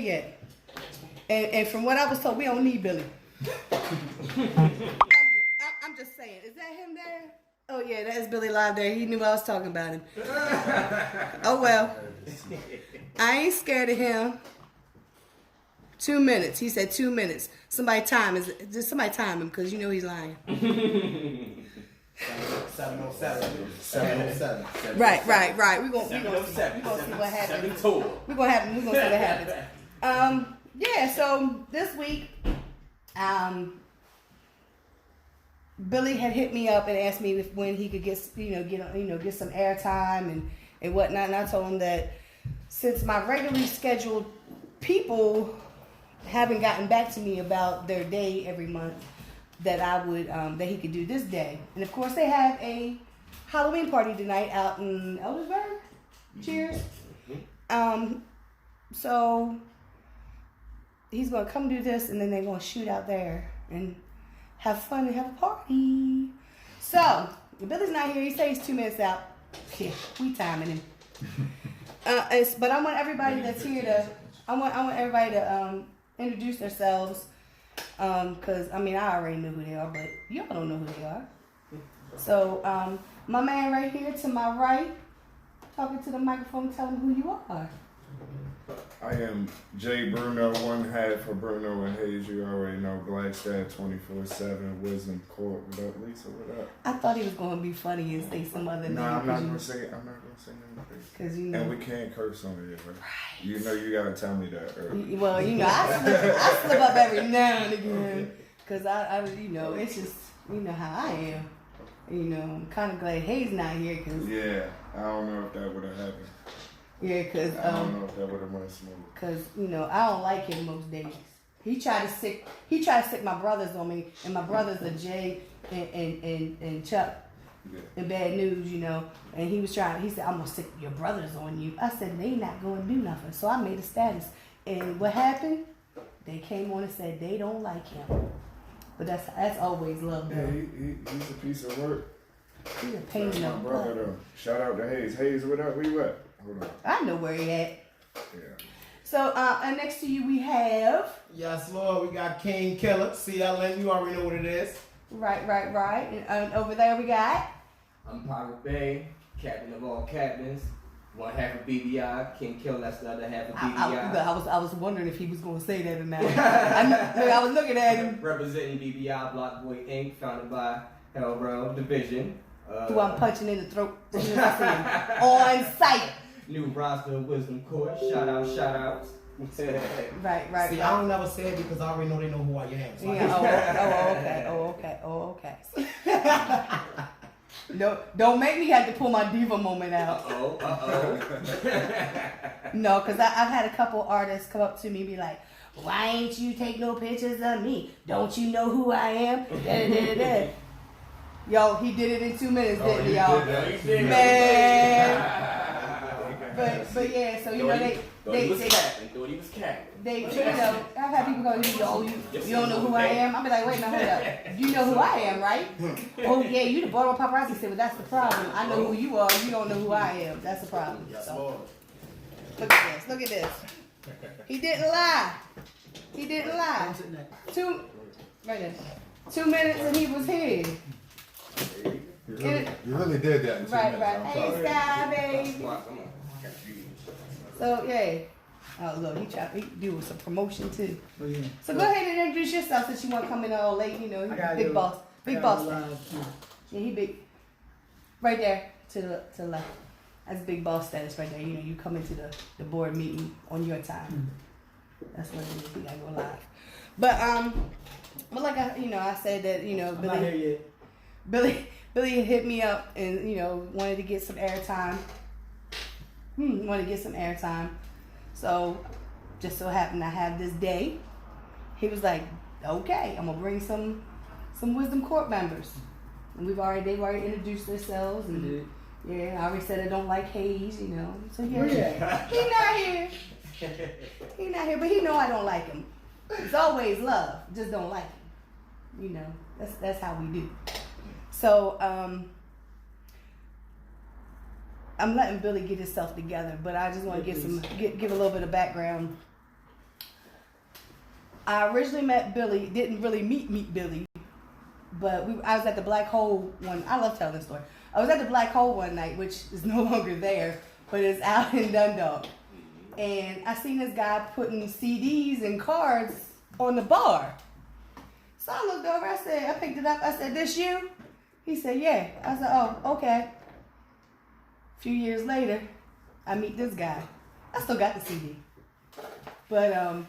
yet. And from what I was told, we don't need Billy. I'm just saying. Is that him there? Oh yeah, that's Billy Lyve there. He knew I was talking about him. Oh well. I ain't scared of him. 2 minutes. He said 2 minutes. Somebody time him because you know he's lying. 707. Right. We're gonna see what happens. We're gonna see what happens. Yeah. So this week, Billy had hit me up and asked me when he could get some airtime and whatnot. And I told him that since my regularly scheduled people haven't gotten back to me about their day every month, that I would that he could do this day. And of course they have a Halloween party tonight out in Eldersburg. Cheers. So he's gonna come do this, and then they're gonna shoot out there and have fun and have a party. So Billy's not here. He says he's 2 minutes out. Yeah, we timing him. But I want everybody that's here to. I want everybody to introduce themselves. Cause I already know who they are, but y'all don't know who they are. So my man right here to my right, talking to the microphone, tell him who you are. I am Jay Bruno, one half of Bruno and Hayes. You already know. Black Stab 24/7, Wisdom Court. What up, Lisa? What up? I thought he was gonna be funny and say some other name. I'm not gonna say anything. Cause you know. And we can't curse on it, right? You know you gotta tell me that early. Well, I slip up every now and again. Cause I it's just how I am. I'm kind of glad Hayes not here. Cause yeah, I don't know if that would have happened. Yeah, cause I don't know if that would have went smooth. Cause I don't like him most days. He tried to sick my brothers on me, and my brothers are Jay and Chuck. Yeah. And Bad News, and he said, I'm gonna stick your brothers on you. I said, they not gonna do nothing. So I made a status. And what happened? They came on and said they don't like him. But that's always love, though. Yeah, he's a piece of work. He's a pain in the butt. Brother, though. Shout out to Hayes. Hayes, what up? Where you at? Hold on. I know where he at. Yeah. So, and next to you we have... Yes, Lord, we got King Killer, CLN, you already know what it is. Right. And over there we got... I'm Pirate Bay, captain of all captains. One half of BBI, King Kill, that's the other half of BBI. I was wondering if he was going to say that or not. I was looking at him. Representing BBI, Block Boy Inc., founded by Hell Row Division. Who I'm punching in the throat as soon as I see him. On sight. New roster of Wisdom Court. Shout outs. Right. See, I don't never say it because I already know they know who I am. So yeah. Okay. No, don't make me have to pull my diva moment out. No, because I've had a couple artists come up to me and be like, why ain't you take no pictures of me? Don't you know who I am? Yo, he did it in 2 minutes, didn't he, y'all? Man. But yeah, so they thought he was capping. I've had people go, you don't know who I am? I'll be like, wait, no, hold up. You know who I am, right? Oh yeah, you the Baltimore Paparazzi. Said, well, that's the problem. I know who you are. You don't know who I am. That's the problem. So, look at this. He didn't lie. 2 minutes and he was here. You really did that in 2 minutes. Right. Hey, Sky, baby. So, yeah. Oh, look, he do some promotion, too. Oh, yeah. So, go ahead and introduce yourself since you want to come in all late. He's big boss. Big boss. Yeah, he big. Right there to the left. That's big boss status right there. You come into the board meeting on your time. That's what it is. We got to go live. But like I said that, I'm not here yet. Billy hit me up and, wanted to get some airtime. So, just so happened I have this day. He was like, okay, I'm going to bring some Wisdom Court members. And they've already introduced themselves. And yeah, I already said I don't like Hayes, So yeah, he not here. He not here, but he know I don't like him. It's always love, just don't like him. That's how we do. So, I'm letting Billy get himself together, but I just want to give a little bit of background I originally met Billy. Didn't really meet Billy, but I was at the Black Hole one. I love telling this story. I was at the Black Hole one night, which is no longer there, but it's out in Dundalk. And I seen this guy putting CDs and cards on the bar. So I looked over, I picked it up, I said, "This you?" He said, "Yeah." I said, "Oh, okay." A few years later, I meet this guy. I still got the CD. But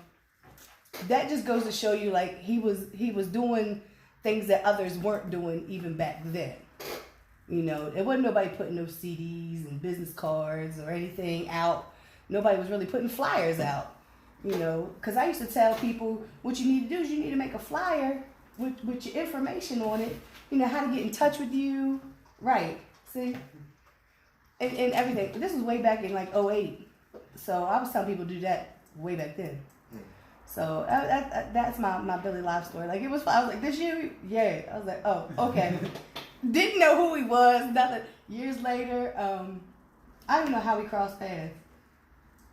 that just goes to show you, like, he was doing things that others weren't doing even back then. You know, there wasn't nobody putting no CDs and business cards or anything out. Nobody was really putting flyers out, you know, because I used to tell people what you need to do is you need to make a flyer with your information on it, you know, how to get in touch with you, right, see, and everything. This was way back in like 2008, so I was telling people to do that way back then. So that's my Billy Lyve story. Like, it was, I was like, "This you?" Yeah. I was like, "Oh, okay." Didn't know who he was, nothing. Years later, I don't know how we crossed paths.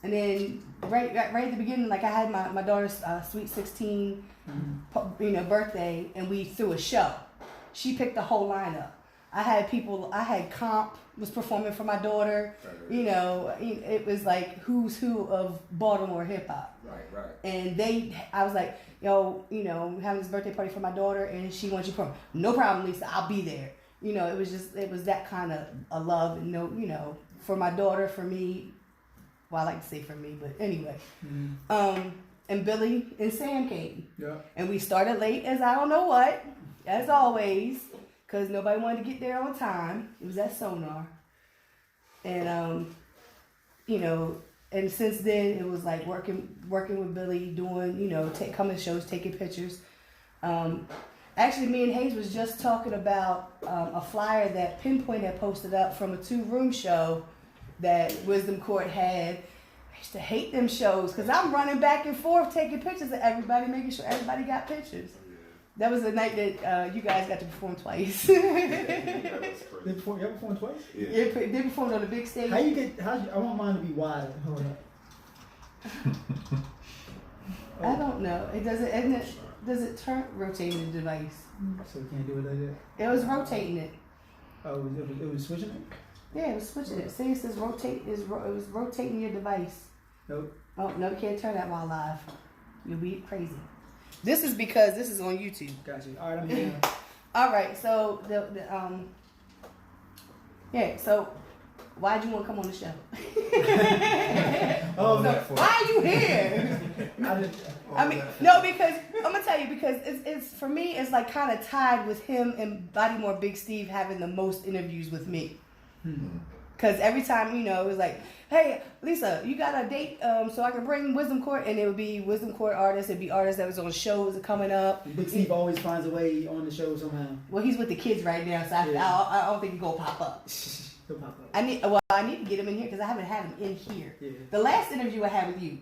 And then right at the beginning, like, I had my daughter's sweet 16, you know, birthday, and we threw a show. She picked the whole lineup. I had Comp was performing for my daughter. You know, it was like who's who of Baltimore hip hop. Right. And I was like, "Yo, you know, having this birthday party for my daughter, and she wants you to perform." "No problem, Lisa. I'll be there." You know, it was that kind of a love, and no, you know, for my daughter, for me. Well, I like to say for me, but anyway. And Billy and Sam came. Yeah. And we started late as I don't know what, as always, because nobody wanted to get there on time. It was at Sonar. And, you know, and since then it was like working with Billy, doing, you know, coming to shows, taking pictures. Actually, me and Hayes was just talking about a flyer that Pinpoint had posted up from a 2-room show that Wisdom Court had. I used to hate them shows because I'm running back and forth taking pictures of everybody, making sure everybody got pictures. That was the night that you guys got to perform twice. They performed twice? Yeah, they performed on the big stage. I want mine to be wider. Hold up. I don't know. Does it turn rotating the device? So we can't do it like that? It was rotating it. Oh, it was switching it? Yeah, it was switching it. See, it says rotate. It was rotating your device. Nope. Oh, no, you can't turn that while live. You'll be crazy. This is because this is on YouTube. Gotcha. All right, I'm here. All right, so so why'd you want to come on the show? Why are you here? I mean, no, because I'm gonna tell you, because it's for me, it's like kind of tied with him and Baltimore Big Steve having the most interviews with me. Because every time, you know, it was like, "Hey, Lisa, you got a date so I can bring Wisdom Court?" And it would be Wisdom Court artists. It'd be artists that was on shows coming up. Big Steve always finds a way on the show somehow. Well, he's with the kids right now, so I don't think he's going to pop up. He'll pop up. I need to get him in here because I haven't had him in here. Yeah. The last interview I had with you,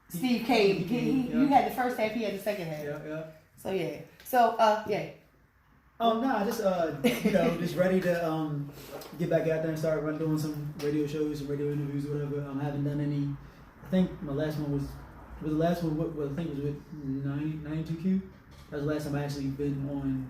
Steve came. You had the first half, he had the second half. Yeah. So, yeah. So, yeah. No, just you know, just ready to get back out there and start doing some radio shows, some radio interviews, whatever. I haven't done any. I think my last one was the last one. What I think was with 92Q. That was the last time I actually been on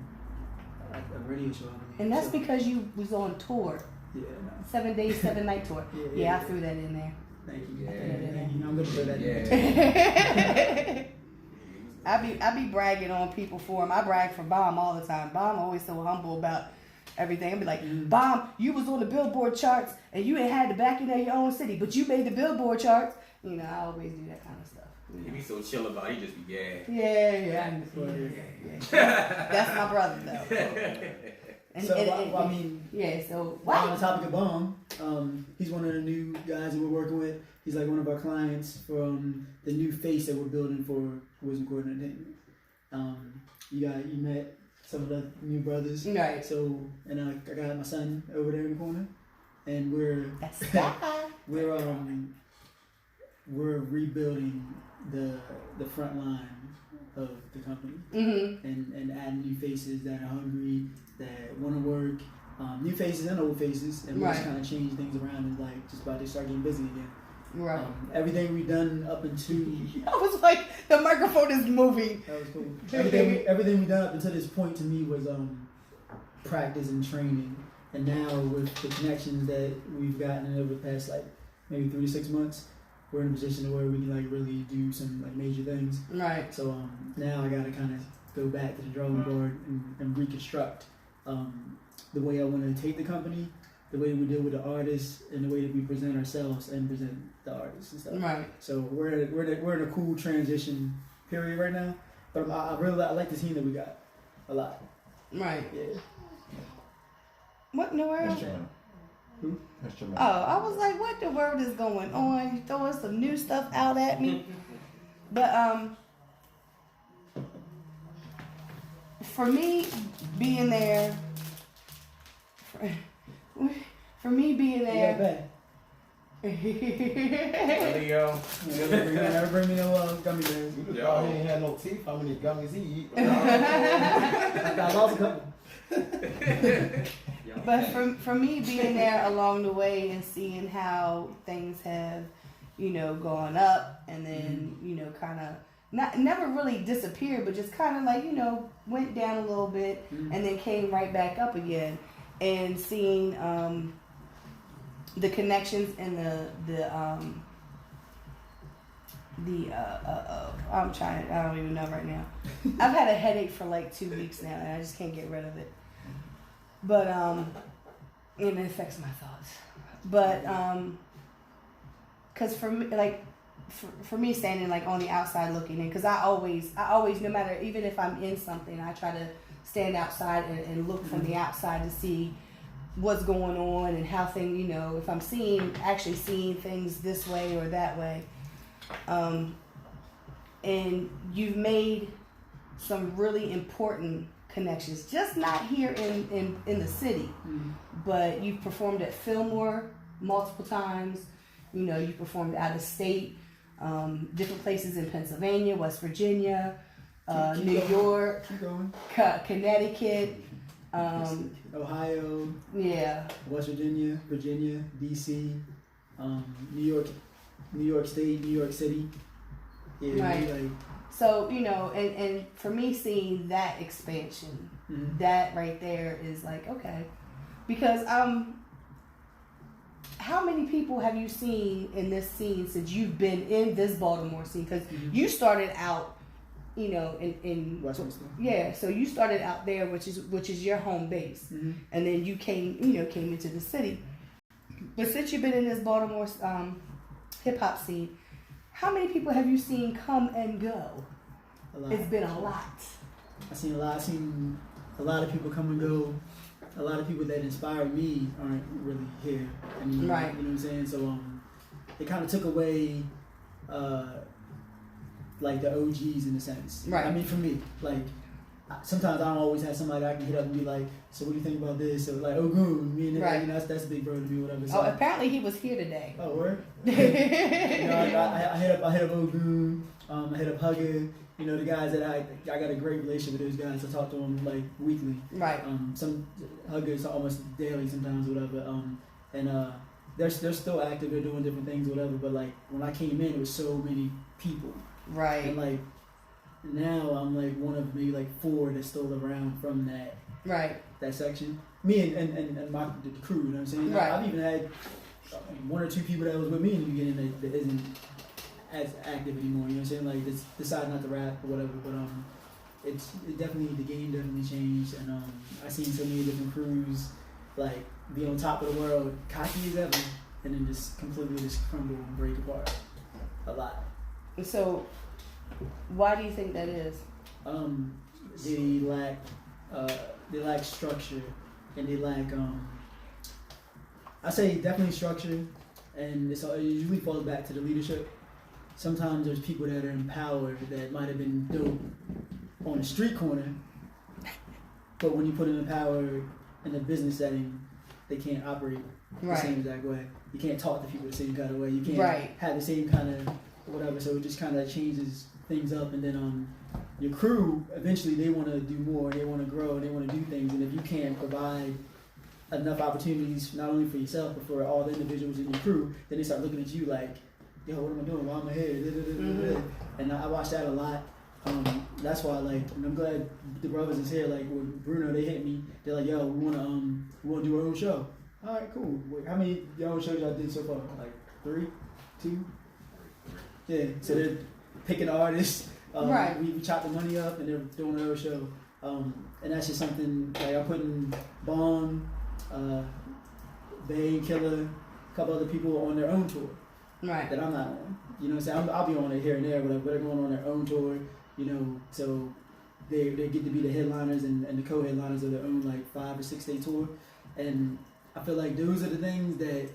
a radio show. And that's because you was on tour. Yeah. 7 days, 7 night tour. Yeah, I threw that in there. Thank you. Yeah. I'm gonna throw that in there. I be bragging on people for him. I brag for Bomb all the time. Bomb always so humble about everything. I'd be like, "Bomb, you was on the Billboard charts and you ain't had the backing of your own city, but you made the Billboard charts." You know, I always do that kind of stuff. He be so chill about it, he just be gay. Yeah. That's my brother though. And, So why? On the topic of Bomb, he's one of the new guys that we're working with. He's like one of our clients from the new face that we're building for Wisdom Court Entertainment. You met some of the new brothers, right? So, and I got my son over there in the corner, and we're rebuilding the front line of the company, and adding new faces that are hungry, that want to work, new faces and old faces, and we're just kind of change things around and like just about to start getting busy again. Right. Everything we done up until I was like, the microphone is moving. that was cool. Everything we done up until this point to me was practice and training. And now with the connections that we've gotten over the past like maybe 3 to 6 months, we're in a position to where we can like really do some like major things. Right. So now I gotta kind of go back to the drawing board and reconstruct the way I want to take the company, the way we deal with the artists, and the way that we present ourselves and present the artists and stuff. Right. So we're in a cool transition period right now. But I like the team that we got a lot. Right. Yeah. What in the world? That's Jermaine. Who? That's Jermaine. Oh, I was like, what the world is going on? You throwing some new stuff out at me. But for me being there, for me being Yeah, there. Leo. Never bring me no gummy bears. You just thought he ain't had no teeth. How many gummies he eat? I lost a couple. But for me being there along the way and seeing how things have, gone up and then, kind of never really disappeared, but just kind of like, went down a little bit and then came right back up again, and seeing the connections and I don't even know right now. I've had a headache for like 2 weeks now and I just can't get rid of it. But and it affects my thoughts. But cause for me, like for me standing like on the outside looking in, cause I always no matter, even if I'm in something, I try to stand outside and look from the outside to see what's going on and how things, if I'm actually seeing things this way or that way. And you've made some really important connections, just not here in the city, but you've performed at Fillmore multiple times. You've performed out of state, different places in Pennsylvania, West Virginia, New York, Connecticut, Ohio, yeah, West Virginia, DC, New York State, New York City. Yeah, right. So, and for me seeing that expansion, that right there is like, okay. Because how many people have you seen in this scene since you've been in this Baltimore scene? Because you started out, in Westminster. Yeah, so you started out there, which is your home base. And then you came into the city. But since you've been in this Baltimore hip hop scene, how many people have you seen come and go? A lot. It's been a lot. I've seen a lot. I've seen a lot of people come and go. A lot of people that inspired me aren't really here anymore. Right. You know what I'm saying? So it kind of took away like the OGs in a sense. Right. I mean, for me, like sometimes I don't always have somebody I can hit up and be like, so what do you think about this? So like, Ogun, me and right. That's a big bro to me, whatever. So, apparently he was here today. Oh, word? I hit up Ogun, I hit up Hugger, the guys that I got a great relationship with those guys. I talk to them like weekly. Right. Some Huggers almost daily sometimes, whatever. And they're still active, they're doing different things, whatever. But like when I came in, it was so many people. Right. And like now I'm like one of maybe like 4 that's still around from that. Right. That section. Me and my the crew, you know what I'm saying? Right. I've even had 1 or 2 people that was with me in the beginning that isn't as active anymore, you know what I'm saying? Like decide not to rap or whatever, but it definitely, the game definitely changed, and I seen so many different crews like be on top of the world, cocky as ever, and then just completely just crumble and break apart a lot. So why do you think that is? They lack structure, and they lack I say definitely structure, and it usually falls back to the leadership. Sometimes there's people that are in power that might have been dope on the street corner, but when you put them in power in a business setting, they can't operate the same exact way. You can't talk to people the same kind of way. You can't have the same kind of whatever. So it just kind of changes things up, and then your crew eventually they want to do more, they want to grow, they want to do things, and if you can't provide enough opportunities not only for yourself but for all the individuals in your crew, then they start looking at you like, yo, what am I doing? Why am I here? And I watch that a lot. That's why, like, and I'm glad the brothers is here. Like with Bruno, they hit me. They're like, yo, we wanna do our own show. All right, cool. Wait, how many your own shows y'all did so far? Like 3, 2. Yeah. So they're picking artists. Right. We chop the money up and they're doing their own show. And that's just something like I'm putting Bond, Bay, Killer, a couple other people on their own tour. Right. That I'm not on. You know what I'm saying? I'll be on it here and there, but they're going on their own tour, you know, so they get to be the headliners and the co-headliners of their own like 5 or 6 day tour. And I feel like those are the things that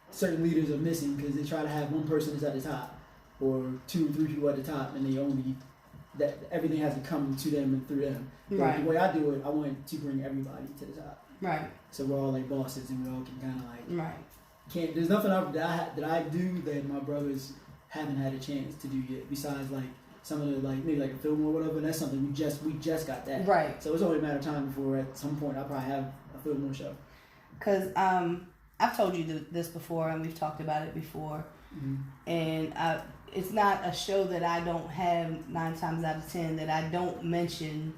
certain leaders are missing because they try to have one person that's at the top or 2 or 3 people at the top and they only, that everything has to come to them and through them. Right. The way I do it, I want to bring everybody to the top. Right. So we're all like bosses and we all can kind of like, Right. there's nothing that I do that my brothers haven't had a chance to do yet. Besides like some of the like maybe like a film or whatever. And that's something we just got that. Right. So it's only a matter of time before at some point I'll probably have a film or show. Cause I've told you this before and we've talked about it before, and it's not a show that I don't have 9 times out of 10 that I don't mention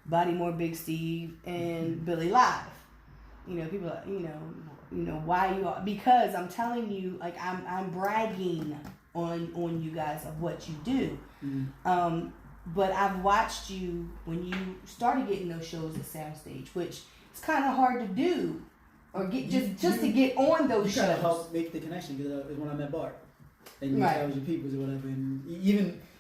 Baltimore Big Steve and Billy Lyve. You know, people are, you know why you are, because I'm telling you, like I'm bragging on you guys of what you do. But I've watched you when you started getting those shows at Soundstage, which it's kind of hard to do, or get just to get on those shows. You kind of helped make the connection because when I met Bart, and that was your peoples or whatever, and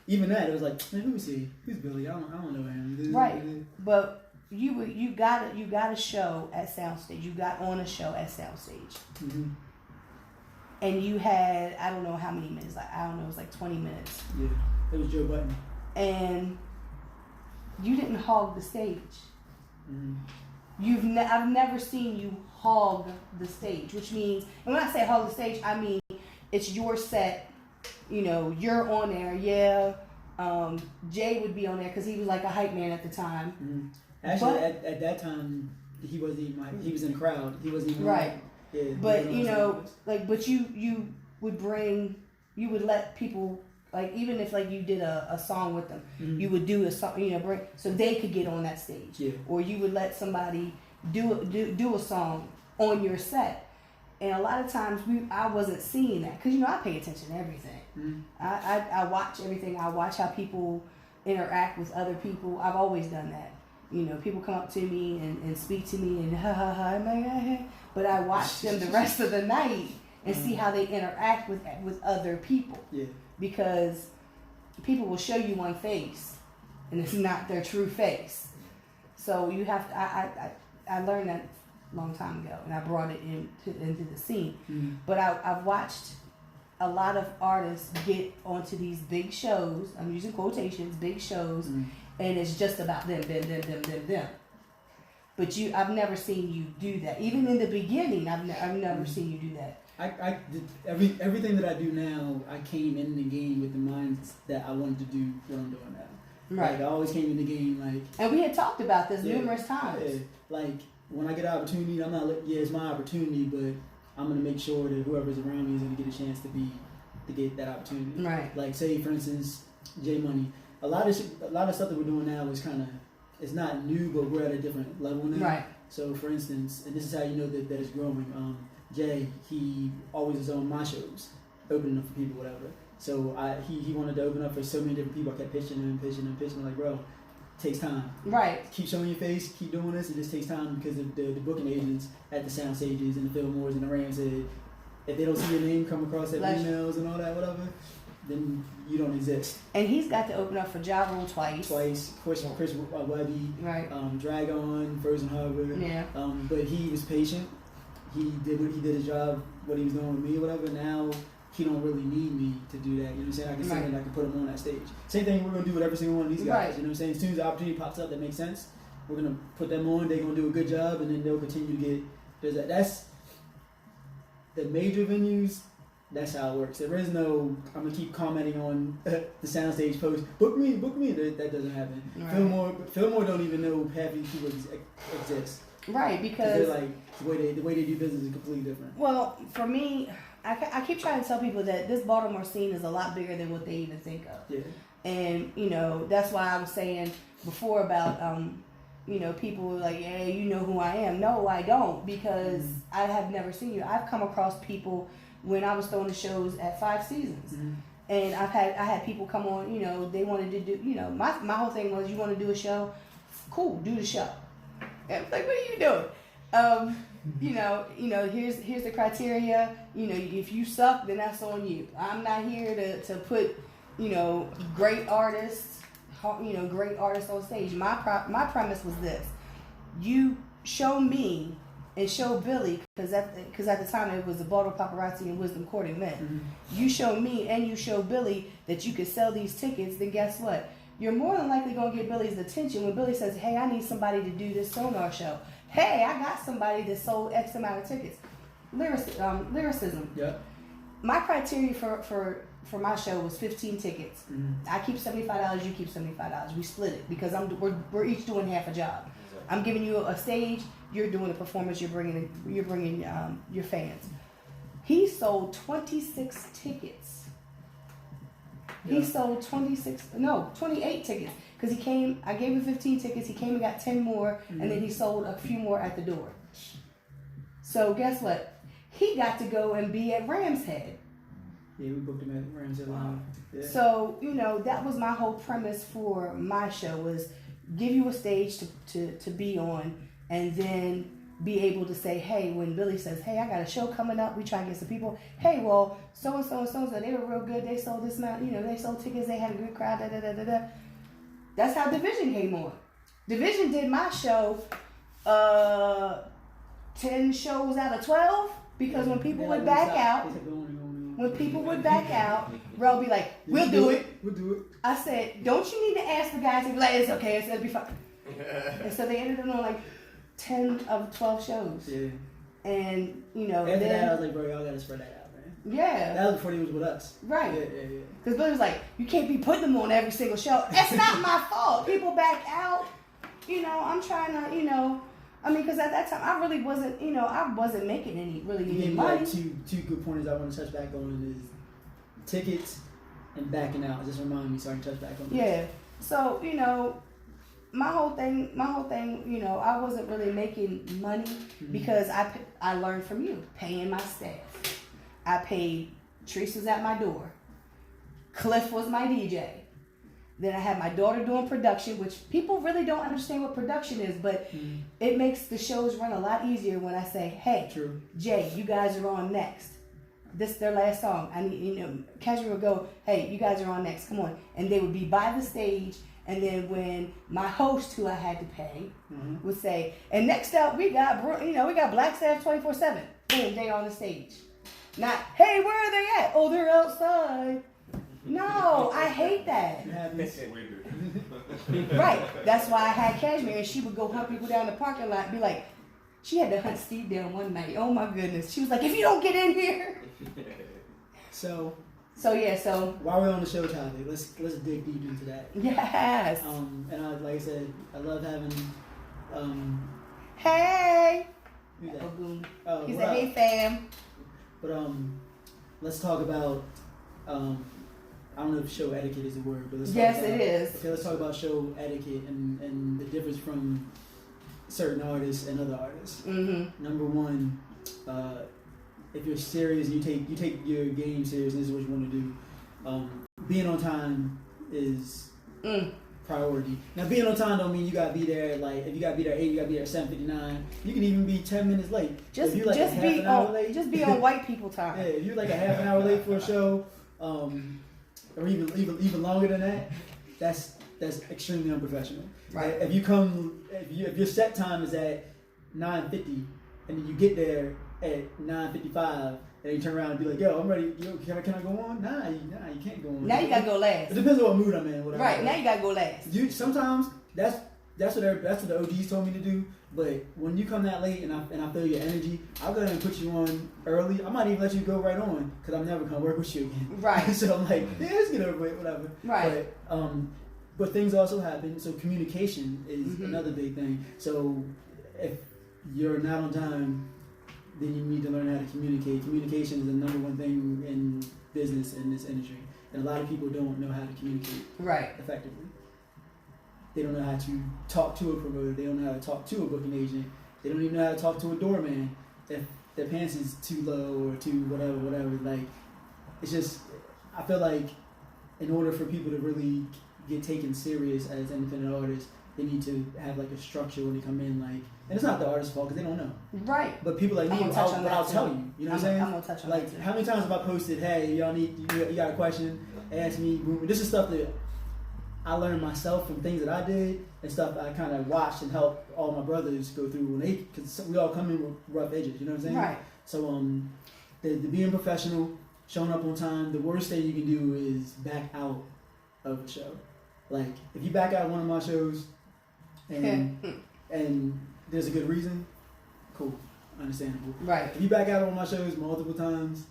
even that it was like, man, who's he? Who's Billy? I don't know him. Right, but. You got a show at Soundstage. You got on a show at Soundstage, and you had I don't know how many minutes. Like I don't know, it was like 20 minutes. Yeah, it was Joe Button. And you didn't hog the stage. I've never seen you hog the stage, which means, and when I say hog the stage, I mean it's your set. You know, you're on there. Yeah, Jay would be on there because he was like a hype man at the time. Actually, at that time, he wasn't even he was in the crowd. He wasn't even right. Yeah, but you know, like, but you would let people, like, even if like you did a song with them, you would do a song, you know, bring so they could get on that stage. Yeah. Or you would let somebody do a song on your set, and a lot of times I wasn't seeing that because I pay attention to everything. I watch everything. I watch how people interact with other people. I've always done that. You know, people come up to me and speak to me and ha ha ha, but I watch them the rest of the night and see how they interact with other people. Yeah. Because people will show you one face, and it's not their true face. So you have to. I learned that a long time ago, and I brought it into the scene. But I've watched a lot of artists get onto these big shows. I'm using quotations, big shows. And it's just about them. But I've never seen you do that. Even in the beginning, I've never seen you do that. I did everything that I do now. I came in the game with the mind that I wanted to do what I'm doing now. Right. Like I always came in the game like. And we had talked about this numerous times. Yeah. Like when I get an opportunity, I'm not. Yeah, it's my opportunity, but I'm gonna make sure that whoever's around me is gonna get a chance to get that opportunity. Right. Like say for instance, J Money. A lot of stuff that we're doing now is kind of, it's not new, but we're at a different level now. Right. So, for instance, and this is how you know that it's growing. Jay, he always is on my shows, opening up for people, whatever. So he wanted to open up for so many different people. I kept pitching him, like, bro, it takes time. Right. Keep showing your face, keep doing this. It just takes time because of the booking agents at the sound stages and the Fillmores and the Rams said, if they don't see your name come across at emails and all that, whatever, then you don't exist. And he's got to open up for Ja Rule twice. Chris Webby, right? Dragon, Frozen Harbor. Yeah. But he was patient. He did his job, what he was doing with me, whatever. Now he don't really need me to do that. You know what I'm saying? I can sing and I can put him on that stage. Same thing we're gonna do with every single one of these guys. Right. You know what I'm saying? As soon as the opportunity pops up that makes sense, we're gonna put them on. They're gonna do a good job, and then they'll continue to get. That's the major venues. That's how it works. There is no, I'm going to keep commenting on the soundstage post, book me. That doesn't happen. Right. Fillmore don't even know half these people exist. Right, because they're like, the way they do business is completely different. Well, for me, I keep trying to tell people that this Baltimore scene is a lot bigger than what they even think of. Yeah. And, you know, that's why I was saying before about, you know, people were like, yeah, you know who I am. No, I don't, because I have never seen you. I've come across people when I was throwing the shows at 5 Seasons. And I had people come on, you know, they wanted to do, you know, my whole thing was, you want to do a show? Cool, do the show. And I was like, what are you doing? You know, here's the criteria. You know, if you suck, then that's on you. I'm not here to put, you know, great artists on stage. My premise was this: you show me and show Billy, because at the time it was the Baltimore Paparazzi and Wisdom Court event. You show me and you show Billy that you could sell these tickets. Then guess what? You're more than likely gonna get Billy's attention when Billy says, "Hey, I need somebody to do this sonar show." Hey, I got somebody that sold X amount of tickets. Lyricism. Yeah. My criteria for my show was 15 tickets. I keep $75. You keep $75. We split it because we're each doing half a job. I'm giving you a stage. You're doing a performance. You're bringing your fans. He sold 26 tickets. Yeah. He sold 28 tickets. Because he came, I gave him 15 tickets, he came and got 10 more, and then he sold a few more at the door. So guess what? He got to go and be at Ram's Head. Yeah, we booked him at Ram's Head Live. Yeah. So, you know, that was my whole premise for my show, was give you a stage to be on, and then be able to say, hey, when Billy says, hey, I got a show coming up, we try and get some people. Hey, well, so-and-so and so-and-so, they were real good, they sold this amount, you know, they sold tickets, they had a good crowd, da-da-da-da-da. That's how Division came on. Division did my show 10 shows out of 12, because when people would back out, Rel would be like, we'll do it. We'll do it. I said, don't you need to ask the guys to be like, it's okay, it'll be fine. And so they ended up on like 10 of 12 shows. Yeah. And, you know, after that, I was like, bro, y'all gotta spread that out, man. Yeah. That was before he was with us. Right. Yeah. Because Billy was like, you can't be putting them on every single show. That's not my fault. People back out. You know, I'm trying to, you know, I mean, because at that time, I really wasn't, you know, I wasn't making any money. Like two good pointers I want to touch back on is tickets and backing out. Just remind me so I can touch back on this. Yeah. So, you know, my whole thing, you know, I wasn't really making money because I learned from you, paying my staff. I paid Teresa's at my door. Cliff was my DJ. Then I had my daughter doing production, which people really don't understand what production is, but it makes the shows run a lot easier when I say, hey, True. Jay, you guys are on next. This is their last song. I need, you know, Casual would go, hey, you guys are on next, come on. And they would be by the stage, and then when my host, who I had to pay, would say, and next up we got Black Staff 24/7. Boom, they on the stage. Not, hey, where are they at? Oh, they're outside. No, I hate that. Right. That's why I had Cashmere, and she would go hunt people down the parking lot and be like, she had to hunt Steve down one night. Oh my goodness. She was like, if you don't get in here. So while we're on the show topic, let's dig deep into that. Yes. And like I said, I love having hey. Who's that? Oh, he said, hey fam. But let's talk about I don't know if show etiquette is a word, but let's talk about, it is. Okay, let's talk about show etiquette and the difference from certain artists and other artists. Number one, if you're serious, you take your game serious, and this is what you want to do. Being on time is priority. Now, being on time don't mean you gotta be there. Like, if you gotta be there at 8, you gotta be there at 7:59. You can even be 10 minutes late. Just if you're like a half an hour late, just be on white people time. Yeah, if you're like a half an hour late for a show, or even longer than that, that's extremely unprofessional. Right. If your set time is at 9:50 and then you get there at 9:55 and you turn around and be like, yo, I'm ready. Yo, can I go on? Nah, you can't go on. Now you gotta go last. It depends on what mood I'm in. Whatever. Right. Now you gotta go last. Sometimes that's what the OGs told me to do. But when you come that late and I feel your energy, I'll go ahead and put you on early. I might even let you go right on because I'm never gonna work with you again. Right. So I'm like, yeah, let's get over it, whatever. Right. But things also happen. So communication is another big thing. So if you're not on time, then you need to learn how to communicate. Communication is the number one thing in business in this industry, and a lot of people don't know how to communicate effectively. They don't know how to talk to a promoter. They don't know how to talk to a booking agent. They don't even know how to talk to a doorman if their pants is too low or too whatever. Like, it's just, I feel like in order for people to really get taken serious as independent artists, they need to have like a structure when they come in. Like, and it's not the artist's fault because they don't know. Right. But people like me, I'll tell you. You know what I'm saying? I'm gonna touch on like, that too. how many times have I posted, hey, y'all need, you got a question? Ask me. This is stuff that I learned myself from things that I did and stuff I kind of watched and helped all my brothers go through when they, because we all come in with rough edges, you know what I'm saying? Right. So the being professional, showing up on time, the worst thing you can do is back out of a show. Like, if you back out of one of my shows and there's a good reason, cool, understandable. Right. If you back out on my shows multiple times,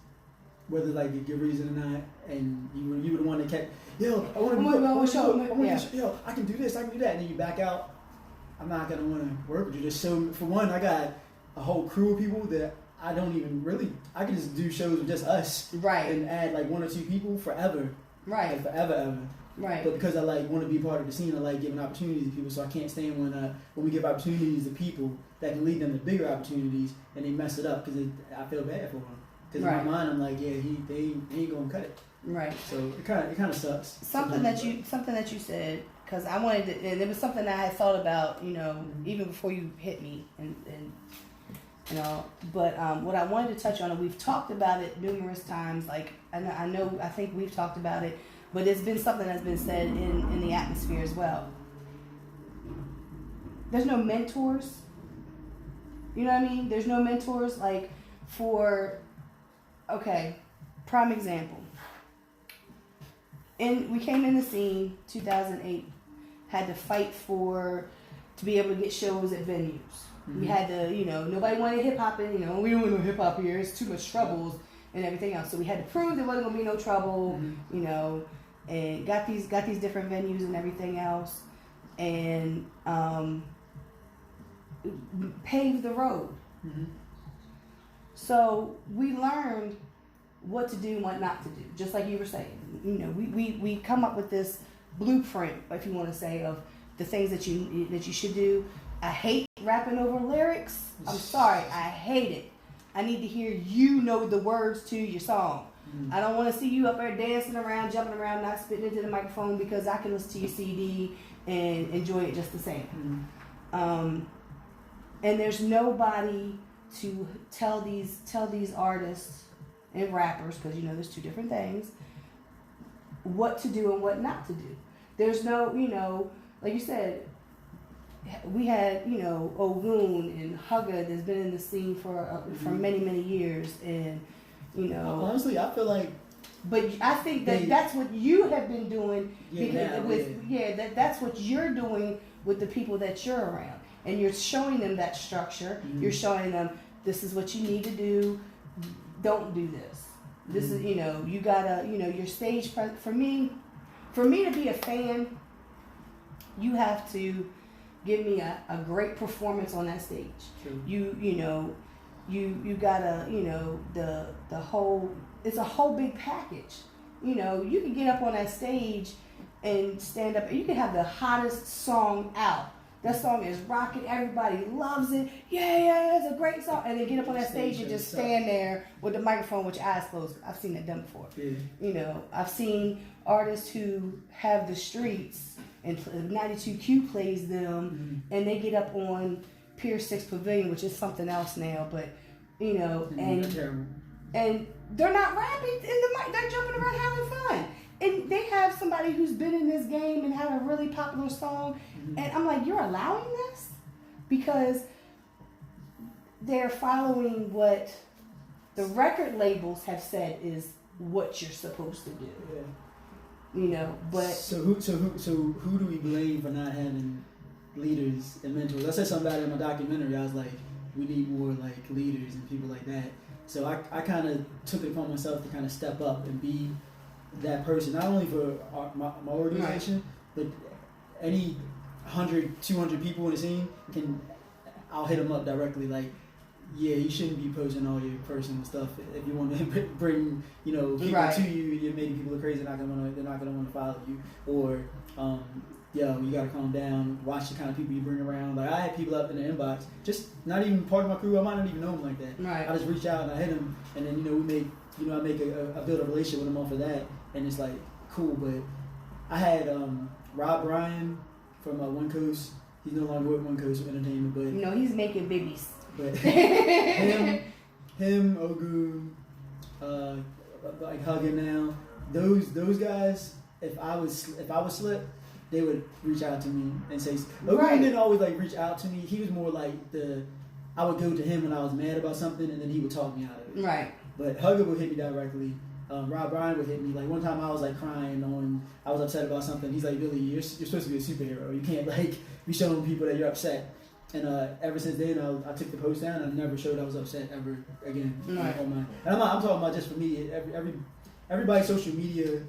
whether like a good reason or not, and you were the one that kept, yo, I want to yo, I can do this, I can do that, and then you back out, I'm not gonna want to work with you. Just so, for one, I got a whole crew of people that I don't even really, I can just do shows with just us, Right. and add like 1 or 2 people forever, Right. like forever ever. Right. But because I like want to be part of the scene, I like giving opportunities to people. So I can't stand when we give opportunities to people that can lead them to bigger opportunities, and they mess it up because I feel bad for them. Because in my mind, I'm like, yeah, they ain't gonna cut it. Right. So it kind of sucks. Something that you said, because I wanted to, and it was something that I had thought about, you know, even before you hit me, and you know. But what I wanted to touch on, and we've talked about it numerous times. Like I think we've talked about it, but it's been something that's been said in the atmosphere as well. There's no mentors. You know what I mean? There's no mentors like for. Okay, prime example. We came in the scene 2008, had to fight to be able to get shows at venues. Mm-hmm. We had to, you know, nobody wanted hip hop, and you know, we don't want no hip hop here. It's too much troubles and everything else. So we had to prove there wasn't gonna be no trouble, you know, and got these different venues and everything else, and paved the road. Mm-hmm. So we learned what to do and what not to do. Just like you were saying, you know, we come up with this blueprint, if you want to say, of the things that you should do. I hate rapping over lyrics. I'm sorry, I hate it. I need to hear you know the words to your song. I don't want to see you up there dancing around, jumping around, not spitting into the microphone, because I can listen to your CD and enjoy it just the same. And there's nobody to tell these artists and rappers, because you know there's two different things, what to do and what not to do. There's no, you know, like you said, we had, you know, Ogun and Hugga that's been in the scene for many years, and you know, honestly, I feel like, but I think that's what you have been doing, that's what you're doing with the people that you're around, and you're showing them that structure. You're showing them, this is what you need to do. Don't do this. This is, you know, you gotta, you know, your stage for me to be a fan, you have to give me a great performance on that stage. True. You know, you gotta, you know, the whole, it's a whole big package. You know, you can get up on that stage and stand up, and you can have the hottest song out. That song is rocking, everybody loves it. Yeah, it's a great song. And then get up on that stage and just stand there with the microphone with your eyes closed. I've seen that done before. Yeah. You know, I've seen artists who have the streets and 92Q plays them, and they get up on Pier 6 Pavilion, which is something else now, but, you know, and they're not rapping in the mic, they're jumping around having fun. And they have somebody who's been in this game and had a really popular song, and I'm like, you're allowing this? Because they're following what the record labels have said is what you're supposed to do. Yeah. You know, but so who do we blame for not having leaders and mentors? I said something about it in my documentary. I was like, we need more like leaders and people like that. So I kind of took it upon myself to kind of step up and be that person, not only for my organization, but any 100, 200 people in the scene I'll hit them up directly. Like, yeah, you shouldn't be posting all your personal stuff if you want to bring people Right. to you. Maybe people are crazy, they're not gonna want to follow you, or you gotta calm down. Watch the kind of people you bring around. Like I had people up in the inbox, just not even part of my crew. I might not even know them like that. Right. I just reach out and I hit them, and then we make I make I build a relationship with them off of that, and it's like cool. But I had Rob Bryan from One Coast. He's no longer with One Coast Entertainment, but He's making babies. But him, Ogu, like Hugging now, those guys. If I was slip, they would reach out to me and say. Ogu Right. didn't always like reach out to me. He was more like I would go to him when I was mad about something, and then he would talk me out of it. Right. But Hugger would hit me directly. Rob Bryan would hit me. Like one time I was like crying I was upset about something. He's like, Billy, you're supposed to be a superhero. You can't like be showing people that you're upset. And ever since then, I took the post down. I never showed I was upset ever again. Right. And I'm talking about just for me. Everybody's social media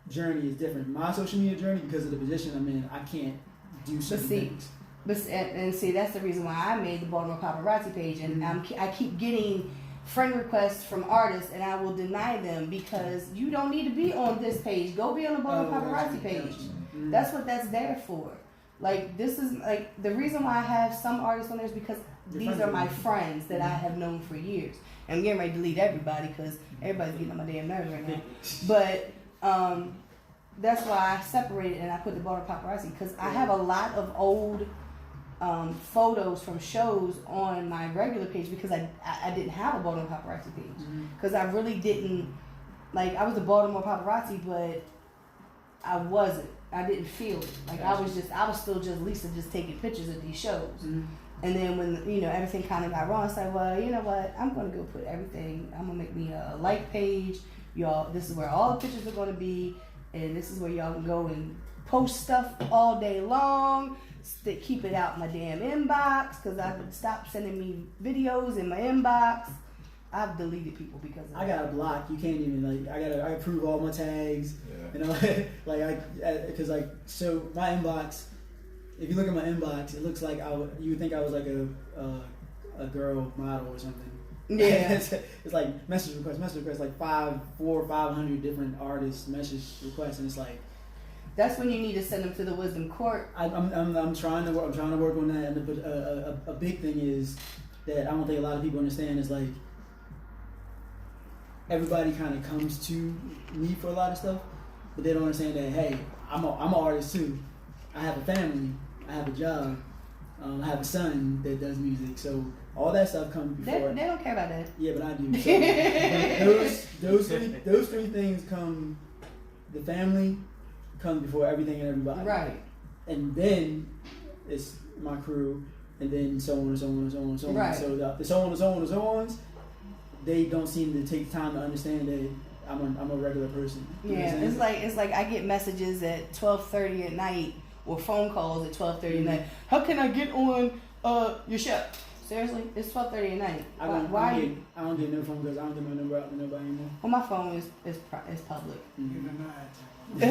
journey is different. My social media journey, because of the position I'm in, I can't do certain things. And see, that's the reason why I made the Baltimore Paparazzi page, and I keep getting friend requests from artists, and I will deny them because you don't need to be on this page. Go be on the Baltimore Paparazzi page. That's what that's there for. Like, this is like the reason why I have some artists on there is because these are my friends that I have known for years. And I'm getting ready to delete everybody because everybody's getting on my damn nerves right now. But that's why I separated and I put the Baltimore Paparazzi, because I have a lot of old photos from shows on my regular page because I didn't have a Baltimore Paparazzi page. Because I really didn't, like, I was a Baltimore Paparazzi, but I wasn't. I didn't feel it. Like, I was still just Lisa, just taking pictures of these shows. And then when, everything kind of got wrong, I said, well, you know what? I'm going to go put everything, I'm going to make me a like page. Y'all, this is where all the pictures are going to be. And this is where y'all can go and post stuff all day long. Keep it out in my damn inbox, because I would stop sending me videos in my inbox. I've deleted people because of I got a block. You can't even I approve all my tags. So my inbox. If you look at my inbox, it looks like you would think I was like a girl model or something. Yeah. it's like message requests, like 500 different artists message requests, and it's like. That's when you need to send them to the Wisdom Court. I'm trying to work on that, and a big thing is that I don't think a lot of people understand is like. Everybody kind of comes to me for a lot of stuff, but they don't understand that, hey, I'm an artist too. I have a family, I have a job, I have a son that does music, so all that stuff comes before. They don't care about that. Yeah, but I do. So those three things come. The family comes before everything and everybody. Right. And then it's my crew, and then so on and so on and so on and so on. Right. So the so on and so on and so ons. They don't seem to take time to understand that I'm a regular person. You know what I'm saying? It's like I get messages at 12:30 at night or phone calls at 12:30 at night. How can I get on your show? Seriously, it's 12:30 at night. I don't get no phone calls. I don't get my number out to nobody anymore. Well, my phone is public. I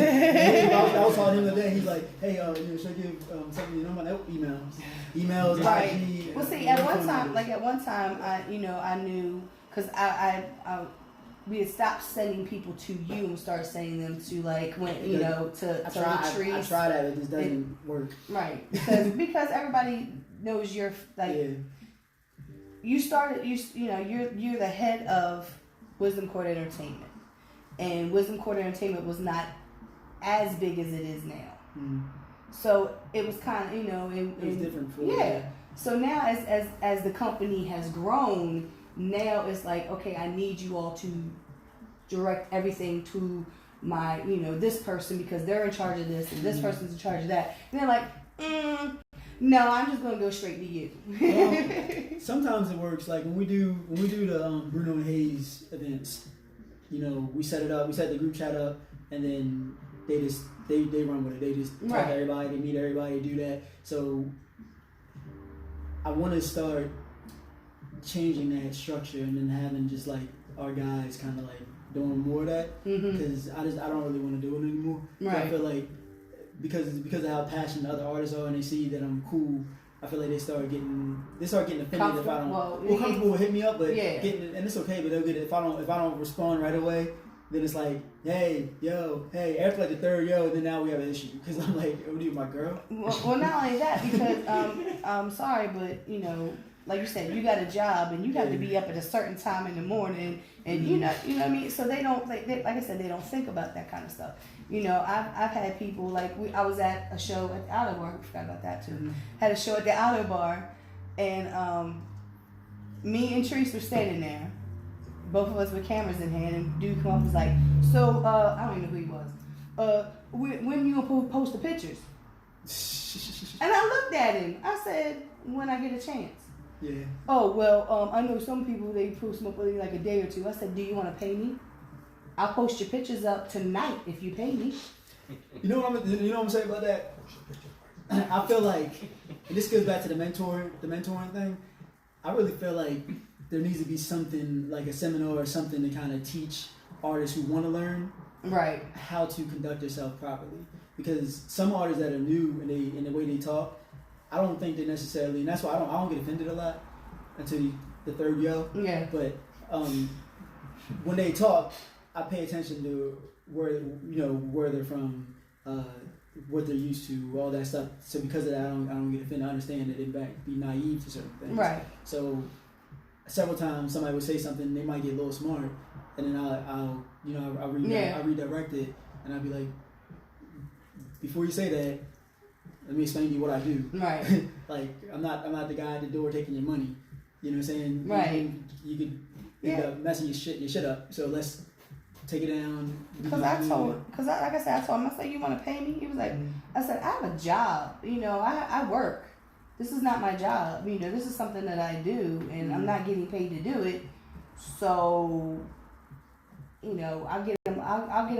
was talking to him the other day. He's like, "Hey, should I give something your number?" Emails, Right. IG. Well, see, at one time, I knew. Because we had stopped sending people to you and started sending them to to retreats. I tried that, it just doesn't work. Right, because everybody knows you're you started you're the head of Wisdom Court Entertainment, and Wisdom Court Entertainment was not as big as it is now. So it was kind of it was different for yeah. So now as the company has grown. Now it's like, okay, I need you all to direct everything to my, this person because they're in charge of this and this person's in charge of that. And they're like, no, I'm just going to go straight to you. Well, sometimes it works. Like when we do the Bruno and Hayes events, we set it up, we set the group chat up, and then they run with it. They just talk to everybody, they meet everybody, do that. So I want to start changing that structure and then having just like our guys kind of like doing more of that because I don't really want to do it anymore. Right. I feel like because of how passionate other artists are and they see that I'm cool I feel like they start getting offended if I don't. Well, Comfortable will hit me up, but yeah. and it's okay. But they'll get it if I don't respond right away. Then it's like, hey, yo, hey. After like the third yo, then now we have an issue because I'm like, what are you, my girl? Well, not only that, because I'm sorry, but you know, like you said, you got a job and you have to be up at a certain time in the morning, and you know what I mean. So they don't like I said, they don't think about that kind of stuff. You know, I've had people like I was at a show at the Auto Bar. We forgot about that too. Mm-hmm. Had a show at the Auto Bar, and me and Treese were standing there. Both of us with cameras in hand, and dude come up and was like, so, I don't even know who he was. When you gonna post the pictures? And I looked at him. I said, when I get a chance. Yeah. Oh, well, I know some people, they post them up within like a day or two. I said, do you want to pay me? I'll post your pictures up tonight if you pay me. You know what I'm saying about that? I feel like, and this goes back to the mentoring thing. I really feel like there needs to be something like a seminar or something to kind of teach artists who want to learn right how to conduct yourself properly. Because some artists that are new and in the way they talk, I don't think they necessarily, and that's why I don't get offended a lot until the third yo. Yeah. But when they talk, I pay attention to where they're from, what they're used to, all that stuff. So because of that, I don't get offended. I understand that they might be naive to certain things. Right. So several times somebody would say something, they might get a little smart, and then I'll redirect it, and I'll be like, before you say that, let me explain to you what I do. Right. Like I'm not the guy at the door taking your money. You know what I'm saying? Right. You could end up messing your shit up. So let's take it down. Because like I said, I told him, I said, you want to pay me? He was like, I said, I have a job. You know, I work. This is not my job. You know, this is something that I do, and I'm not getting paid to do it. So, you know, I'll get him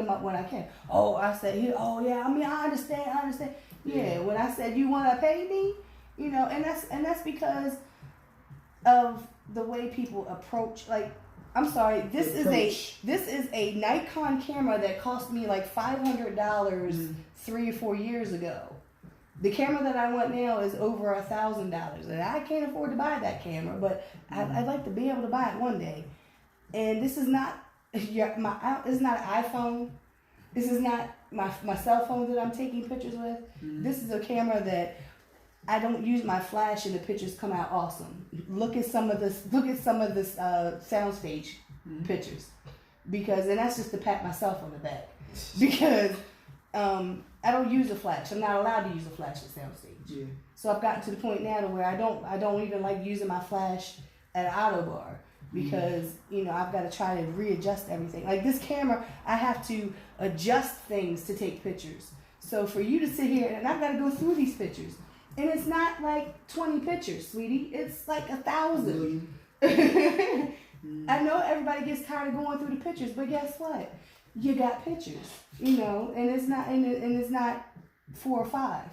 up when I can. Oh, I said, yeah. I mean, I understand. Yeah. When I said you want to pay me, you know, and that's because of the way people approach. Like, I'm sorry, this is a Nikon camera that cost me like $500 3 or 4 years ago. The camera that I want now is over $1,000, and I can't afford to buy that camera, but I'd like to be able to buy it one day. And this is not it's not an iPhone. This is not my cell phone that I'm taking pictures with. This is a camera that I don't use my flash, and the pictures come out awesome. Look at some of this soundstage pictures, and that's just to pat myself on the back, because I don't use a flash. I'm not allowed to use a flash at soundstage. Yeah. So I've gotten to the point now to where I don't even like using my flash at an auto bar, because you know I've got to try to readjust everything. Like this camera, I have to adjust things to take pictures. So for you to sit here and I've got to go through these pictures, and it's not like 20 pictures, sweetie. It's like 1,000. I know everybody gets tired of going through the pictures, but guess what? You got pictures, you know, and it's not 4 or 5.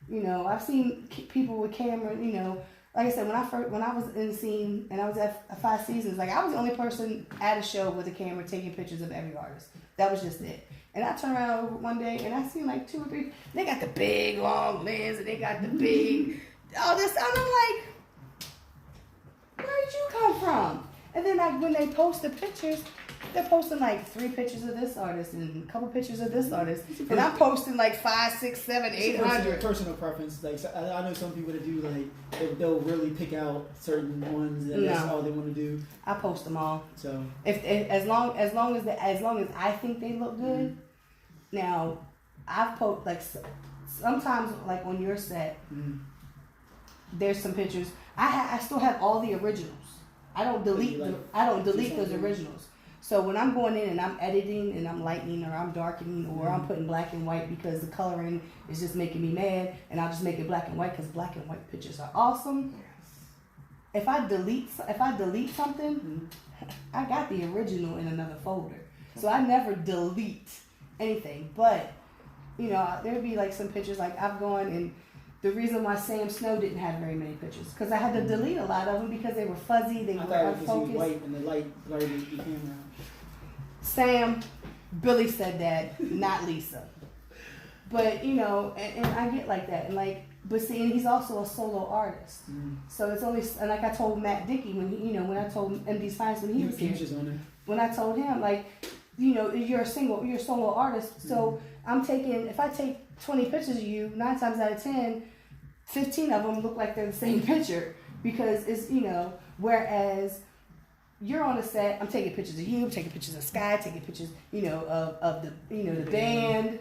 You know, I've seen people with camera, you know, like I said, when I was in the scene and I was at 5 Seasons, like I was the only person at a show with a camera taking pictures of every artist. That was just it. And I turned around one day and I seen like 2 or 3. They got the big long lens and they got the big all this. And I'm like, where did you come from? And then like when they post the pictures, they're posting like 3 pictures of this artist and a couple pictures of this artist, and I'm posting like 5, 6, 7, 800. Personal preference. Like I know some people that do like they'll really pick out certain ones and that's all they want to do. I post them all. So if as long as I think they look good. Now, I've posted like sometimes like on your set. There's some pictures. I still have all the originals. I don't delete those originals. So when I'm going in and I'm editing and I'm lightening or I'm darkening or I'm putting black and white because the coloring is just making me mad, and I'll just make it black and white because black and white pictures are awesome. If I delete something, I got the original in another folder. So I never delete anything. But you know, there'd be like some pictures like I've gone, and the reason why Sam Snow didn't have very many pictures because I had to delete a lot of them because they were fuzzy, they were unfocused. He was white and the light blurred the camera out. Sam, Billy said that, not Lisa. But and I get like that, and like, but see, and he's also a solo artist, so it's only, and like I told Matt Dickey when he, when I told MD's Finest when he was here, when I told him like, you're a solo artist, so if I take 20 pictures of you, 9 times out of 10, 15 of them look like they're the same picture because it's whereas you're on a set, I'm taking pictures of you, I'm taking pictures of Sky, taking pictures, of the, the band,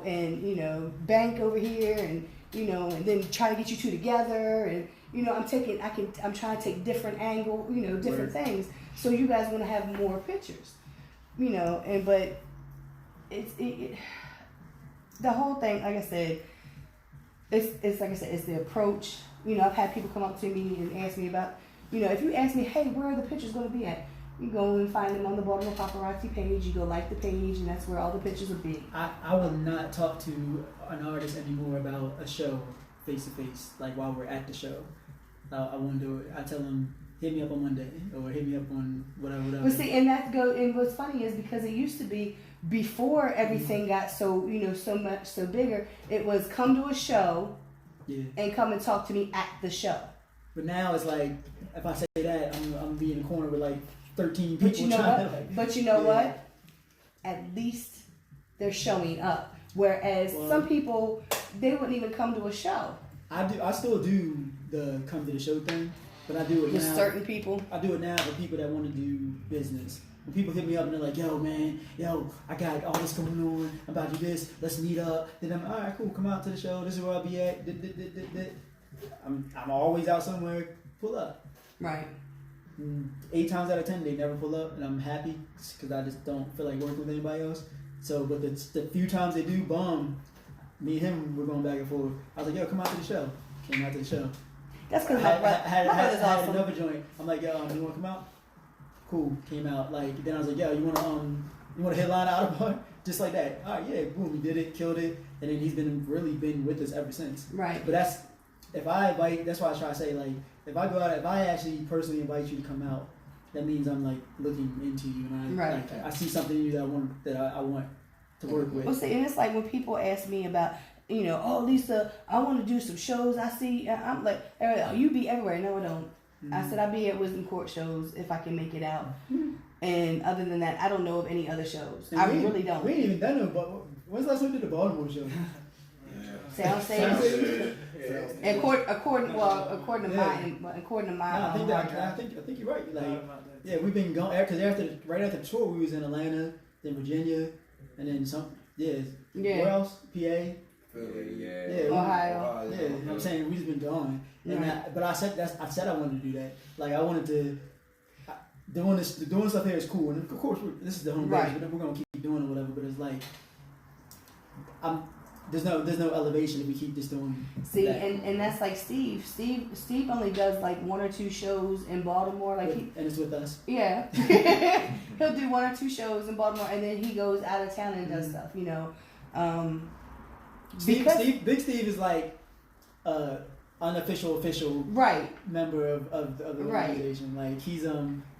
and, Bank over here, and, and then try to get you two together, and, I'm trying to take different angle, different things, so you guys want to have more pictures, but the whole thing, like I said, it's like I said, it's the approach. I've had people come up to me and ask me about, if you ask me, hey, where are the pictures going to be at? You go and find them on the Baltimore Paparazzi page. You go like the page, and that's where all the pictures will be. I will not talk to an artist anymore about a show face to face, like while we're at the show. I won't do it. I tell them, hit me up on Monday, or hit me up on whatever. But see, and what's funny is because it used to be before everything got so so bigger. It was come to a show, and come and talk to me at the show. But now it's like, if I say that, I'm be in the corner with like 13 people. But you know what? At least they're showing up. Whereas some people, they wouldn't even come to a show. I still do the come to the show thing, but I do it with now. Certain people. I do it now for people that want to do business. When people hit me up and they're like, yo, man, I got all this going on. I'm about to do this. Let's meet up. Then I'm, all right, cool. Come out to the show. This is where I'll be at. I'm always out somewhere. Pull up. Right. 8 times out of 10, they never pull up, and I'm happy because I just don't feel like working with anybody else. So, but the few times they do, me and him, we're going back and forth. I was like, yo, come out to the show. Came out to the show. That's because I my brother's awesome. Another joint. I'm like, yo, you want to come out? Cool. Came out. Like, then I was like, yo, you want to headline out of bar? Just like that. All right, yeah, boom, he did it, killed it, and then he's really been with us ever since. Right. But that's why I try to say, like, if I actually personally invite you to come out, that means I'm like looking into you, and I see something in you that I want to work with. Well, see, and it's like when people ask me about, oh, Lisa, I want to do some shows. I see, I'm like, oh, you be everywhere. No, I don't. Mm-hmm. I said I be at Wisdom Court shows if I can make it out. Mm-hmm. And other than that, I don't know of any other shows. I really don't. We ain't even done no, but when's the last time we did the Baltimore show? Soundstage. According to my, I think you're right. Like, yeah, we've been going because right after the tour, we was in Atlanta, then Virginia, and then some. Yeah. Where else? PA. Ohio. Yeah, I'm saying we just been going, and but I said I wanted to do that. Like I wanted to. Doing stuff here is cool, and of course this is the home base. We're gonna keep doing it, whatever. But it's like, there's no elevation if we keep just doing. See, that. and that's like Steve. Steve only does like 1 or 2 shows in Baltimore, and it's with us. Yeah, he'll do 1 or 2 shows in Baltimore, and then he goes out of town and does stuff. Big Steve is like unofficial official member of the organization. Like he's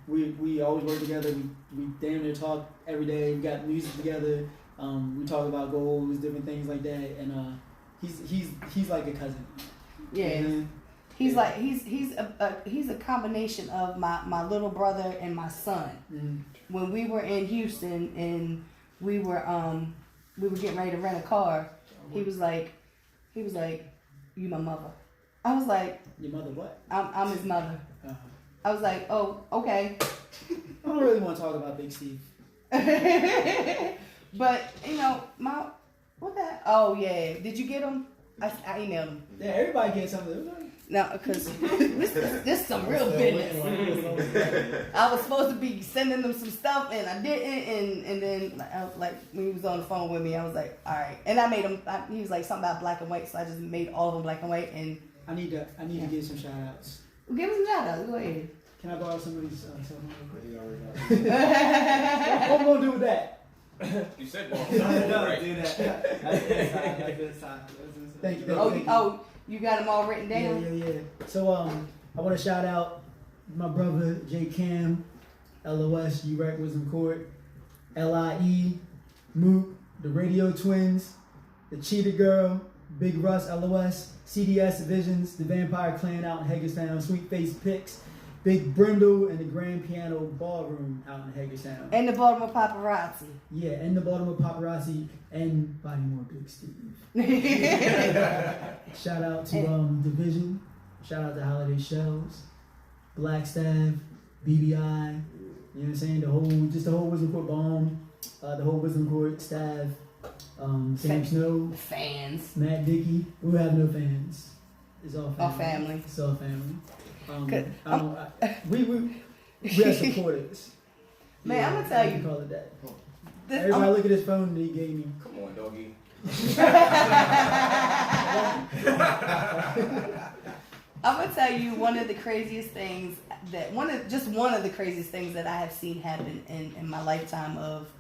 we always work together. We damn near talk every day. We got music together. We talk about goals, different things like that, and he's like a cousin. Yeah, he's like he's a combination of my little brother and my son. Mm-hmm. When we were in Houston and we were getting ready to rent a car, he was like, "You my mother." I was like, "Your mother what?" I'm his mother. Uh-huh. I was like, "Oh, okay." I don't really want to talk about Big Steve. But what that? Oh yeah, did you get him? I emailed him. Yeah, everybody gets something. No, because this is some real business. I was supposed to be sending them some stuff, and I didn't. And then I was like, when he was on the phone with me, I was like, all right. And I made him. He was like something about black and white, so I just made all of them black and white. And I need to give some shout outs. Well, give him some shout outs. Go ahead. Can I borrow somebody's cell phone real quick? What am I gonna do with that? You said don't do that. That's good sign. Thank you. You got them all written down? Yeah. So I want to shout out my brother J Cam, LOS, URAC Wisdom Court, LIE, Mook, the Radio Twins. the Cheetah Girl, Big Russ, LOS, CDS Divisions, the Vampire Clan out in Hagerstown, Sweet Face Picks, Big Brindle, and the Grand Piano Ballroom out in Hagerstown. And the Baltimore Paparazzi. Yeah, and the Baltimore Paparazzi and Baltimore Big Steve. Shout out to Division. Shout out to Holiday Shells, Blackstaff, BBI. You know what I'm saying? The whole Wisdom Court Bomb, the whole Wisdom Court staff. Sam Snow, fans, Matt Dickey. We have no fans. It's all family. All family. It's all family. We have supporters. Man, yeah, I'm gonna tell you. Call it that. Everybody look at his phone that he gave me. Come on, doggy. I'm gonna tell you one of the craziest things one of the craziest things that I have seen happen in my lifetime of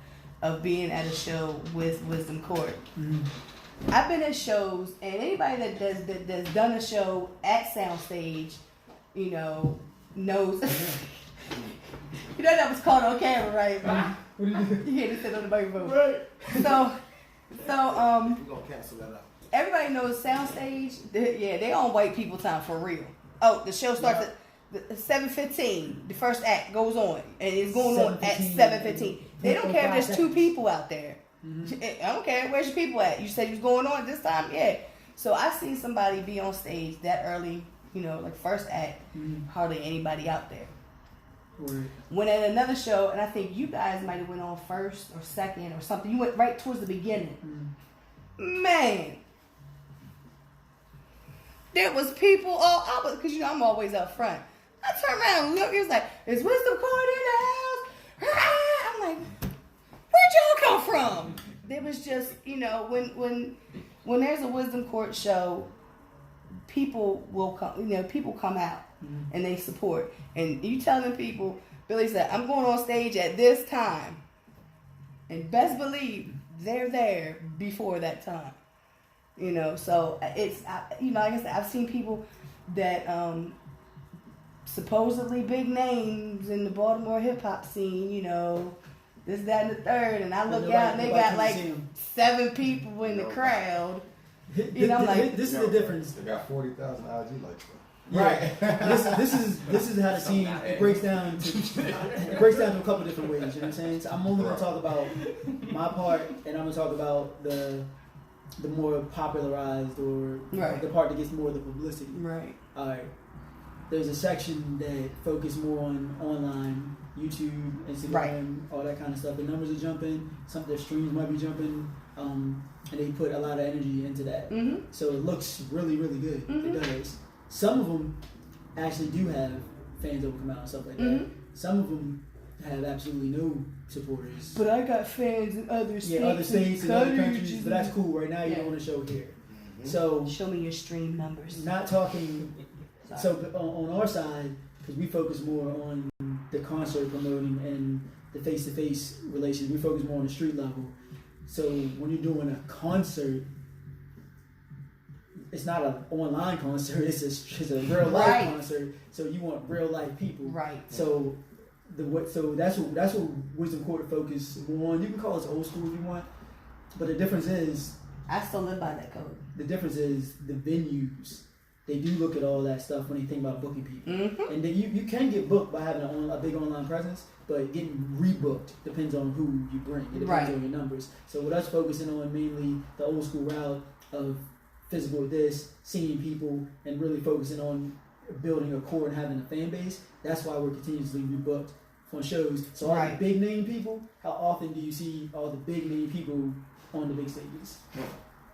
being at a show with Wisdom Court. Mm-hmm. I've been at shows, and anybody that's done a show at Soundstage, you know, knows. You know that was caught on camera, right? What did you do? You had to sit on the microphone. Right. So We're gonna cancel that out. everybody knows Soundstage. They on white people time for real. Oh, the show starts at 7:15. The first act goes on, and it's going on at 7:15. They don't care if there's 2 people out there. Mm-hmm. I don't care. Where's your people at? You said you was going on this time? Yeah. So I seen somebody be on stage that early, you know, like first act, hardly anybody out there. Word. Went at another show, and I think you guys might have went on first or second or something. You went right towards the beginning. Man. There was people all over, because, you know, I'm always up front. I turned around and looked, it was like, is Wisdom Court in the house? I'm like, where'd y'all come from? There was just, you know, when there's a Wisdom Court show, people will come, you know, people come out and they support. And you telling people, Billy said, I'm going on stage at this time. And best believe they're there before that time. You know, so it's, you know, like I said, I've seen people that supposedly big names in the Baltimore hip hop scene, you know, this, that, and the third, and I look out and they got like 7 people in the crowd. You know, I'm like, this is the difference. They got 40,000 IG likes. Right. this is how the scene breaks down to a couple different ways. You know what I'm saying? So I'm only gonna talk about my part, and I'm gonna talk about the more popularized or the part that gets more of the publicity. Right. All right. There's a section that focus more on online, YouTube, Instagram, all that kind of stuff. The numbers are jumping. Some of their streams might be jumping, and they put a lot of energy into that. Mm-hmm. So it looks really, really good. Mm-hmm. It does. Some of them actually do have fans that will come out and stuff like that. Some of them have absolutely no supporters. But I got fans in other states. Yeah, other states and other countries. But that's cool. Right now, you're doing a show here. So show me your stream numbers. Not talking. So on our side, because we focus more on the concert promoting and the face-to-face relations, we focus more on the street level. So when you're doing a concert, it's not an online concert. It's a real life concert. So you want real life people. Right. So that's what Wisdom Court focus more on. You can call us old school if you want, but the difference is I still live by that code. The difference is the venues. They do look at all that stuff when they think about booking people. Mm-hmm. And then you can get booked by having a big online presence, but getting rebooked depends on who you bring. It depends on your numbers. So with us focusing on mainly the old school route of physical seeing people, and really focusing on building a core and having a fan base, that's why we're continuously rebooked on shows. So all the big name people, how often do you see all the big name people on the big stages?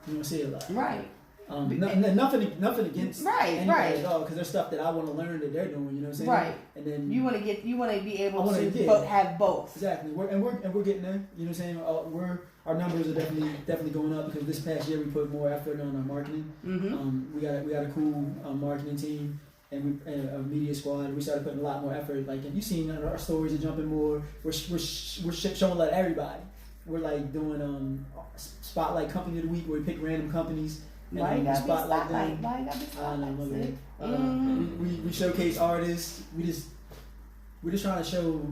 You don't see it a lot. Right. Nothing against anybody at all, because there's stuff that I want to learn that they're doing. You know what I'm saying? Right. And then you want to be able to have both. Exactly. We're getting there. You know what I'm saying? Our numbers are definitely going up, because this past year we put more effort on our marketing. Mm-hmm. We got a cool marketing team and a media squad. We started putting a lot more effort. Like, have you seen our stories are jumping more? We're showing like everybody. We're like doing spotlight company of the week, where we pick random companies. Why you gotta be spotlight? Why you gotta be spotlight? We showcase artists. We're just trying to show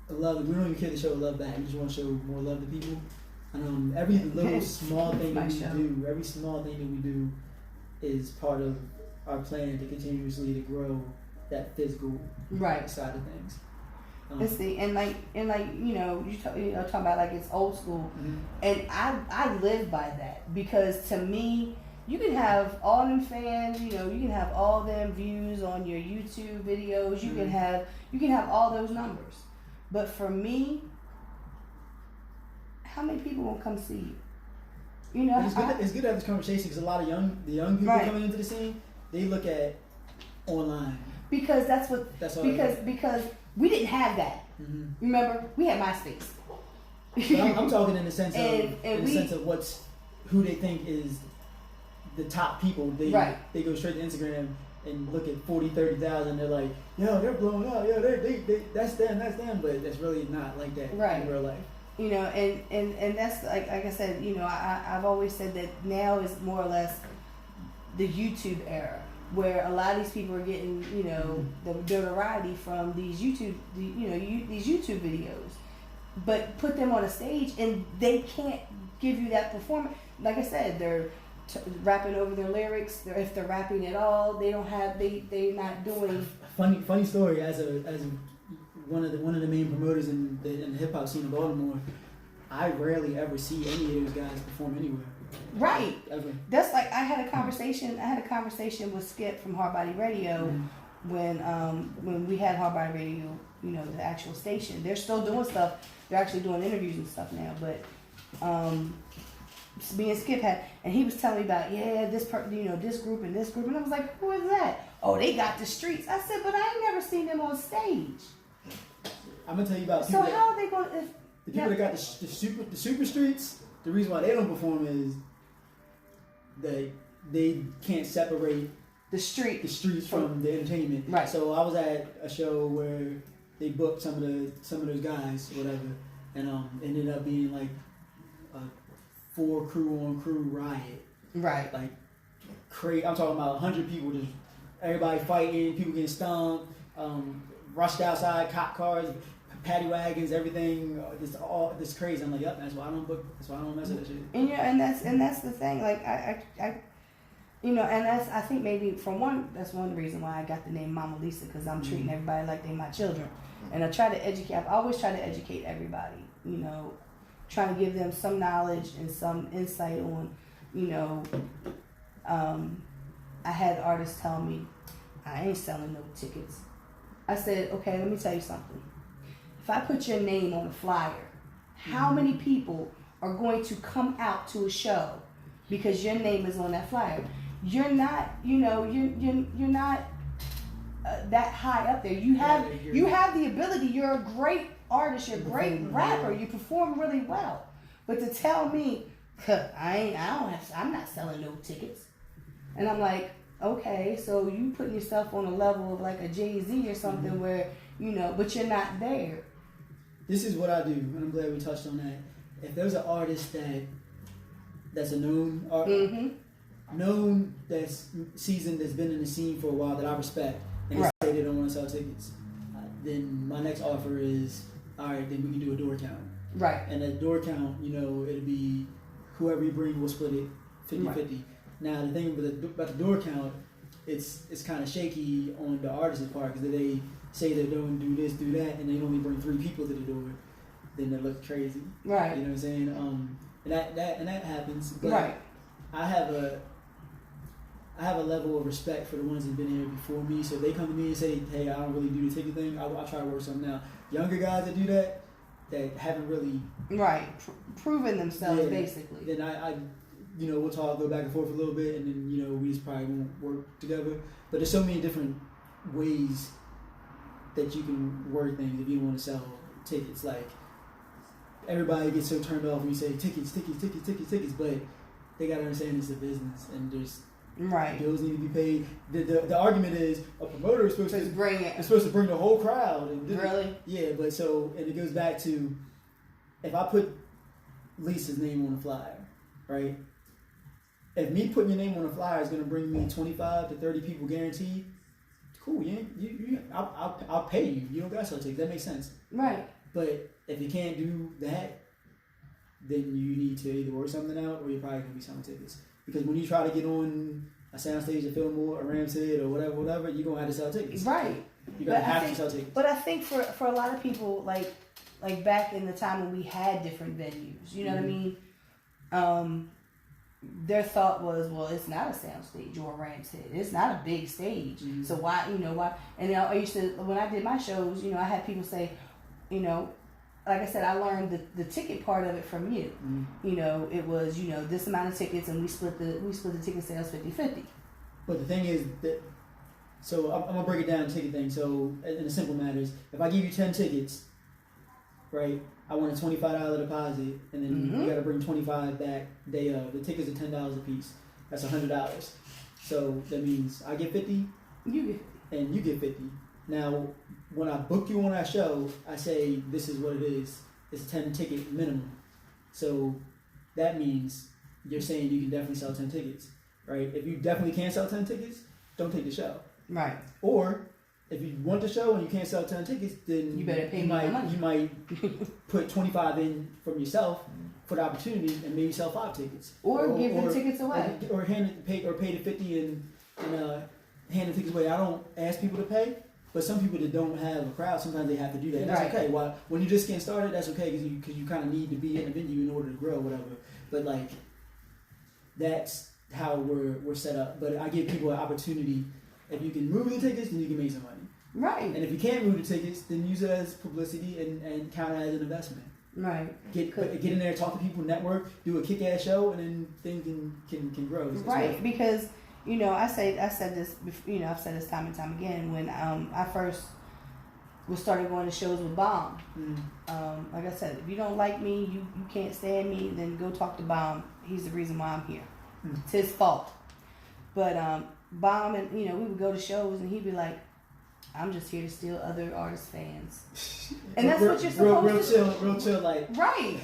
love. We don't even care to show love back. We just want to show more love to people. And every little small thing that My we show. do, every small thing that we do, is part of our plan to continuously to grow that physical Right. side of things. And see, and like you know, talking about like it's old school, Mhm. and I live by that, because to me, you can have all them fans, you know, you can have all them views on your YouTube videos, you can have all those numbers, but for me, how many people will come see you? You know, And it's good to have this conversation because a lot of the young people Right. coming into the scene, they look at online. because that's what That's all. because we didn't have that. Mhm. Remember, we had MySpace. But I'm talking in the sense of And sense of who they think is the top people. They go straight to Instagram and look at 40, 30,000. They're like, yo, they're blowing up. Yo, they that's them. But that's really not like that in real life. You know, and that's like I said, you know, I've always said that now is more or less the YouTube era, where a lot of these people are getting, you know, the notoriety from these YouTube videos, but put them on a stage and they can't give you that performance. Like I said, they're rapping over their lyrics. If they're rapping at all, they're not doing. Funny story. As one of the main promoters in the hip hop scene in Baltimore, I rarely ever see any of those guys perform anywhere. Right. Ever. That's like I had a conversation with Skip from Hardbody Radio when we had Hardbody Radio, you know, the actual station. They're still doing stuff. They're actually doing interviews and stuff now, but me and Skip had, and he was telling me about this group and this group, and I was like, who is that? Oh, they got the streets. I said, but I ain't never seen them on stage. I'm gonna tell you about So people how are they going? the people that got the super streets. The reason why they don't perform is they can't separate The streets from the entertainment. Right. So I was at a show where they booked some of those guys, whatever, and ended up being like a 4 crew on crew riot. Right. Like crazy. I'm talking about 100 people, just everybody fighting, people getting stomped, rushed outside, cop cars, paddy wagons, everything. This crazy. I'm like, yep, that's why I don't book. That's why I don't mess with that shit. And that's the thing. Like I you know, and I think maybe that's one reason why I got the name Mama Lisa, because I'm treating everybody like they my children, and I try to educate. I've always tried to educate everybody. You know, trying to give them some knowledge and some insight on, you know. I had artists tell me, I ain't selling no tickets. I said, okay, let me tell you something. If I put your name on a flyer, how many people are going to come out to a show because your name is on that flyer? You're not, you know, you're not that high up there. You have the ability. You're a great artist. You're a great rapper. You perform really well. But to tell me, I'm not selling no tickets, and I'm like, okay, so you putting yourself on a level of like a Jay-Z or something where, you know, but you're not there. This is what I do, and I'm glad we touched on that. If there's an artist that's a known artist, known, that's seasoned, that's been in the scene for a while, that I respect, and they say they don't want to sell tickets, then my next offer is, all right, then we can do a door count. Right. And the door count, you know, it'll be whoever you bring will split it 50-50. Now the thing about the door count, it's kind of shaky on the artist's part, because if they say they don't do this, do that, and they only bring 3 people to the door, then that looks crazy. Right. You know what I'm saying? And that happens. But Right. I have a level of respect for the ones that've been here before me. So if they come to me and say, hey, I don't really do the ticket thing, I'll try to work something out. Younger guys that do that haven't really proven themselves, basically. Then I you know, we'll talk, go back and forth a little bit, and then, you know, we just probably won't work together. But there's so many different ways that you can word things if you want to sell tickets. Like, everybody gets so turned off when you say tickets, but they gotta understand it's a business, and there's bills need to be paid. The argument is a promoter is supposed to bring it. It's supposed to bring the whole crowd. And Really? Yeah, but and it goes back to, if I put Lisa's name on the flyer, right? If me putting your name on the flyer is gonna bring me 25 to 30 people guaranteed, cool. I'll pay you. You don't got to sell tickets. That makes sense. Right. But if you can't do that, then you need to either work something out or you're probably gonna be selling tickets. Because when you try to get on a soundstage at Fillmore or Ramshead or whatever, you're gonna have to sell tickets. Right. You're gonna have to sell tickets. But I think for a lot of people, like back in the time when we had different venues, you know what I mean? Their thought was, well, it's not a soundstage or a Ramshead. It's not a big stage. Mm-hmm. So why? And I used to, when I did my shows, I had people say, like I said, I learned the ticket part of it from you. Mm-hmm. It was, this amount of tickets, and we split the ticket sales 50-50. But the thing is that, so I'm gonna break it down ticket thing. So in a simple matter is, if I give you 10 tickets, right? I want a $25 deposit, and then you got to bring 25 back day of. The tickets are $10 a piece. That's $100. So that means I get 50, You get 50. and you get 50. Now, when I book you on that show, I say this is what it is. It's a 10 ticket minimum. So that means you're saying you can definitely sell 10 tickets, right? If you definitely can't sell 10 tickets, don't take the show. Right. Or if you want the show and you can't sell 10 tickets, then You better pay me my money. You might put 25 in from yourself for the opportunity and maybe sell 5 tickets. Or give the tickets away. Or pay the 50 and hand the tickets away. I don't ask people to pay, but some people that don't have a crowd, sometimes they have to do that. And that's okay. Well, when you just getting started, that's okay because you kind of need to be in the venue in order to grow, whatever. But like, that's how we're set up. But I give people an opportunity. If you can move the tickets, then you can make some money. Right. And if you can't move the tickets, then use it as publicity and count it as an investment. Right. Get in there, talk to people, network, do a kick-ass show, and then things can grow. It's right. Because I said this. I've said this time and time again. When I first started going to shows with Bomb. Like I said, if you don't like me, you can't stand me, then go talk to Bomb. He's the reason why I'm here. It's his fault. But Bomb and we would go to shows and he'd be like, I'm just here to steal other artists' fans. And that's what you're supposed to do. Real chill, like. Right.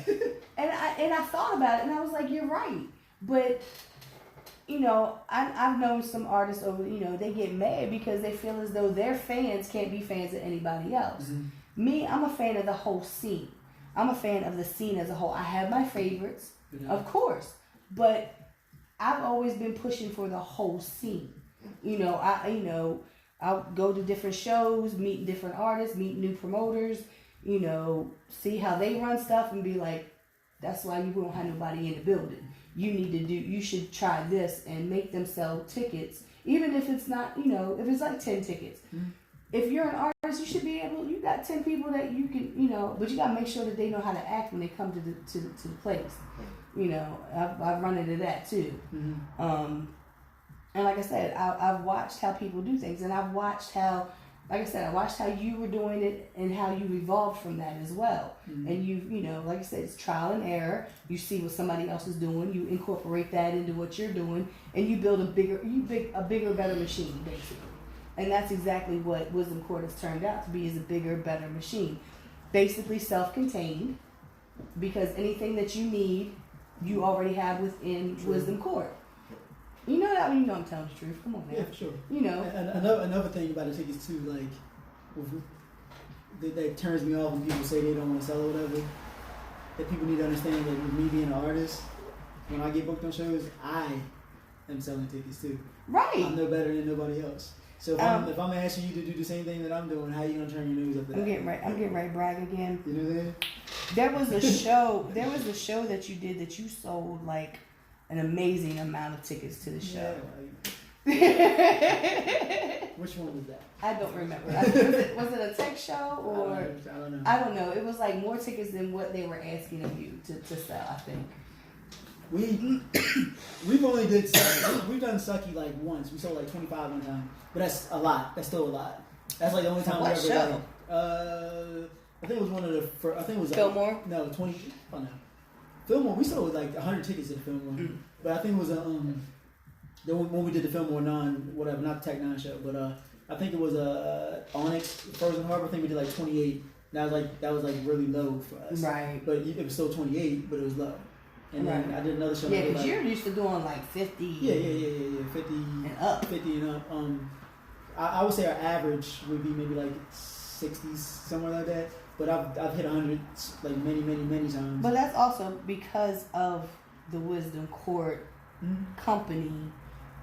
and I thought about it and I was like, you're right. But, I've known some artists over, they get mad because they feel as though their fans can't be fans of anybody else. Mm-hmm. Me, I'm a fan of the whole scene. I'm a fan of the scene as a whole. I have my favorites, of course. But I've always been pushing for the whole scene. I'll go to different shows, meet different artists, meet new promoters, see how they run stuff and be like, that's why you won't have nobody in the building. You should try this and make them sell tickets, even if it's not, if it's like 10 tickets. Mm-hmm. If you're an artist, you should be able, you got 10 people that you can, but you got to make sure that they know how to act when they come to the place. I've run into that too. Mm-hmm. And like I said, I've watched how people do things, and I've watched how, like I said, I watched how you were doing it and how you evolved from that as well. Mm-hmm. And like I said, it's trial and error. You see what somebody else is doing, you incorporate that into what you're doing, and you build a bigger, better machine, basically. And that's exactly what Wisdom Court has turned out to be, is a bigger, better machine. Basically self-contained, because anything that you need, you already have within Wisdom Court. You know that when you know I'm telling the truth. Come on, man. Yeah, for sure. And another thing about the tickets too, like, that turns me off when people say they don't want to sell or whatever. That people need to understand that with me being an artist, when I get booked on shows, I am selling tickets too. Right. I'm no better than nobody else. So if I'm asking you to do the same thing that I'm doing, how are you gonna turn your nose up to that? I'm getting ready to brag again. You know what I'm saying? There was a show that you did that you sold like an amazing amount of tickets to the show. Yeah, which one was that? I don't remember. Was it a tech show or I don't know. I don't know. It was like more tickets than what they were asking of you to sell, I think. We've only did Sucky. We've done Sucky like once. We sold like 25 one time, but that's a lot. That's still a lot. That's like the only time we ever show? I think it was one of the first, I think it was Fillmore? No, 20. Oh no, Fillmore. We sold like 100 tickets at Fillmore, but I think it was the when we did the Fillmore whatever, not the Tech 9 show, but I think it was Onyx Frozen Harbor. I think we did like 28. That was like really low for us. Right. But it was still 28, but it was low. And then I did another show. Yeah, because you're used to doing like 50. Yeah. 50 and up. 50 and up. I would say our average would be maybe like 60s, somewhere like that. but I've hit 100 like many times. But that's also because of the Wisdom Court company,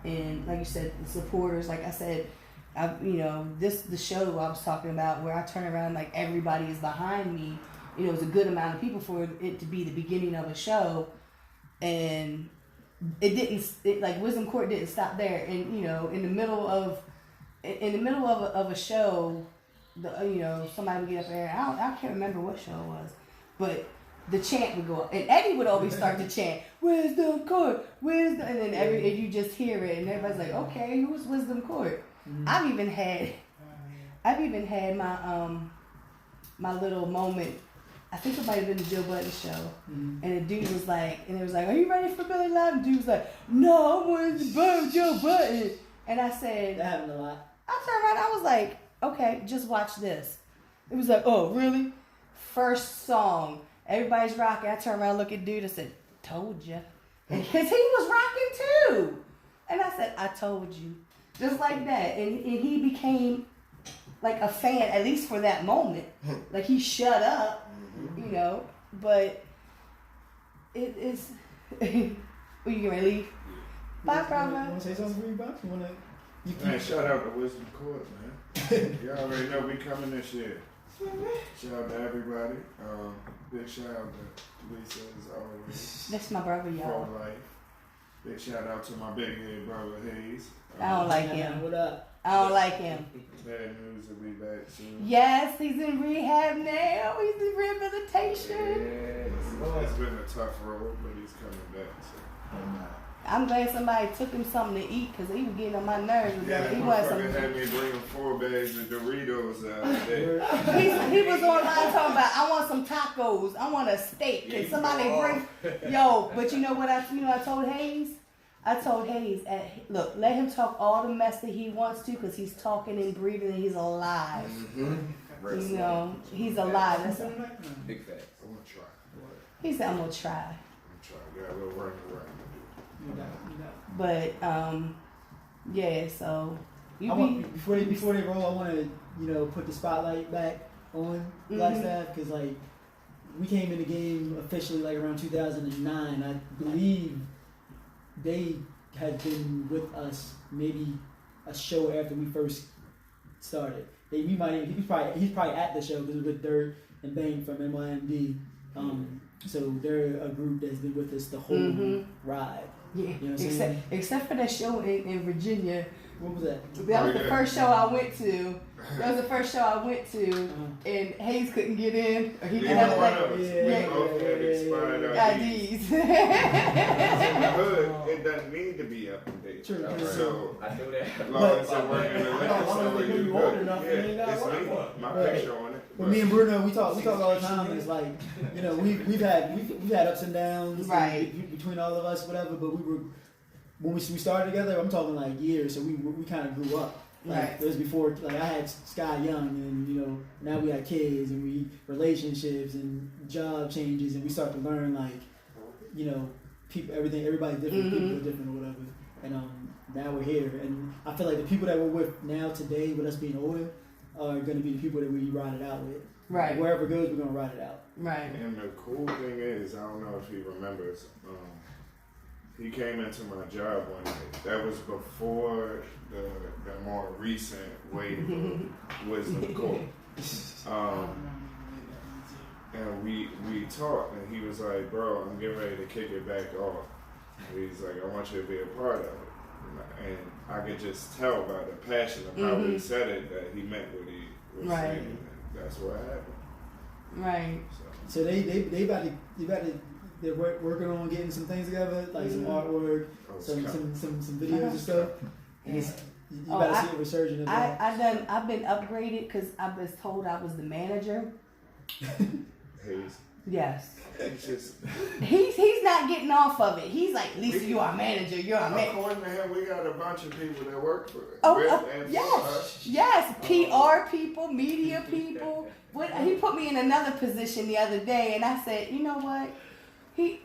and like you said, the supporters. Like I said, the show I was talking about, where I turn around like everybody is behind me. It was a good amount of people for it to be the beginning of a show, and like Wisdom Court didn't stop there. And in the middle of a show, somebody would get up there. I can't remember what show it was, but the chant would go up, and Eddie would always start to chant Wisdom Court, Wisdom, and then and you just hear it, and everybody's like, okay, who's Wisdom Court? I've even had my little moment. I think it might have been the Joe Budden show, and the dude was like, are you ready for Billy Live? And the dude was like, no, I wanted to burn Joe Budden. And I said, that happened a lot. I turned around, I was like, okay, just watch this. It was like, oh, really? First song, everybody's rocking. I turned around, look at dude, and said, told ya. Because he was rocking too. And I said, I told you. Just like that. And he became like a fan, at least for that moment. Like he shut up. But it is. Are you getting ready to leave? Bye, You want to say something for you, Bob? Man, shout out to Wisdom Court, man. You already know we coming this year. Shout out to everybody. Big shout out to Lisa as always. That's my brother, y'all. For life. Big shout out to my big head brother Hayes. I don't like him. What up? I don't like him. Bad news will be back soon. Yes, he's in rehab now. He's in rehabilitation. It's been a tough road, but he's coming back. So. I'm glad somebody took him something to eat because he was getting on my nerves. Yeah, that He wanted motherfucker some. had me bringing 4 bags of Doritos the other day. He was online talking about, I want some tacos. I want a steak. Can somebody bring? Yo, but you know what I told Hayes? I told Hayes, look, let him talk all the mess that he wants to because he's talking and breathing and he's alive. He's alive. That's Big facts. I'm going to try. He said, I'm going to try. I'm trying. Got a little running around to do. But, yeah, so. Before they roll, I want to, put the spotlight back on Blackstaff because, like, we came in the game officially, like, around 2009. I believe they had been with us maybe a show after we first started. He's probably at the show because it was with Dirt and Bang from NYMD. So they're a group that's been with us the whole ride. Yeah, you know what I'm saying? except for that show in Virginia. What was that? That was the first show I went to. And Hayes couldn't get in. Or he didn't have IDs. In the hood, it doesn't need to be up to date. True. So, I knew that. as long as it working in the liquor store, you you ordered good. enough, Yeah, you ain't got it's one. me. My Right. picture on it. But me and Bruno, we talk all the time. And it's like, we've had ups and downs, Right. between all of us, whatever. But when we started together, I'm talking like years. So we kind of grew up. Like, Right. it was before, like I had Sky Young, and now we got kids and relationships and job changes, and we start to learn like, people, everybody's different, people are different or whatever. And now we're here, and I feel like the people that we're with now today, with us being older, are going to be the people that we ride it out with. Right. Wherever it goes, we're going to ride it out. Right. And the cool thing is, I don't know if he remembers, he came into my job one day. That was before the more recent wave of Wisdom Court. And we talked, and he was like, bro, I'm getting ready to kick it back off. And he's like, I want you to be a part of it. And I could just tell by the passion of how he said it that he meant what he was Right. saying. And that's what happened. Right. So they they're working on getting some things together, like some artwork, some videos and stuff. And you gotta see a resurgence of that. I've been upgraded because I was told I was the manager. Hayes. Yes. It's just, He's not getting off of it. He's like, Lisa, you are manager. You're a manager. according to him, we got a bunch of people that work for it. Yes, PR people, media people. He put me in another position the other day, and I said, you know what? He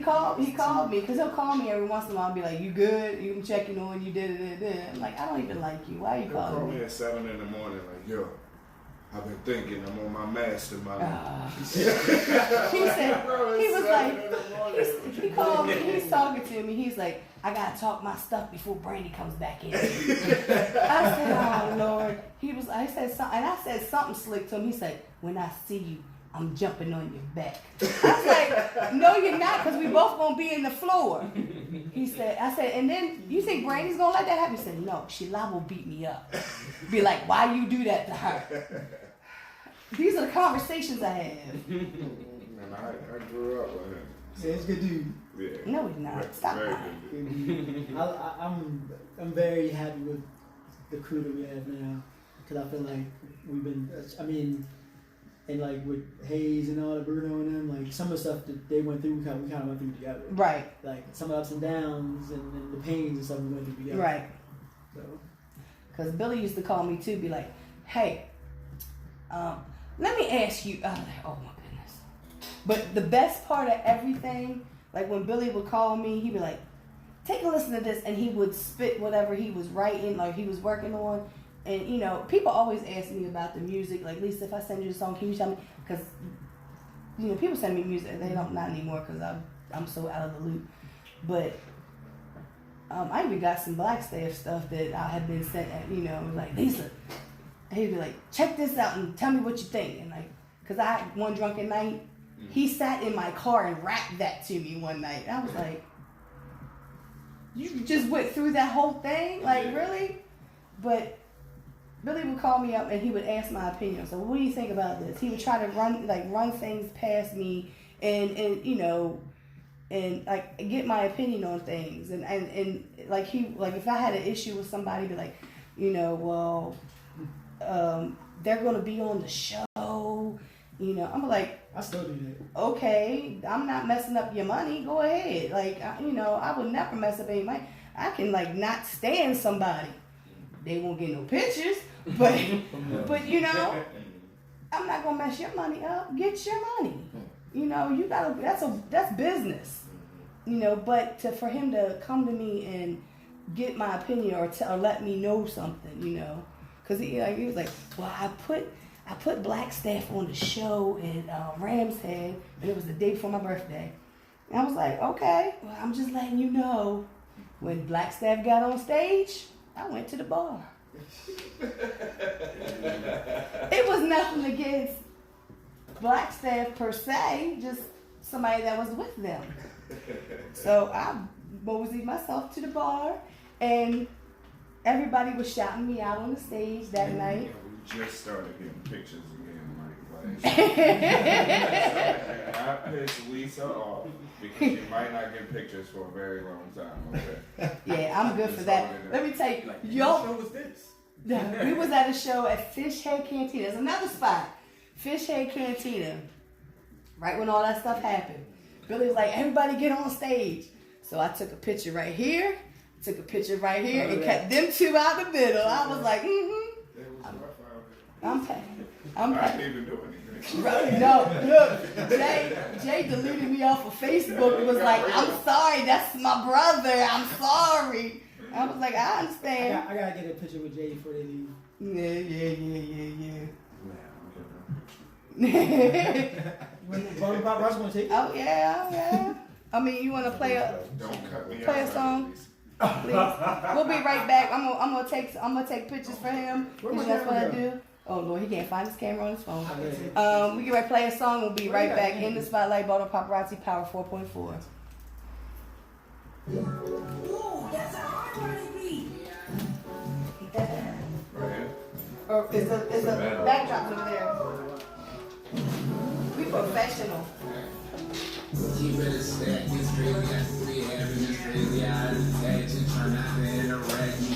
called me because he'll call me every once in a while and be like, you good? You checking on you? I'm like, I don't even like you. Why are you He'll call calling me me? at 7 in the morning, like, yo, I've been thinking I'm on my mastermind. he said, he was like, he called me, he's talking to me, he's like, I gotta talk my stuff before Brandy comes back in. I said, oh Lord. I said something, and I said something slick to him. He said, when I see you, I'm jumping on your back. I was like, no, you're not, because we both gonna be in the floor. I said, and then you think Brandy's gonna let that happen? He said, no, Lyve will beat me up. Be like, why you do that to her? These are the conversations I have. And I grew up with him. Yeah, it's a good dude. Yeah. No, he's not. Stop Very lying. good dude. I'm very happy with the crew that we have now, because I feel like we've been. I mean, and like with Hayes and all the Bruno and them, like some of the stuff that they went through, we kind of went through together. Right. Like some of the ups and downs and the pains and stuff we went through together. Right. So. Because Billy used to call me too, be like, hey, let me ask you. I was like, oh my goodness. But the best part of everything, like when Billy would call me, he'd be like, take a listen to this, and he would spit whatever he was writing, like he was working on. And you know, people always ask me about the music. Like, Lisa, if I send you a song, can you tell me? Because you know, people send me music. They don't, not anymore, because I'm so out of the loop. But I even got some Black Staff stuff that I had been sent. You know, like Lisa. He'd be like, check this out and tell me what you think. And like, because I had one drunken night, he sat in my car and rapped that to me one night. And I was like, you just went through that whole thing? Like, really? But Billy would call me up and he would ask my opinion. So, what do you think about this? He would try to run things past me and you know, and like get my opinion on things. And like if I had an issue with somebody, be like, you know, well, they're gonna be on the show. You know, I'm like, I still do that. Okay, I'm not messing up your money. Go ahead. Like, you know, I would never mess up any money. I can like not stand somebody. They won't get no pictures, but you know, I'm not gonna mess your money up. Get your money. You know, you gotta. That's business. You know, but for him to come to me and get my opinion or let me know something, you know, because he was like, well, I put Black Staff on the show in Ram's Head, and it was the day before my birthday. And I was like, okay, well, I'm just letting you know, when Black Staff got on stage, I went to the bar. It was nothing against Black Staff per se, just somebody that was with them. So I moseyed myself to the bar, and everybody was shouting me out on the stage that night. We just started getting pictures again, like I pissed Lisa off because you might not get pictures for a very long time. Okay. Yeah, I'm good for that. Let me tell you, What yo, show was this? we was at a show at Fish Head Cantina. It's another spot. Fish Head Cantina. Right when all that stuff happened. Billy was like, everybody get on stage. So I took a picture right here, took a picture right here, and kept them two out the middle. I was like, I'm paying. I didn't even do anything. No, look, Jay deleted me off of Facebook and was like, I'm sorry, that's my brother, I'm sorry. I was like, I understand. I gotta get a picture with Jay before they leave. Yeah. Paparazzi gonna take it? Oh yeah. I mean, you want to play a song? Please. We'll be right back. I'm gonna take pictures for him. Because that's what I do. Oh Lord, he can't find his camera on his phone. We get ready to play a song. We'll be right back in the spotlight. Baltimore Paparazzi Power 4.4. Ooh, that's a hard beat. Or is the backdrop over there? We professional. Keep it a stack, it's crazy, I see having this crazy eyes, action, try not to interact, you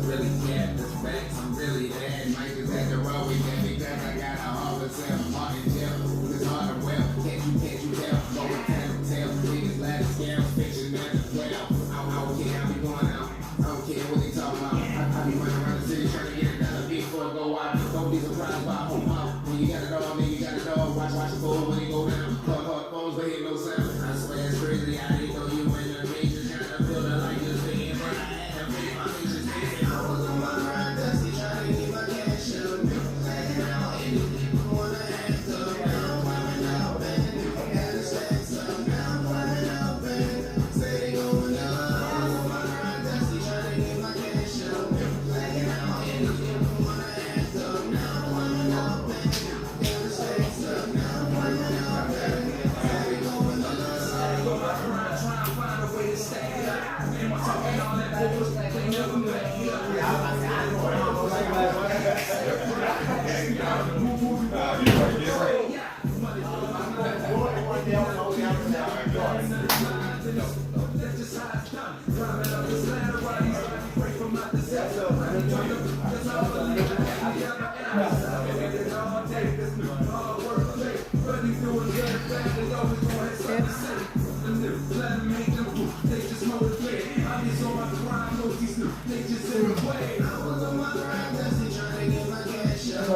really can't respect, I'm really bad, Mike is at the road with that because I got a hard self, Martin Jeff, it's hard to well, can't you tell, no one can tell, niggas like scam, fiction, man, well, I don't care how we going out, I don't care what they talking about, I be running around the city trying to get another beat before I go out, don't be surprised by home out, when you got it all, man, you got it all, watch the board when it go down, but ain't no sound. I swear it's crazy. I didn't know you in the major. Trying to feel it like you're saying, but I had to feel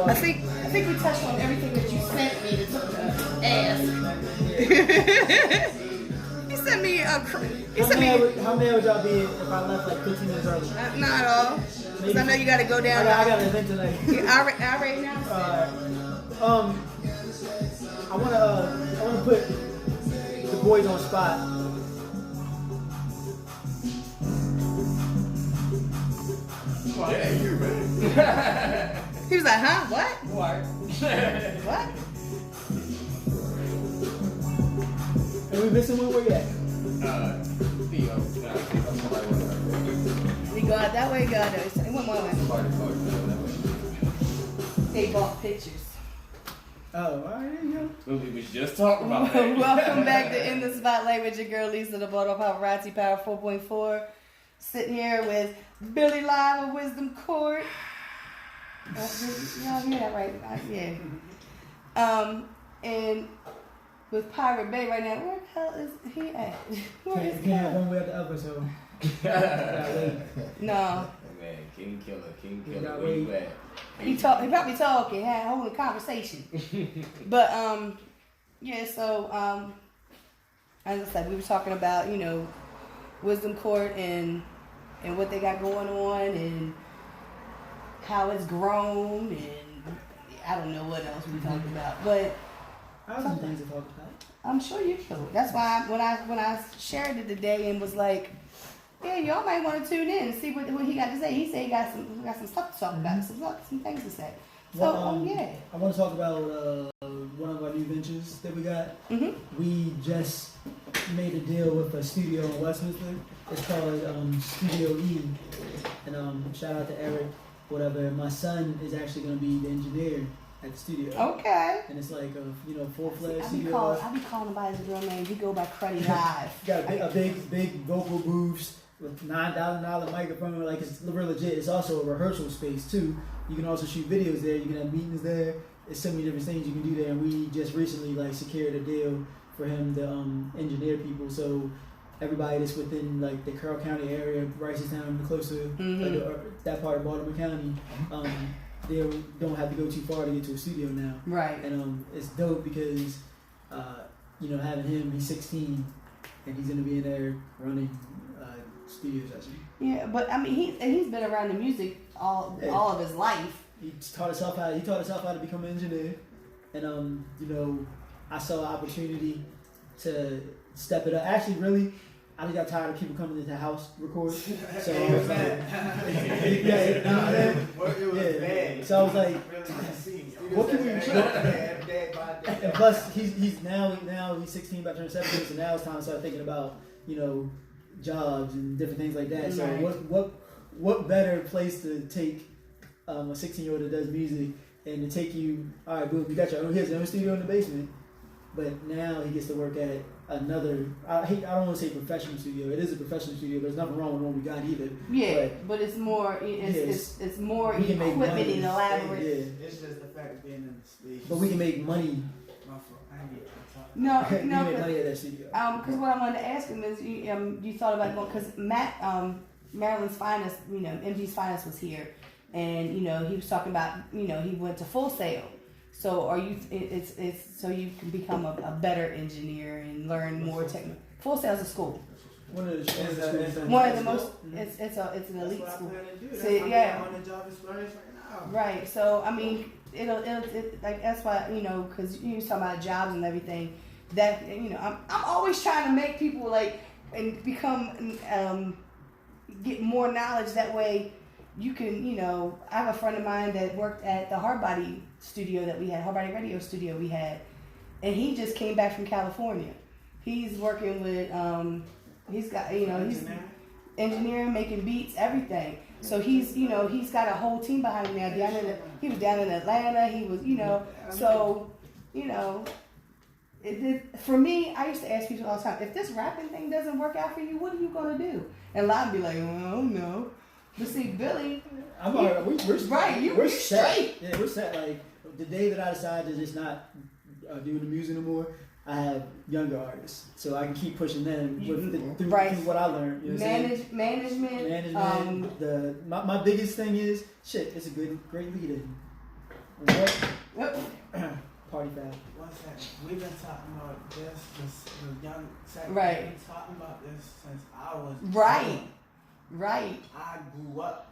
I think we touched on everything that you sent me to ask. You sent me a. How mad would y'all be if I left like 15 minutes early? Not at all. Because I know you got to go down. I got an event tonight. I already know. I wanna put the boys on spot. Yeah, you, man. He was like, huh? What? What? What? Are we missing one? Where you at? Theo. He go out that way, go out that way. He went one way. They bought pictures. Oh, all right, there you go. We was just talking about that. Welcome back to In the Spotlight with your girl Lisa, the Baltimore Paparazzi Power 4.4. Sitting here with Billy Lyve of Wisdom Court. Y'all hear that right? Yeah. And with Pirate Bay right now. Where the hell is he at? Where is he Can't at? have one way or the other, so. No. Man, King Killer, got where you at? He probably talking, had a whole conversation. But yeah, so as I said, we were talking about, you know, Wisdom Court and what they got going on and how it's grown and I don't know what else we talked about. But I have some things to talk about. I'm sure you do. That's why when I shared it today and was like, yeah, y'all might want to tune in and see what he got to say. He said he got some stuff to talk about, some things to say. So Well, yeah. I want to talk about one of our new ventures that we got. Mhm. We just made a deal with a studio in Westminster. It's called Studio E. And shout out to Eric, whatever. My son is actually going to be the engineer at the studio. Okay. And it's like a full-fledged I be studio. calling him by his real name. He go by Cruddy Live. Got a big vocal booths with $9,000 microphone. Like it's real legit. It's also a rehearsal space too. You can also shoot videos there. You can have meetings there. There's so many different things you can do there. And we just recently secured a deal for him to engineer people. So everybody that's within the Carroll County area, Ricestown, closer that part of Baltimore County, they don't have to go too far to get to a studio now. Right. And it's dope because having him, he's 16 and he's gonna be in there running studio session. Yeah, but I mean he's been around the music all of his life. He taught himself how to become an engineer, and I saw an opportunity to step it up. Actually, really, I just got tired of people coming into the house record. So I was like, So I was like, what can we? And plus, he's now he's 16, about to turn 17, so now it's time to start thinking about jobs and different things like that. So what better place to take a 16-year-old that does music and to take you? All right, boom, you got your own studio in the basement, but now he gets to work at another. I don't want to say professional studio. It is a professional studio, but there's nothing wrong with what we got either. Yeah, but it's more it's more equipment and elaborate. Yeah. It's just the fact of being in the space. But we can make money. No, We can make money at that studio. Because what I wanted to ask him is, you thought about going, because Matt, Maryland's Finest, MG's Finest was here, and he was talking about, he went to Full Sail. So are you? It's so you can become a better engineer and learn more technical. Full Sail's a school. One of the most. It's an elite school. So yeah. Right. So I mean, it'll that's why because you was talking about jobs and everything. That I'm always trying to make people and become get more knowledge. That way, you can I have a friend of mine that worked at the Hardbody studio that we had, Hardbody radio studio we had, and he just came back from California. He's working with he's got engineering, making beats, everything. So he's, you know, he's got a whole team behind him now. He was down in Atlanta. He was, you know, so, you know, for me, I used to ask people all the time, if this rapping thing doesn't work out for you, what are you gonna do? And a lot would be like, oh no. But see, Billy, we're straight. Yeah, we're set. Like the day that I decide to just not do the music anymore, I have younger artists, so I can keep pushing them through what I learned. You know management. My biggest thing is it's a great leader. Party foul. One second. We've been talking about this the young second. Right. We've been talking about this since I was Right. I grew up.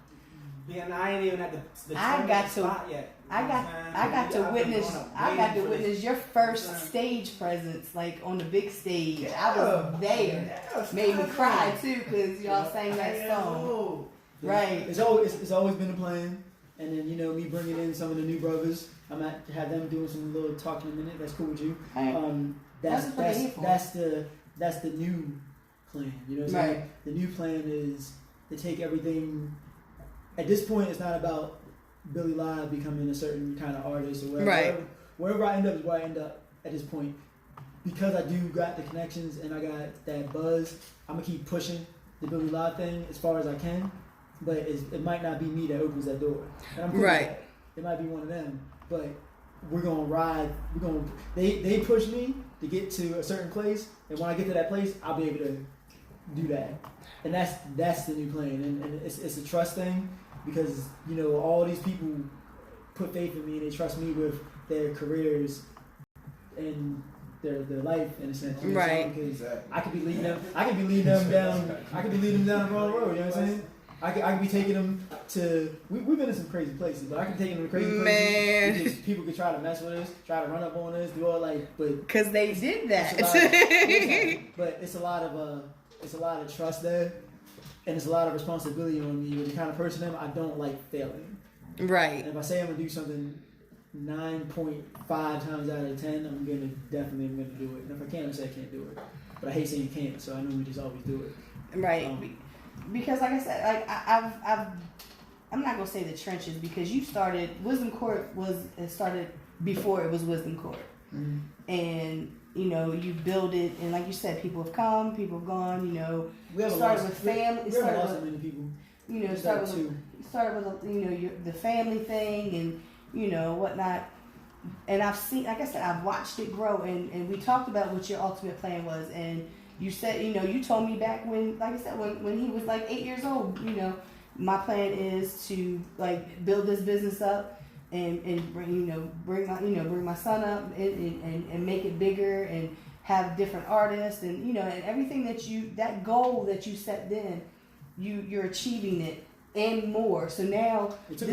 I ain't even at the I got spot yet. I got to witness your first stage presence, like on the big stage. Yeah, I was there. Made me cry too, cause y'all sang that song. Right. It's always been a plan, and then you know me bringing in some of the new brothers. I might have them doing some little talking in a minute. That's cool with you. That's the new plan. You know what I'm saying? Right. The new plan is to take everything. At this point, it's not about Billy Lyve becoming a certain kind of artist or whatever. Right. Wherever I end up is where I end up at this point. Because I do got the connections and I got that buzz, I'm going to keep pushing the Billy Lyve thing as far as I can. But it might not be me that opens that door. And I'm cool with that. It might be one of them. But we're going to ride. They push me to get to a certain place. And when I get to that place, I'll be able to do that. And that's the new plan. And it's a trust thing. Because, you know, all these people put faith in me and they trust me with their careers and their life in a sense. You know right. Because I could be leading them. I could be leading them down the wrong road. You know what I'm saying? I could be taking them to. We've been in some crazy places, but I can take them to crazy places. Because people could try to mess with us, try to run up on us, do all but because they did that. But it's a lot of trust there. And it's a lot of responsibility on me. With the kind of person I don't like failing. Right. And if I say I'm gonna do something 9.5 times out of 10, I'm gonna do it. And if I can't, I say I can't do it. But I hate saying you can't, so I know we just always do it. Right. Because like I said, I'm not gonna say the trenches because you started Wisdom Court started before it was Wisdom Court, and you know you build it, and like you said, people have come, people have gone. You know, started with family. We haven't lost many people. You know, started with you know the family thing, and you know whatnot. And I've seen, like I said, I've watched it grow, and we talked about what your ultimate plan was, and you said, you know, you told me back when, like I said, when he was like 8 years old, you know, my plan is to like build this business up and bring my son up and make it bigger and have different artists and, you know, and everything that goal that you set then, you're achieving it and more. So now it took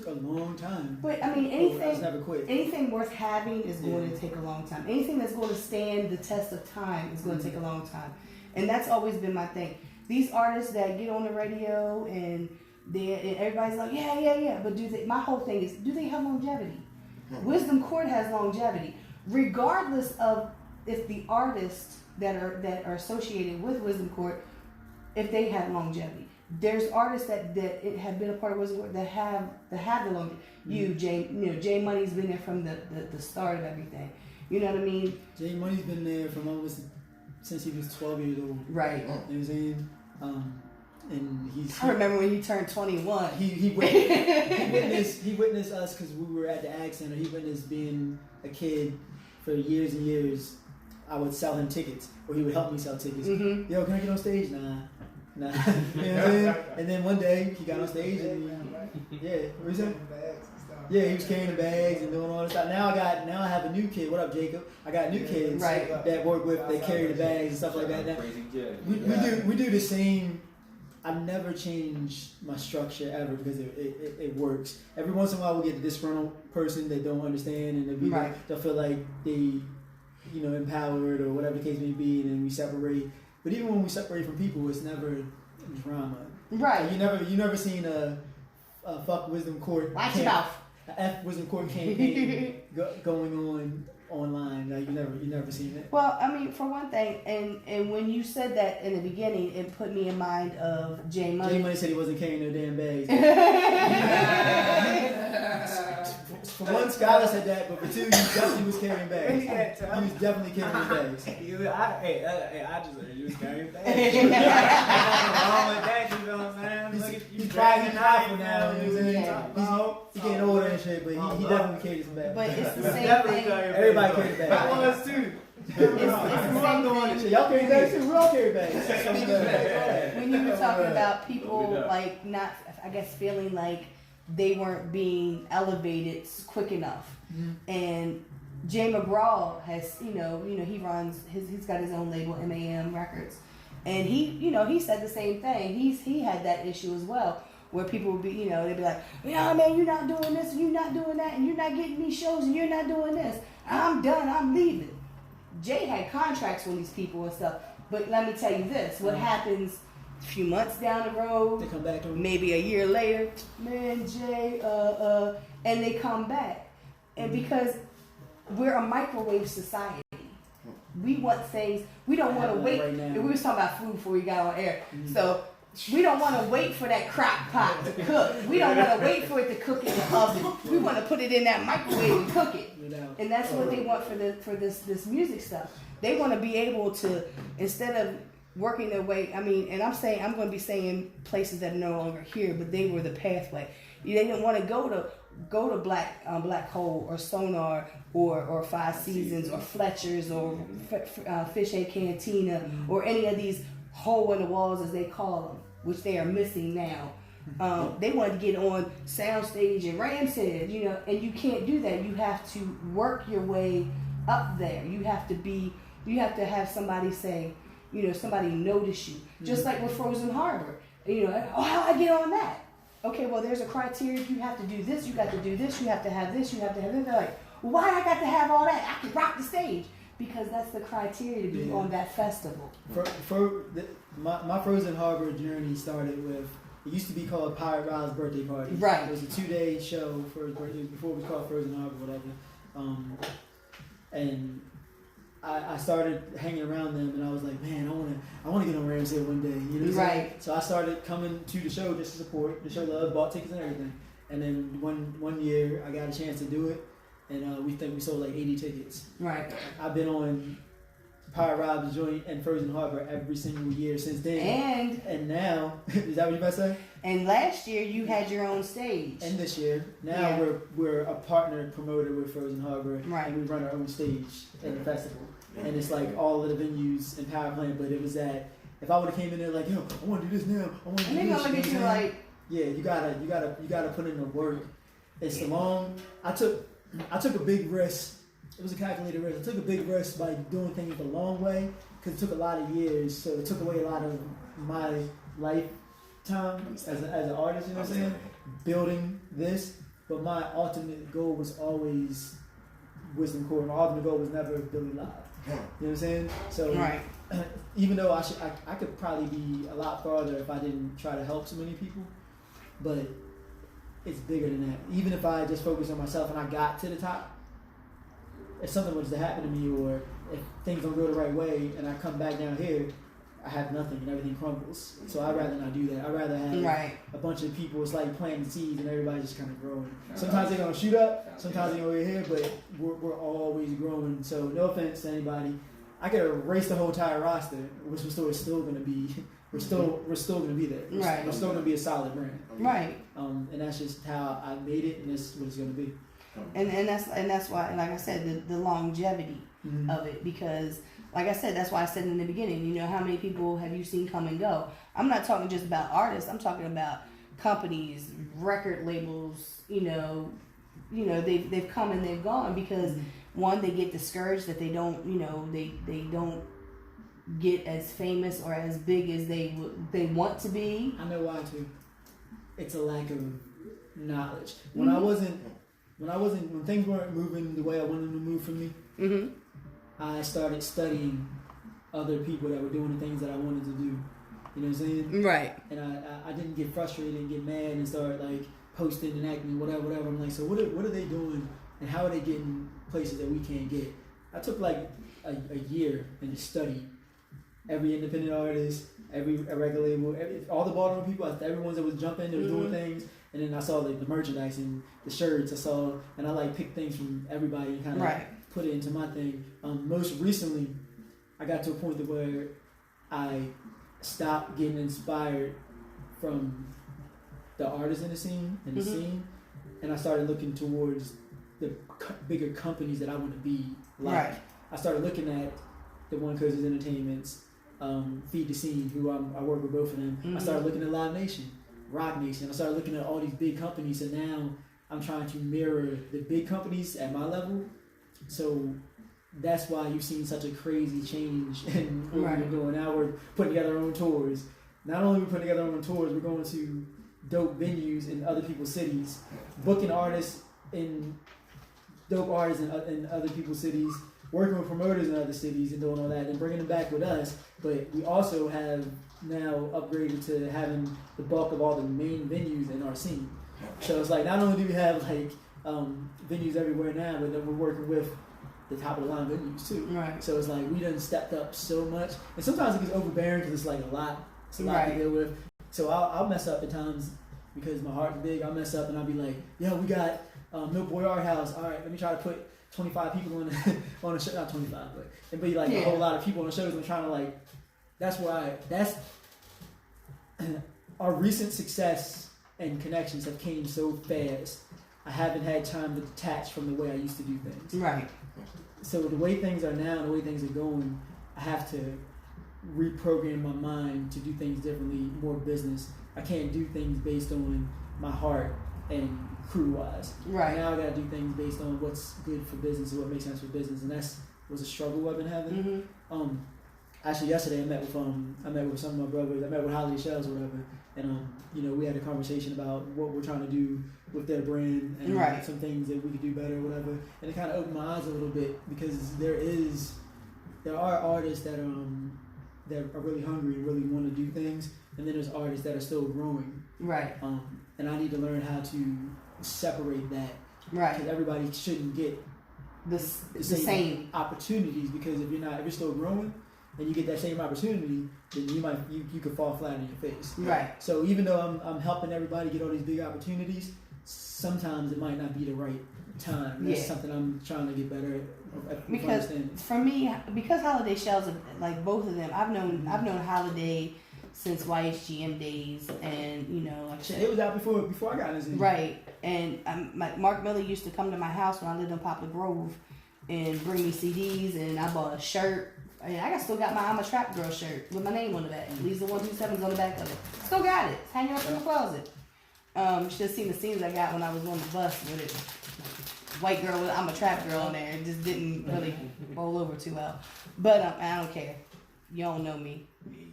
a long time. But I mean, anything worth having is going to take a long time. Anything that's going to stand the test of time is going to take a long time, and that's always been my thing. These artists that get on the radio and everybody's like, yeah, but my whole thing is, do they have longevity? Wisdom Court has longevity, regardless of if the artists that are associated with Wisdom Court, if they have longevity. There's artists that have been a part of Wisdom Court that have the longevity. Jay Money's been there from the start of everything. You know what I mean? Jay Money's been there from almost since he was 12 years old. Right. You know what I'm saying? And I remember when he turned 21. He witnessed us because we were at the Ag Center. He witnessed being a kid for years and years. I would sell him tickets, or he would help me sell tickets. Mm-hmm. Yo, can I get on stage? Nah. You know what I'm saying? And then one day he got on stage and what is that? Yeah, he was carrying the bags and doing all this stuff. Now I have a new kid. What up, Jacob? I got new kids that work with, that carry the bags and stuff like that. Now, we do the same. I never change my structure ever because it works. Every once in a while we get a disgruntled person that don't understand and they'll feel like they, you know, empowered or whatever the case may be, and then we separate. But even when we separate from people, it's never drama. Right. You never seen a fuck Wisdom Court. Watch your mouth. A F Wisdom Court campaign going on online. Like you never seen it. Well, I mean, for one thing, and when you said that in the beginning, it put me in mind of J Money. J Money said he wasn't carrying no damn bags. For one, Skylar said that, but for two, he definitely was carrying bags. He was definitely carrying bags. I just heard you was carrying bags. Wrong with that, you know what I'm saying? Look at you He's dragging dragging out out now. You know what I'm saying? He's getting older and shit, but he definitely carries some bags. But it's the same Definitely thing. carrying Everybody bags. carries bags. I was too. It's the same thing. Shit, y'all carry bags too. We all carry bags. When you were talking about people like not, I guess, feeling like they weren't being elevated quick enough, and Jay McGraw has, you know, he runs he's got his own label, MAM Records, and he said the same thing. He had that issue as well, where people would be, they'd be like, yeah, man, you're not doing this, and you're not doing that, and you're not getting these shows, and you're not doing this. I'm done. I'm leaving. Jay had contracts with these people and stuff, but let me tell you this: what happens a few months down the road, They come back to him. maybe a year later, man, Jay, and they come back, and because we're a microwave society, we want things. We don't want to wait. Right now. We was talking about food before we got on air, so we don't want to wait for that crock pot to cook. We don't want to wait for it to cook in the oven. We want to put it in that microwave and cook it. And that's what they want for this music stuff. They want to be able to, instead of working their way. I mean, and I'm going to be saying places that are no longer here, but they were the pathway. They didn't want to go to Black Hole or Sonar or Five Seasons or Fletcher's or Fish and Cantina or any of these hole in the walls as they call them, which they are missing now. They wanted to get on Soundstage in Ram's Head, and you can't do that. You have to work your way up there. You have to have somebody say, somebody notice you. Just like with Frozen Harbor, how I get on that? Okay, well, there's a criteria. You have to do this. You got to do this. You have to have this. You have to have this. They're like, well, why I got to have all that? I can rock the stage. Because that's the criteria to be on that festival. My Frozen Harbor journey started with, it used to be called Paparazzi's birthday party. Right. It was a 2-day show for his birthday, before it was called Frozen Harbor, whatever. And I started hanging around them, and I was like, man, I want to get on Ram's Head one day. You know what I'm saying? So I started coming to the show just to support, to show love, bought tickets and everything. And then one year I got a chance to do it. And we think we sold like 80 tickets. Right. I've been on Paparazzi joint and Frozen Harbor every single year since then. And now, is that what you about to say? And last year you had your own stage. And this year, now we're a partner promoter with Frozen Harbor. Right. And we run our own stage at the festival. And it's like all of the venues in Power Plant, but it was that if I would have came in there like, yo, I want to do this now. I want to do this. And they're gonna look at you like, yeah, you gotta put in the work. It's long. I took a big risk. It was a calculated risk. I took a big risk by doing things the long way because it took a lot of years. So it took away a lot of my lifetime as an artist. You know what I'm saying? Building this, but my ultimate goal was always Wisdom Core. My ultimate goal was never Billy Live. You know what I'm saying? So even though I could probably be a lot farther if I didn't try to help so many people, but it's bigger than that. Even if I just focus on myself and I got to the top, if something was to happen to me or if things don't go the right way and I come back down here, I have nothing and everything crumbles. So I'd rather not do that. I'd rather have a bunch of people. It's like planting seeds and everybody just kind of growing. Sometimes they're going to shoot up, sometimes they're going to here, but we're always growing. So no offense to anybody. I could erase the whole entire roster, which we're still going to be. We're still going to be there. We're still going to be a solid brand. Right. And that's just how I made it, and that's what it's going to be. And that's why, like I said, the longevity of it, because like I said, that's why I said in the beginning, how many people have you seen come and go? I'm not talking just about artists. I'm talking about companies, record labels. They've come and they've gone because one, they get discouraged that they don't, they don't get as famous or as big as they want to be. I know why too. It's a lack of knowledge. When things weren't moving the way I wanted them to move for me, I started studying other people that were doing the things that I wanted to do. You know what I'm saying? Right. And I didn't get frustrated and get mad and start like posting and acting whatever. I'm like, so what are they doing and how are they getting places that we can't get. I took like a year and just studied every independent artist, every record label, all the Baltimore people, everyone that was jumping, that was doing things, and then I saw like the merchandise and the shirts and I like picked things from everybody and kind of put it into my thing. Most recently, I got to a point where I stopped getting inspired from the artists in the scene and the scene, and I started looking towards the bigger companies that I want to be like. I started looking at the One Cousins Entertainments, Feed the Scene, who I work with both of them. I started looking at Live Nation, Rock Nation. I started looking at all these big companies, and now I'm trying to mirror the big companies at my level. So that's why you've seen such a crazy change in what we're doing. Now we're putting together our own tours. Not only are we putting together our own tours, we're going to dope venues in other people's cities, booking artists in dope artists in other people's cities, working with promoters in other cities and doing all that and bringing them back with us. But we also have now upgraded to having the bulk of all the main venues in our scene. So it's like not only do we have like venues everywhere now, but then we're working with the top of the line venues too. Right. So it's like we done stepped up so much, and sometimes it gets overbearing because it's like a lot. It's a lot to deal with. So I'll mess up at times because my heart's big. I'll mess up and I'll be like, yo, we got Milk Boy Art House. All right, let me try to put 25 people on a show. Not 25, but it'd be like a whole lot of people on the shows. I'm trying to like. That's our recent success and connections have came so fast. I haven't had time to detach from the way I used to do things. Right. So the way things are now, the way things are going, I have to reprogram my mind to do things differently, more business. I can't do things based on my heart and crew-wise. Right. Now I got to do things based on what's good for business and what makes sense for business, and was a struggle I've been having. Actually, yesterday I met with some of my brothers. I met with Holiday Shells or whatever, and we had a conversation about what we're trying to do with their brand and some things that we could do better or whatever. And it kind of opened my eyes a little bit because there are artists that are really hungry and really want to do things, and then there's artists that are still growing. Right. And I need to learn how to separate that. Right. Because everybody shouldn't get the same opportunities, because if you're still growing and you get that same opportunity, then you could fall flat on your face. Right. So even though I'm helping everybody get all these big opportunities, sometimes it might not be the right time. That's something I'm trying to get better at. Because for me, because Holiday Shells, like both of them, I've known Holiday since YHGM days, and like it was out before I got in this. Right. And Mark Miller used to come to my house when I lived in Poplar Grove and bring me CDs, and I bought a shirt. I still got my I'm a Trap Girl shirt with my name on the back. Lisa 127's on the back of it. Still got it. It's hanging up in the closet. You should have seen the scenes I got when I was on the bus with it. White girl with I'm a Trap Girl on there. It just didn't really roll over too well. But I don't care. You don't know me.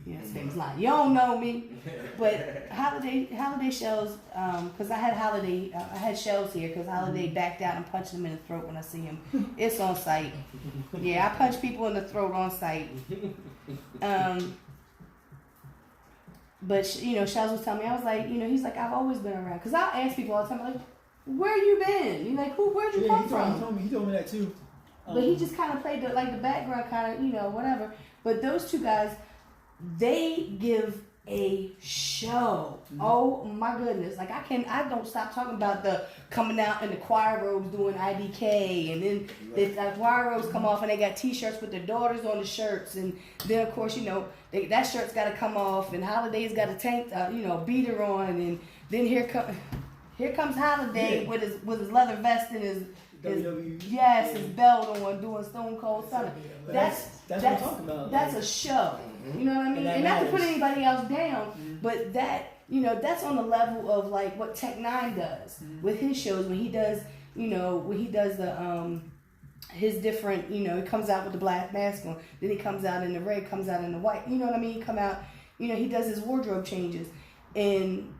Yeah, it's famous line. You don't know me. But Holiday Shells, because I had Shells here because Holiday backed out and punched him in the throat when I see him. It's on site. Yeah, I punch people in the throat on site. But Shells was telling me, I was like, he's like, I've always been around. Because I ask people all the time, like, where you been? You're like, where'd you come from? He told me that too. But he just kind of played the background, kind of, whatever. But those two guys, they give a show. Mm-hmm. Oh my goodness! Like I don't stop talking about the coming out in the choir robes doing IDK, and then the choir robes come off and they got T-shirts with their daughters on the shirts, and then of course that shirt's got to come off, and Holiday's got a tank, beater on, and then here comes Holiday with his leather vest and his belt on, doing Stone Cold Stunner. That's what I'm talking about. That's a show. You know what I mean? And not to put anybody else down, but that's on the level of like what Tech Nine does with his shows when he does the his different, he comes out with the black mask on, then he comes out in the red, comes out in the white. You know what I mean? He come out, he does his wardrobe changes, and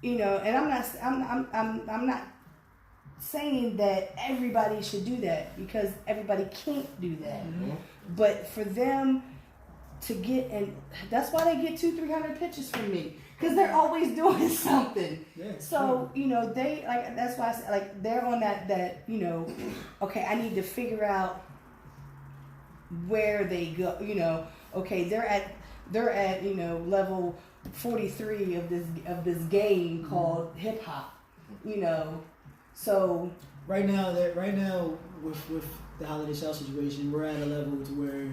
and I'm not saying that everybody should do that, because everybody can't do that. But for them to get, and that's why they get 200-300 pictures from me. because they're always doing something. Yeah. So they like that's why I say like they're on that okay, I need to figure out where they go. Okay, they're at level 43 of this game called hip hop. So right now with the holiday shell situation, we're at a level to where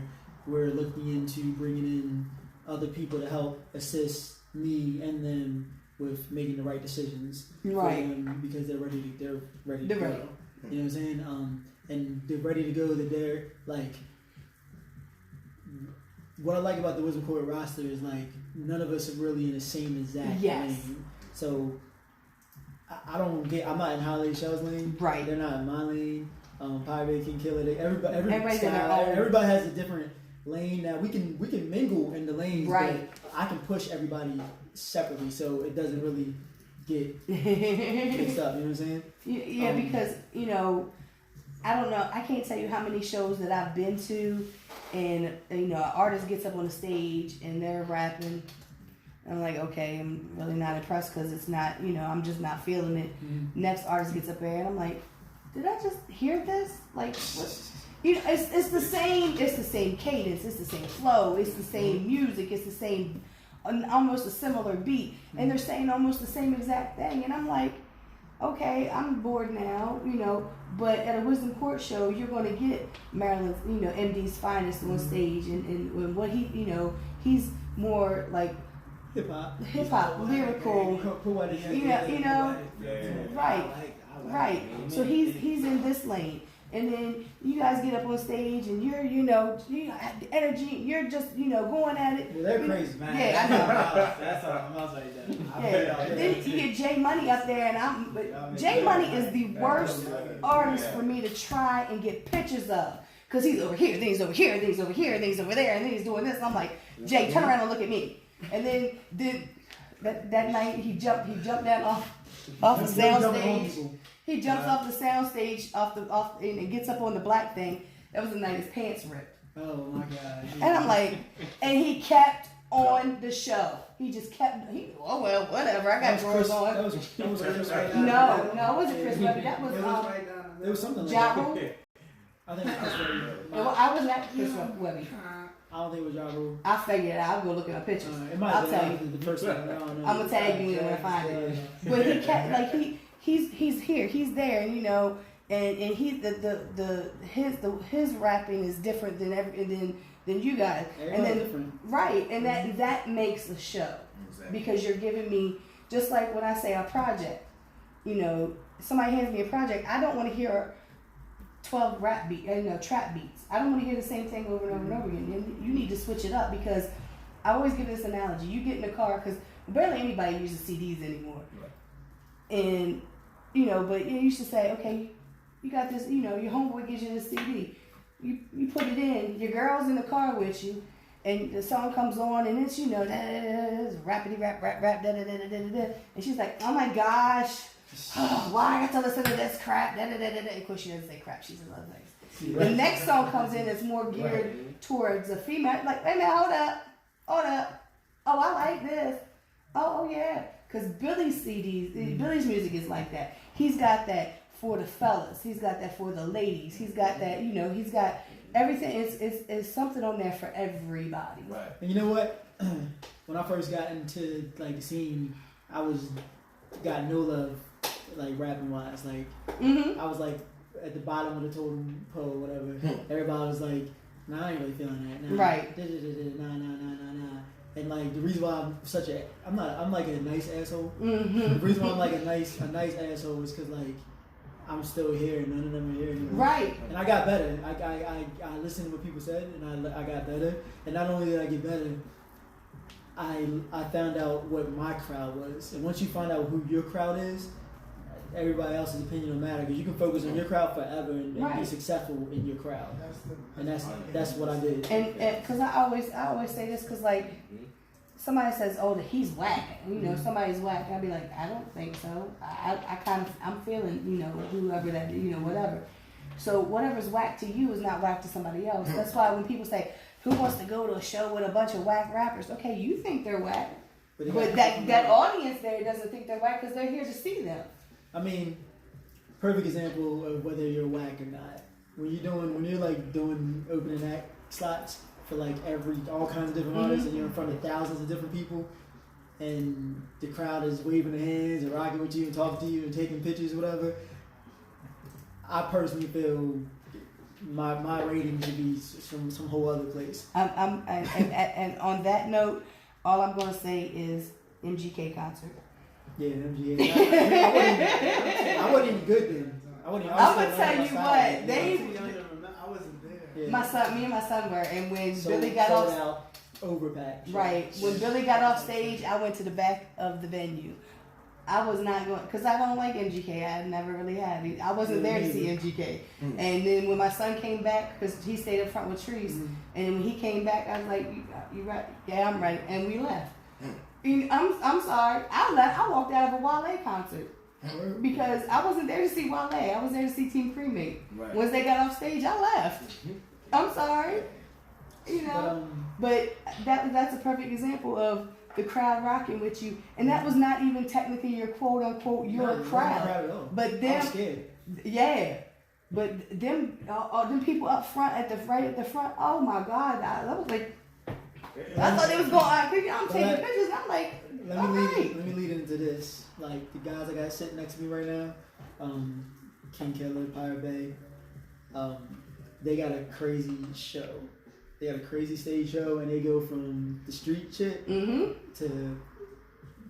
we're looking into bringing in other people to help assist me and them with making the right decisions, right? Because they're ready to go. Ready. You know what I'm saying? And they're ready to go. That they're like, what I like about the Wisdom Court roster is like none of us are really in the same exact lane. So I'm not in Holiday Shell's lane. Right. They're not in my lane. Pirate can kill it. Everybody has a different lane. Now we can mingle in the lanes, right? But I can push everybody separately, so it doesn't really get mixed up. You know what I'm saying? Yeah, because I don't know. I can't tell you how many shows that I've been to, and an artist gets up on the stage and they're rapping. I'm like, okay, I'm really not impressed because it's not, I'm just not feeling it. Mm-hmm. Next artist gets up there and I'm like, did I just hear this? Like, what? It's the same. It's the same cadence. It's the same flow. It's the same music. It's the same, almost a similar beat, and they're saying almost the same exact thing. And I'm like, okay, I'm bored now, But at a Wisdom Court show, you're going to get Maryland's, MD's finest on stage, and what he's more like hip hop, lyrical, right. So he's in this lane. And then you guys get up on stage and you're, energy, you're just, going at it. Well, they're crazy, man. Yeah, I know. That's all. I'm outside that. Yeah. Then you get J Money up there, and J Money is the worst artist for me to try and get pictures of. Because he's over here, then he's over here, then he's over here, then he's over there, and then he's doing this. And I'm like, Jay, turn around and look at me. And then that night he jumped down off the sound stage. He jumps off the sound stage and gets up on the black thing. That was the night his pants ripped. Oh my God. And I'm like, and he kept on the show. He just kept. Oh well, whatever. I got drawers on. That was Chris right No, it wasn't Chris Webby. That was There was something like Ja that. Rule. I think it was Chris Webby. I was not Chris Webby. I don't think it was Ja Rule. I figured it out. I'll go look at my pictures. It might I'll have tell you. been the first one. I don't know. I'm gonna tag you when I find it. But he kept like he's here, he's there, and he his rapping is different than you guys, and then different. Right, and that makes the show because you're giving me just like when I say a project, somebody hands me a project, I don't want to hear 12 trap beats. I don't want to hear the same thing over and over and over again. You need to switch it up because I always give this analogy. You get in the car because barely anybody uses CDs anymore, and but you used to say, okay, you got this, your homeboy gives you this CD. You put it in, your girl's in the car with you, and the song comes on, and it's, rapidy rap, and she's like, oh my gosh, why I got to listen to this crap, Of course, she doesn't say crap, she says other things. The next song comes in that's more geared towards a female, like, wait a minute, hold up, oh, I like this, oh yeah. Because Billy's music is like that. He's got that for the fellas. He's got that for the ladies. He's got that, he's got everything. It's something on there for everybody. Right. And you know what? When I first got into like the scene, I got no love, like rapping wise. Like I was like at the bottom of the totem pole, whatever. Everybody was like, nah, I ain't really feeling that. Nah, right. Nah. And like the reason why I'm like a nice asshole. Mm-hmm. The reason why I'm like a nice asshole is because like I'm still here and none of them are here anymore. Right. And I got better. I listened to what people said and I got better. And not only did I get better, I found out what my crowd was. And once you find out who your crowd is, everybody else's opinion don't matter because you can focus on your crowd forever and be successful in your crowd. And that's what I did. And because I always say this because like somebody says, oh, he's whack. Somebody's whack. I'd be like, I don't think so. I'm feeling, whoever that, whatever. So whatever's whack to you is not whack to somebody else. That's why when people say, who wants to go to a show with a bunch of whack rappers? Okay, you think they're whack. But that audience there doesn't think they're whack because they're here to see them. I mean, perfect example of whether you're whack or not. When you're like doing opening act slots for like all kinds of different artists, and you're in front of thousands of different people, and the crowd is waving their hands and rocking with you and talking to you and taking pictures, whatever. I personally feel my rating should be some whole other place. And on that note, all I'm gonna say is MGK concert. Yeah, MGA. I wasn't even good then. I'm gonna tell you what, I wasn't there. Yeah. me and my son were, and when Sold Billy got off, out, overpacked. right, when Billy got off stage, I went to the back of the venue. I was not going, because I don't like MGK. I never really had. I wasn't there to see MGK. And then when my son came back, because he stayed up front with Trees, and when he came back, I was like, you right? Yeah, I'm right. And we left. I'm sorry. I left. I walked out of a Wale concert because I wasn't there to see Wale. I was there to see Team Cremate. Right. Once they got off stage, I left. I'm sorry. But that's a perfect example of the crowd rocking with you, and that was not even technically your quote unquote your crowd. But them, yeah. But them people up front at the front. Oh my God, that was like. I thought they was going. I'm taking pictures. And I'm like, let me lead into this. Like the guys I got sitting next to me right now, King Killer, Pirate Bay. They got a crazy show. They got a crazy stage show, and they go from the street shit to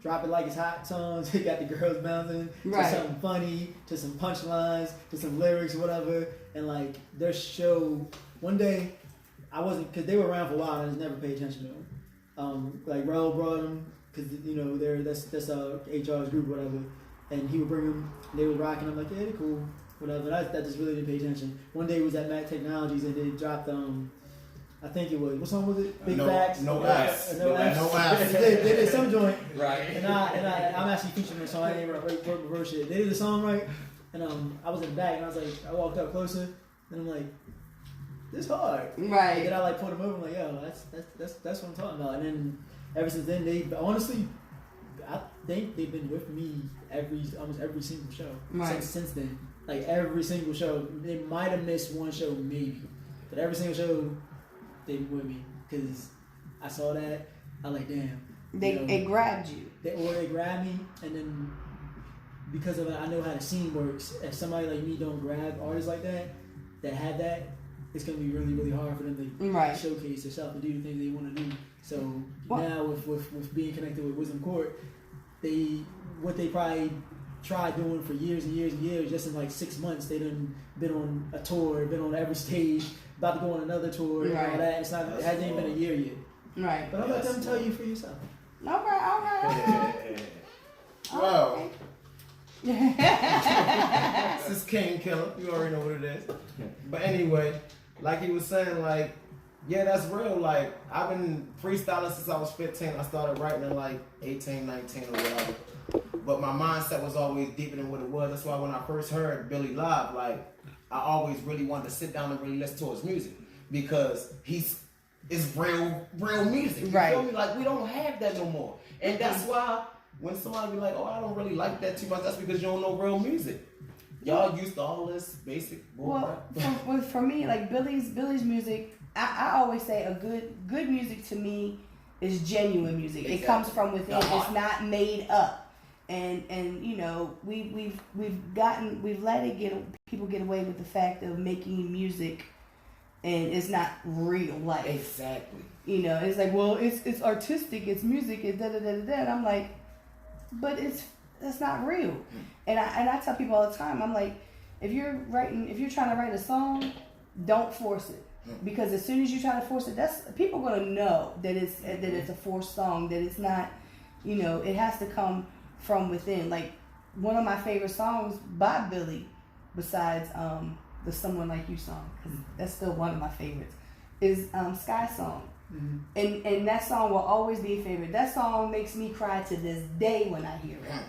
drop it like it's hot songs. They got the girls bouncing to something funny, to some punchlines, to some lyrics, whatever. And like their show, one day, I wasn't, because they were around for a while and I just never paid attention to them. Like Raul brought them, because that's HR's group, whatever. And he would bring them, they were rocking. I'm like, yeah, they're cool, whatever. That just really didn't pay attention. One day it was at Mac Technologies and they dropped I think it was, what song was it? Big Facts? No Ass. No Ass. They did some joint. Right. And I'm actually featuring the song. I didn't even reverse shit. They did the song right. And I was in the back and I was like, I walked up closer and I'm like, this hard. right. And then I like pulled them over. I'm like, yo, that's what I'm talking about. And then ever since then, I think they've been with me almost every single show since then. Like every single show. They might have missed one show maybe, but every single show they been with me because I saw that. I like, damn. It grabbed you. They grabbed me, and then because of it, I know how the scene works. If somebody like me don't grab artists like that have that, it's gonna be really, really hard for them to showcase themselves and do the things they want to do. So now with being connected with Wisdom Court, what they probably tried doing for years and years and years, just in like 6 months, they done been on a tour, been on every stage, about to go on another tour and all that. It hasn't even been a year yet. Right. But I'll let them tell you for yourself. All right. Well, this is King Killer. You already know what it is. But anyway, like he was saying, like, yeah, that's real. Like, I've been freestyling since I was 15. I started writing at like 18, 19 or whatever. But my mindset was always deeper than what it was. That's why when I first heard Billy Lyve, like, I always really wanted to sit down and really listen to his music. Because it's real music. You feel me? Like, we don't have that no more. And that's why when somebody be like, oh, I don't really like that too much, that's because you don't know real music. Y'all used to all this basic bull crap. For me, like Billy's music, I always say a good music to me is genuine music. Exactly. It comes from within. It's not made up. And you know, we've let people get away with the fact of making music and it's not real life. Exactly. You know, it's like, well, it's artistic, it's music, it's da-da-da-da-da. And I'm like, but that's not real. And I tell people all the time, I'm like, if you're trying to write a song, don't force it. Because as soon as you try to force it, people are gonna know that it's a forced song, that it's not, you know, it has to come from within. Like one of my favorite songs by Billy, besides the Someone Like You song, because that's still one of my favorites, is Sky Song. Mm-hmm. And that song will always be a favorite. That song makes me cry to this day when I hear it.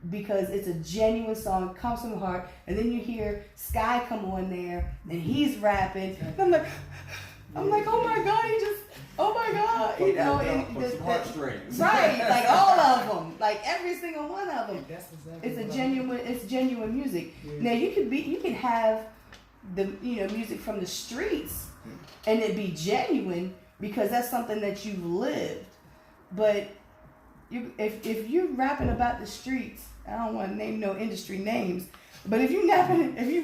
Because it's a genuine song, it comes from the heart, and then you hear Sky come on there and he's rapping. And I'm like, oh my God, Oh my God, you know, and some heartstrings. right, like all of them, like every single one of them. That's exactly It's a what genuine, it's genuine music. Yeah. Now you can have the music from the streets, and it be genuine because that's something that you've lived. But if you're rapping about the streets, I don't want to name no industry names, but if you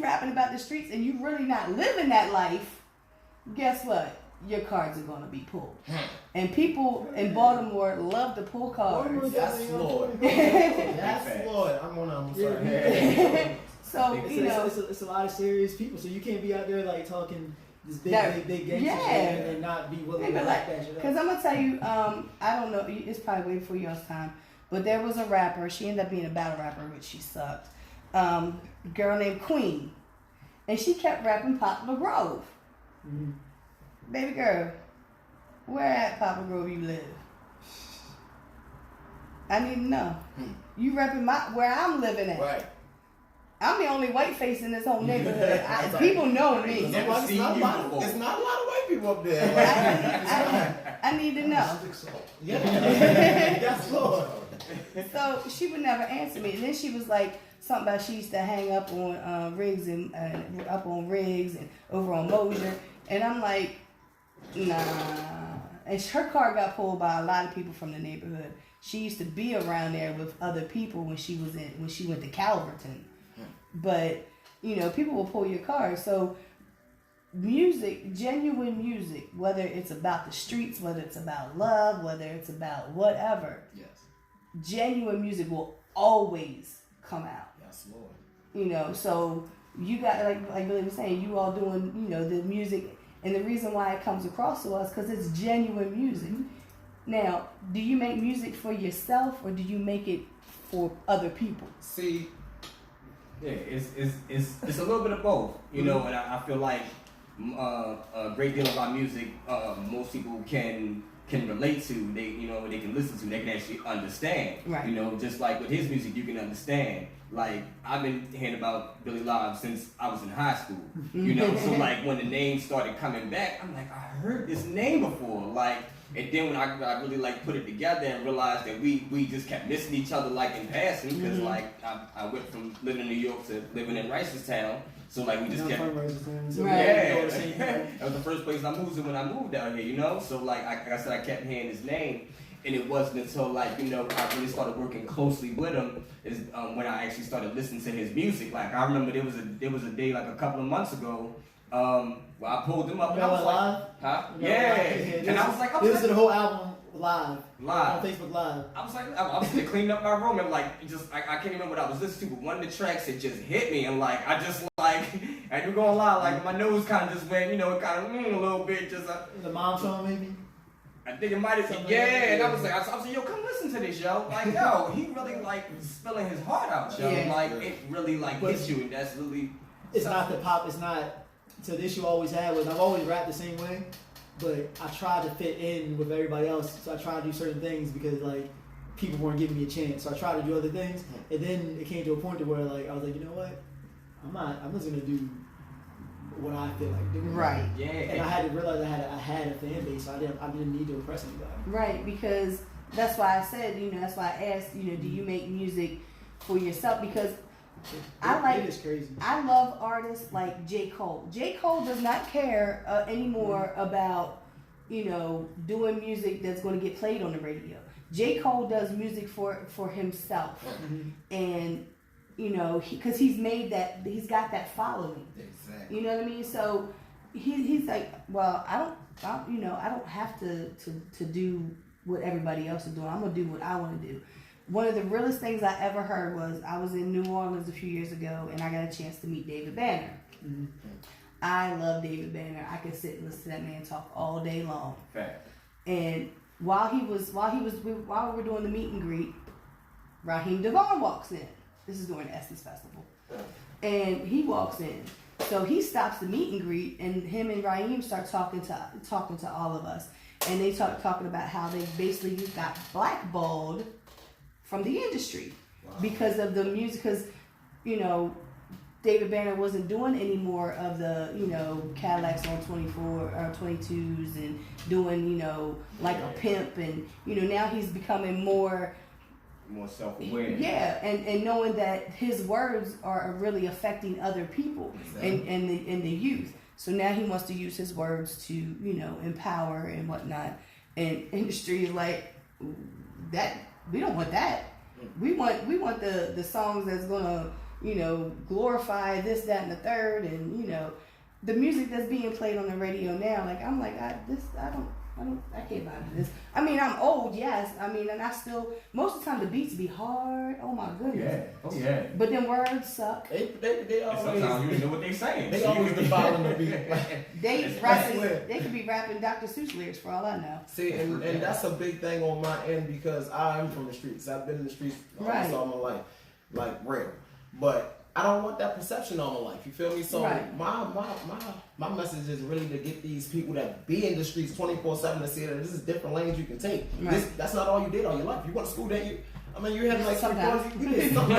rapping about the streets and you really not living that life, guess what? Your cards are gonna be pulled. And people in Baltimore love to pull cards. That's Lord. That's Lord. I'm sorry. So it's a lot of serious people, so you can't be out there like talking this big gangster yeah. shit and not be willing to back that shit up. Because I'm gonna tell you, I don't know, it's probably way before y'all's time, but there was a rapper. She ended up being a battle rapper, which she sucked. Girl named Queen, and she kept rapping Poplar Grove. Mm-hmm. Baby girl, where at Poplar Grove you live? I need to know. You rapping where I'm living at. Right. I'm the only white face in this whole neighborhood. People know me. It's not a lot of white people up there. I need to know. Yeah. That's Lord. So she would never answer me. And then she was like something about she used to hang up on Riggs and over on Mosier. And I'm like, nah. And her car got pulled by a lot of people from the neighborhood. She used to be around there with other people when she went to Calverton. But people will pull your car. So music, genuine music, whether it's about the streets, whether it's about love, whether it's about whatever. Yes. Genuine music will always come out. Yes, Lord. So you got like Billy was saying, you all doing the music, and the reason why it comes across to us because it's genuine music. Now, do you make music for yourself or do you make it for other people? See, yeah, it's a little bit of both, and I feel like a great deal of our music, most people can relate to. They they can listen to. They can actually understand. Right. Just like with his music, you can understand. Like I've been hearing about Billy Lyve since I was in high school. So like when the name started coming back, I'm like, I heard this name before. Like, and then when I really like put it together and realized that we just kept missing each other like in passing because like I went from living in New York to living in Ricerstown. So like we just kept that was the first place I moved to when I moved down here, So like I said, I kept hearing his name, and it wasn't until like I really started working closely with him is when I actually started listening to his music. Like I remember there was a day like a couple of months ago. Where I pulled him up and I was like, huh? Yeah. And I was like, this is the whole album live on Facebook Live. I was like, I was cleaning up my room and like I can't remember what I was listening to, but one of the tracks had just hit me and like I just like I ain't gonna lie, like my nose kind of just went, it kind of a little bit just. The mom song maybe. I think it might have been, and I was like, yo, come listen to this, yo. Like, yo, he really like spilling his heart out, yo. Yeah. Like it really like hits you, and that's really. It's not the pop. It's not. So the issue I always had was I've always rapped the same way, but I tried to fit in with everybody else. So I tried to do certain things because like people weren't giving me a chance. So I tried to do other things, and then it came to a point to where like I was like, you know what, I'm just gonna do what I feel like doing. Right. Yeah. And I had to realize I had a fan base, so I didn't need to impress anybody. Right, because that's why I said, that's why I asked, do you make music for yourself? Because It is crazy. I love artists like J. Cole. J. Cole does not care anymore about, doing music that's going to get played on the radio. J. Cole does music for himself. And, because he's got that following. Exactly. You know what I mean? So he's like, well, I don't have to do what everybody else is doing. I'm going to do what I want to do. One of the realest things I ever heard was I was in New Orleans a few years ago and I got a chance to meet David Banner. Mm-hmm. I love David Banner. I could sit and listen to that man talk all day long. Fact. And while we were doing the meet and greet, Raheem DeVaughn walks in. This is during the Essence Festival. And he walks in. So he stops the meet and greet and him and Raheem start talking to all of us. And they talking about how they basically got blackballed from the industry because of the music, because David Banner wasn't doing any more of the, you know, Cadillacs on 24 or 22s and doing, you know, like a pimp, and you know, now he's becoming more self-aware. Yeah, and knowing that his words are really affecting other people and the youth. So now he wants to use his words to, you know, empower and whatnot. And industry is like, that we don't want that. We want the songs that's gonna, you know, glorify this, that, and the third, and you know, the music that's being played on the radio now. Like I'm like, I can't vibe to this. I mean, I'm old, yes. I mean, and I still, most of the time the beats be hard. Oh my goodness. Yeah. Oh yeah. But then words suck. They always. Sometimes you don't know what they saying. They always defiling the beat. They could be rapping Dr. Seuss lyrics for all I know. See, and that's a big thing on my end because I'm from the streets. I've been in the streets almost all my life, like real. But I don't want that perception all my life. You feel me? So my message is really to get these people that be in the streets 24/7 to see that this is different lanes you can take. Right. That's not all you did all your life. You went to school, then you had like Sometimes. you did something.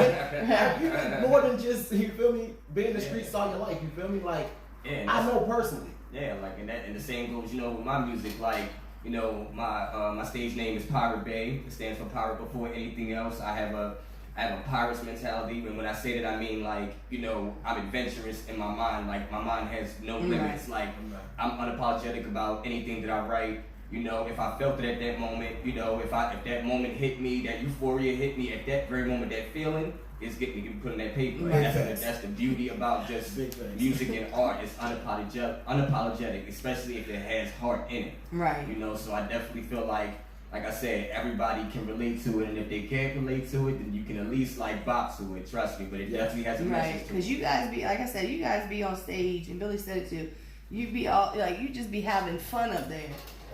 You did more than just, you feel me, be in the streets all your life. You feel me? Like I know personally. Yeah, like and the same goes, you know, with my music. Like, you know, my stage name is Pirate Bay. It stands for pirate before anything else. I have a pirate's mentality, and when I say that, I mean, like, you know, I'm adventurous in my mind. Like, my mind has no limits. Like, I'm unapologetic about anything that I write. You know, if I felt it at that moment, you know, if that moment hit me, that euphoria hit me at that very moment, that feeling is getting put in that paper. Right. And that's the beauty about just music and art. It's unapologetic, especially if it has heart in it. Right. You know, so I definitely feel like I said, everybody can relate to it, and if they can't relate to it, then you can at least like bop to it. Trust me, but it definitely has a message. Right, because you guys be, like I said, you guys be on stage, and Billy said it too. You be all like, you just be having fun up there.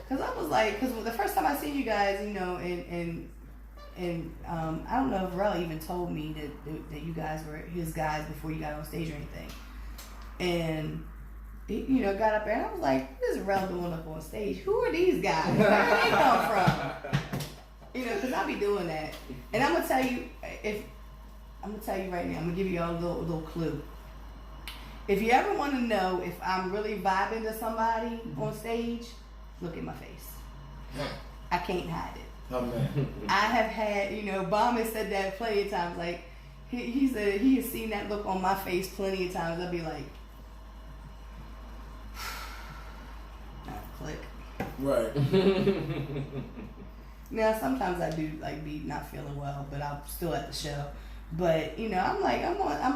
Cause I was like, cause the first time I seen you guys, you know, and I don't know if Rel even told me that you guys were his guys before you got on stage or anything, and. He, you know, got up there and I was like, what is Rel doing up on stage? Who are these guys? Where did they come from? You know, because I be doing that. And I'm going to tell you, right now, I'm going to give you all a little clue. If you ever want to know if I'm really vibing to somebody on stage, look at my face. I can't hide it. Oh, man. I have had, you know, Bomb has said that plenty of times. Like, he said he has seen that look on my face plenty of times. I'll be like, click. Right. Now sometimes I do like be not feeling well, but I'm still at the show. But you know, I'm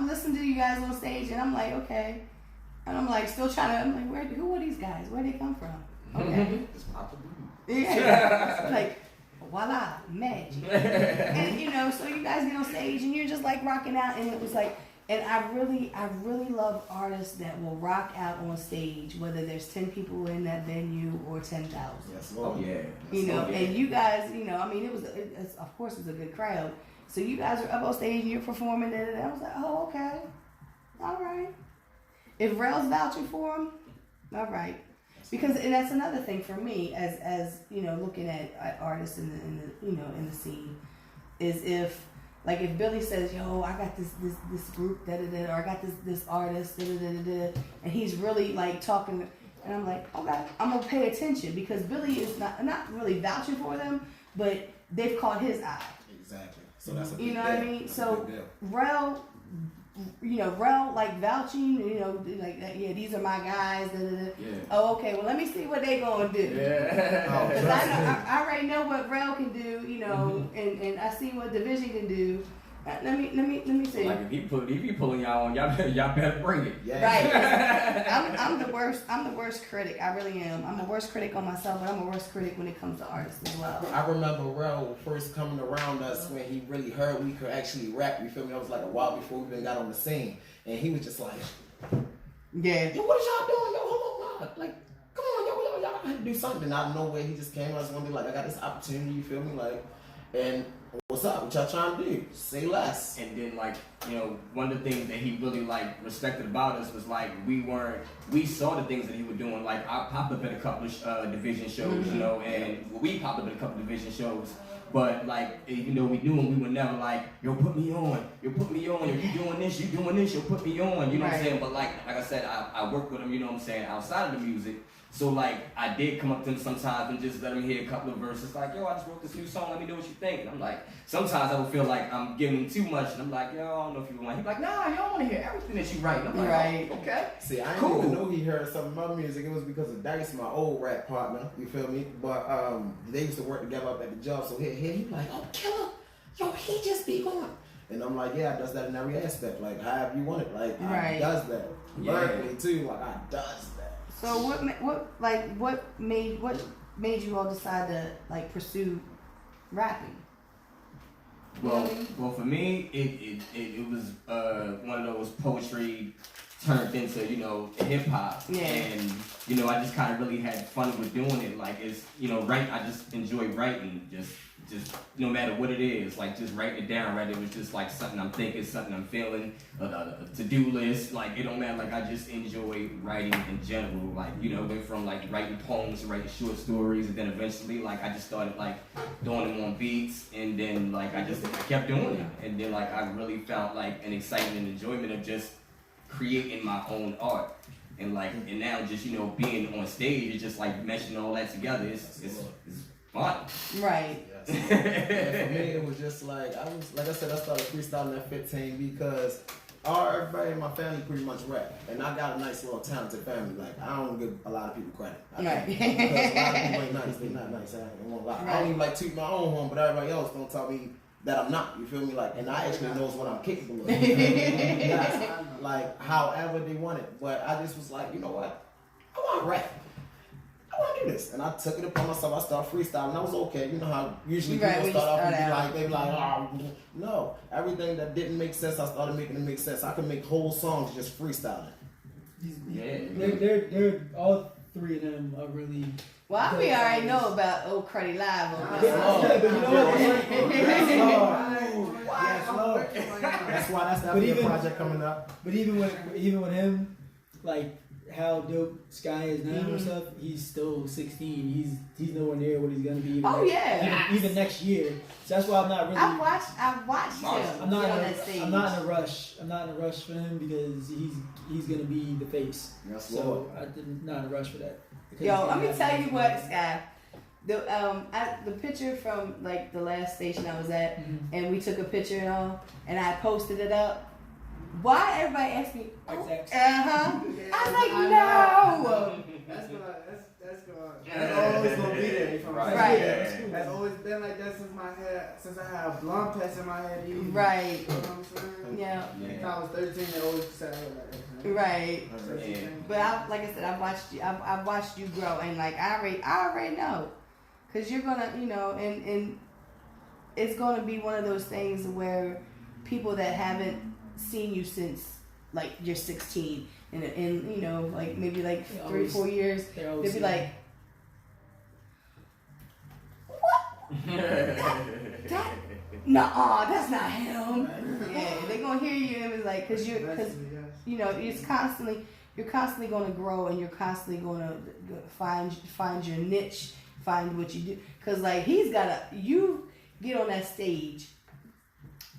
listening to you guys on stage, and I'm like, okay, and I'm like still trying to. I'm like, who are these guys? Where they come from? Okay. Just pop the blue. Yeah. Like, voila, magic. And you know, so you guys get on stage and you're just like rocking out, and it was like. And I really love artists that will rock out on stage, whether there's 10 people in that venue or 10,000. Yes, Lord. Oh, yeah. You know, and you guys, you know, I mean, it's of course it's a good crowd. So you guys are up on stage and you're performing, and I was like, oh, okay, all right. If Rel's vouching for him, all right. Because, and that's another thing for me, as you know, looking at artists in the scene, is if Billy says, yo, I got this group, or I got this artist, and he's really like talking, and I'm like, okay, I'm gonna pay attention, because Billy is not really vouching for them, but they've caught his eye. Exactly. So that's a big you know deal. what I mean? That's So Rel, like vouching, you know, like yeah, these are my guys. Yeah. Oh, okay. Well, let me see what they gonna do. Yeah. Because I already know what Rel can do, you know, and I see what Division can do. Let me see. Like if he pulling y'all on, y'all better bring it. Yeah. Right. I'm the worst. I'm the worst critic. I really am. I'm the worst critic on myself, but I'm a worst critic when it comes to artists as well. I remember Rel first coming around us when he really heard we could actually rap. You feel me? That was like a while before we even got on the scene, and he was just like, Yeah. "Yo, what is y'all doing? Yo, hold on, like, come on, y'all gotta do something." Out of nowhere, he just came out one day like, "I got this opportunity." You feel me? Like, and what's up? What y'all trying to do? Say less. And then, like, you know, one of the things that he really like respected about us was like we saw the things that he was doing. Like I popped up at a couple of Division shows, you know, and we popped up at a couple of Division shows. But like, even though we knew him, we were never like, yo, put me on, yo, put me on, yo, you doing this, yo, put me on, you know what I'm saying? But like I said, I work with him, you know what I'm saying, outside of the music. So like, I did come up to him sometimes and just let him hear a couple of verses, like, yo, I just wrote this new song, let me know what you think. And I'm like, sometimes I would feel like I'm giving him too much, and I'm like, yo, I don't know if you want. He's like, nah, you don't want to hear everything that you write. And I'm like, oh, okay. See, I didn't even know he heard some of my music. It was because of Dice, my old rap partner. You feel me? But they used to work together up at the job. So he like, oh, killer, yo, he just be going. And I'm like, yeah, I does that in every aspect. Like, however you want it. Like, I does that. Lyrically too. Like, I does that. So what made you all decide to like pursue rapping? Well, for me, it was one of those poetry turned into, you know, hip hop. Yeah. And, you know, I just kind of really had fun with doing it. Like, it's, you know, I just enjoy writing, just no matter what it is, like just writing it down, right? It was just like something I'm thinking, something I'm feeling, a to-do list. Like, it don't matter, like I just enjoy writing in general. Like, you know, went from like writing poems to writing short stories, and then eventually like I just started like doing them on beats, and then like I kept doing it. And then like I really felt like an excitement and enjoyment of just creating my own art. And like, and now just, you know, being on stage, it's just like meshing all that together. It's fun. Right. Yeah, for me, it was just like I started freestyling at 15 because everybody in my family pretty much rap, and I got a nice little talented family. Like, I don't give a lot of people credit. Right. Because a lot of people ain't nice. They not nice. I won't lie. I don't even like toot my own horn, but everybody else don't tell me that I'm not. You feel me? Like, and I actually knows what I'm capable of. That's, like, however they want it. But I just was like, you know what? I want to rap. I want to do this. And I took it upon myself. I started freestyling. That was okay. You know how usually people start off and be like, they be like, oh, no. Everything that didn't make sense, I started making it make sense. I could make whole songs just freestyling. They're all three of them are really. Well, we already know about Old Cruddy Live on this. But you know what? That's why that's the project coming up. But even with him, like how dope Sky is now and stuff, he's still 16. He's nowhere near what he's gonna be. Even next year. So that's why I'm not really. I watched him. I'm not on that stage. I'm not in a rush. I'm not in a rush for him because he's gonna be the face. So I'm not in a rush for that. Yo, let me tell you what, Sky. The picture from like the last station I was at, and we took a picture and all, and I posted it up. Why everybody asked me? I was like, no. That's always gonna be there. You know what I'm saying? That's always been like that since I had blonde pets in my head. Right. You know what I'm saying? Yeah. When I was 13, they always said like that. Right. But like I said, I watched you grow, and like I already know, cause you're gonna, you know, and it's gonna be one of those things where people that haven't seen you since like you're 16 and you know, like maybe like 3-4 years, they'll be like, what? That's not him. Yeah, they're gonna hear you and be like, cause you know, you're constantly gonna grow, and you're constantly gonna find your niche, find what you do. Cause like you get on that stage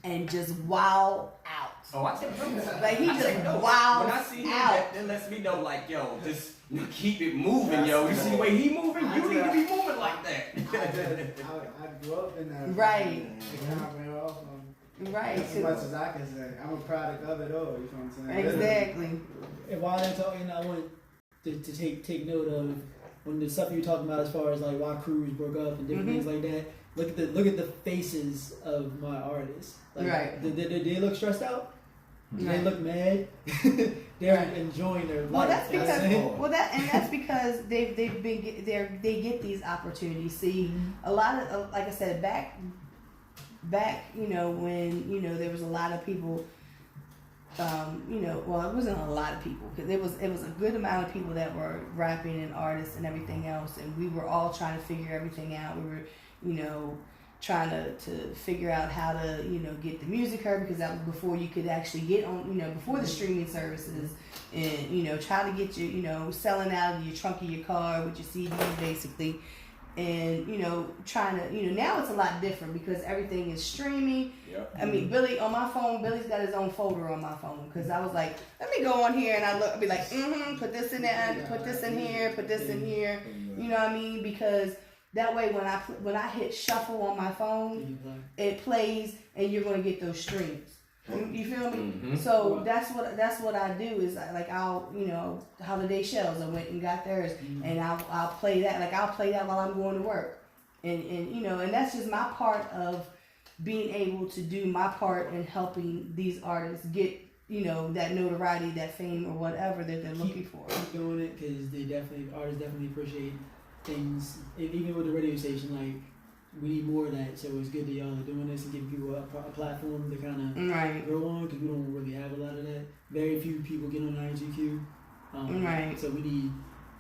and just wow out. Oh, I take notes. Like he just wow. When I see him, out. that lets me know, like, yo, just keep it moving, yo. You see the way he moving, you need to be moving like that. I grew up in that. Right. Right. As much as I can say, I'm a product of it all. You know what I'm saying? Exactly. And while they're talking, I want to take note of when the stuff you were talking about as far as like why crews broke up and different things like that. Look at the faces of my artists. Like, right. Did they look stressed out? Do they look mad? They're enjoying their life. That's because they get these opportunities. See, a lot of, like I said, back, you know, when, you know, there was a lot of people, you know, well, it wasn't a lot of people, because it was a good amount of people that were rapping and artists and everything else, and we were all trying to figure everything out. We were, you know, trying to figure out how to, you know, get the music heard, because that was before you could actually get on, you know, before the streaming services, and, you know, try to get your, you know, selling out of your trunk of your car with your CDs basically. and trying to now it's a lot different because everything is streaming. Yep. I mean, Billy on my phone, Billy's got his own folder on my phone because I was like, let me go on here and I'll be like, put this in there, put this in here, put this in here. You know what I mean? Because that way when I hit shuffle on my phone, it plays and you're gonna get those streams. You feel me? Mm-hmm. So that's what I do is I'll holiday shells. I went and got theirs, and I'll play that. Like I'll play that while I'm going to work, and that's just my part of being able to do my part in helping these artists get that notoriety, that fame, or whatever that they're looking for. Keep doing it because artists definitely appreciate things, even with the radio station. Like we need more of that, so it's good that y'all are doing this and giving people a platform to kind of grow on because we don't really have a lot of that. Very few people get on IGQ, so we need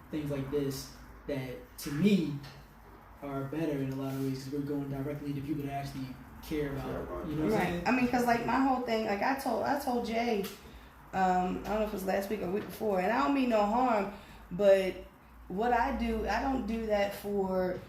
things like this that, to me, are better in a lot of ways because we're going directly to people that actually care about. You know what I'm saying? I mean, because like my whole thing, like I told Jay, I don't know if it was last week or week before, and I don't mean no harm, but what I do, I don't do that for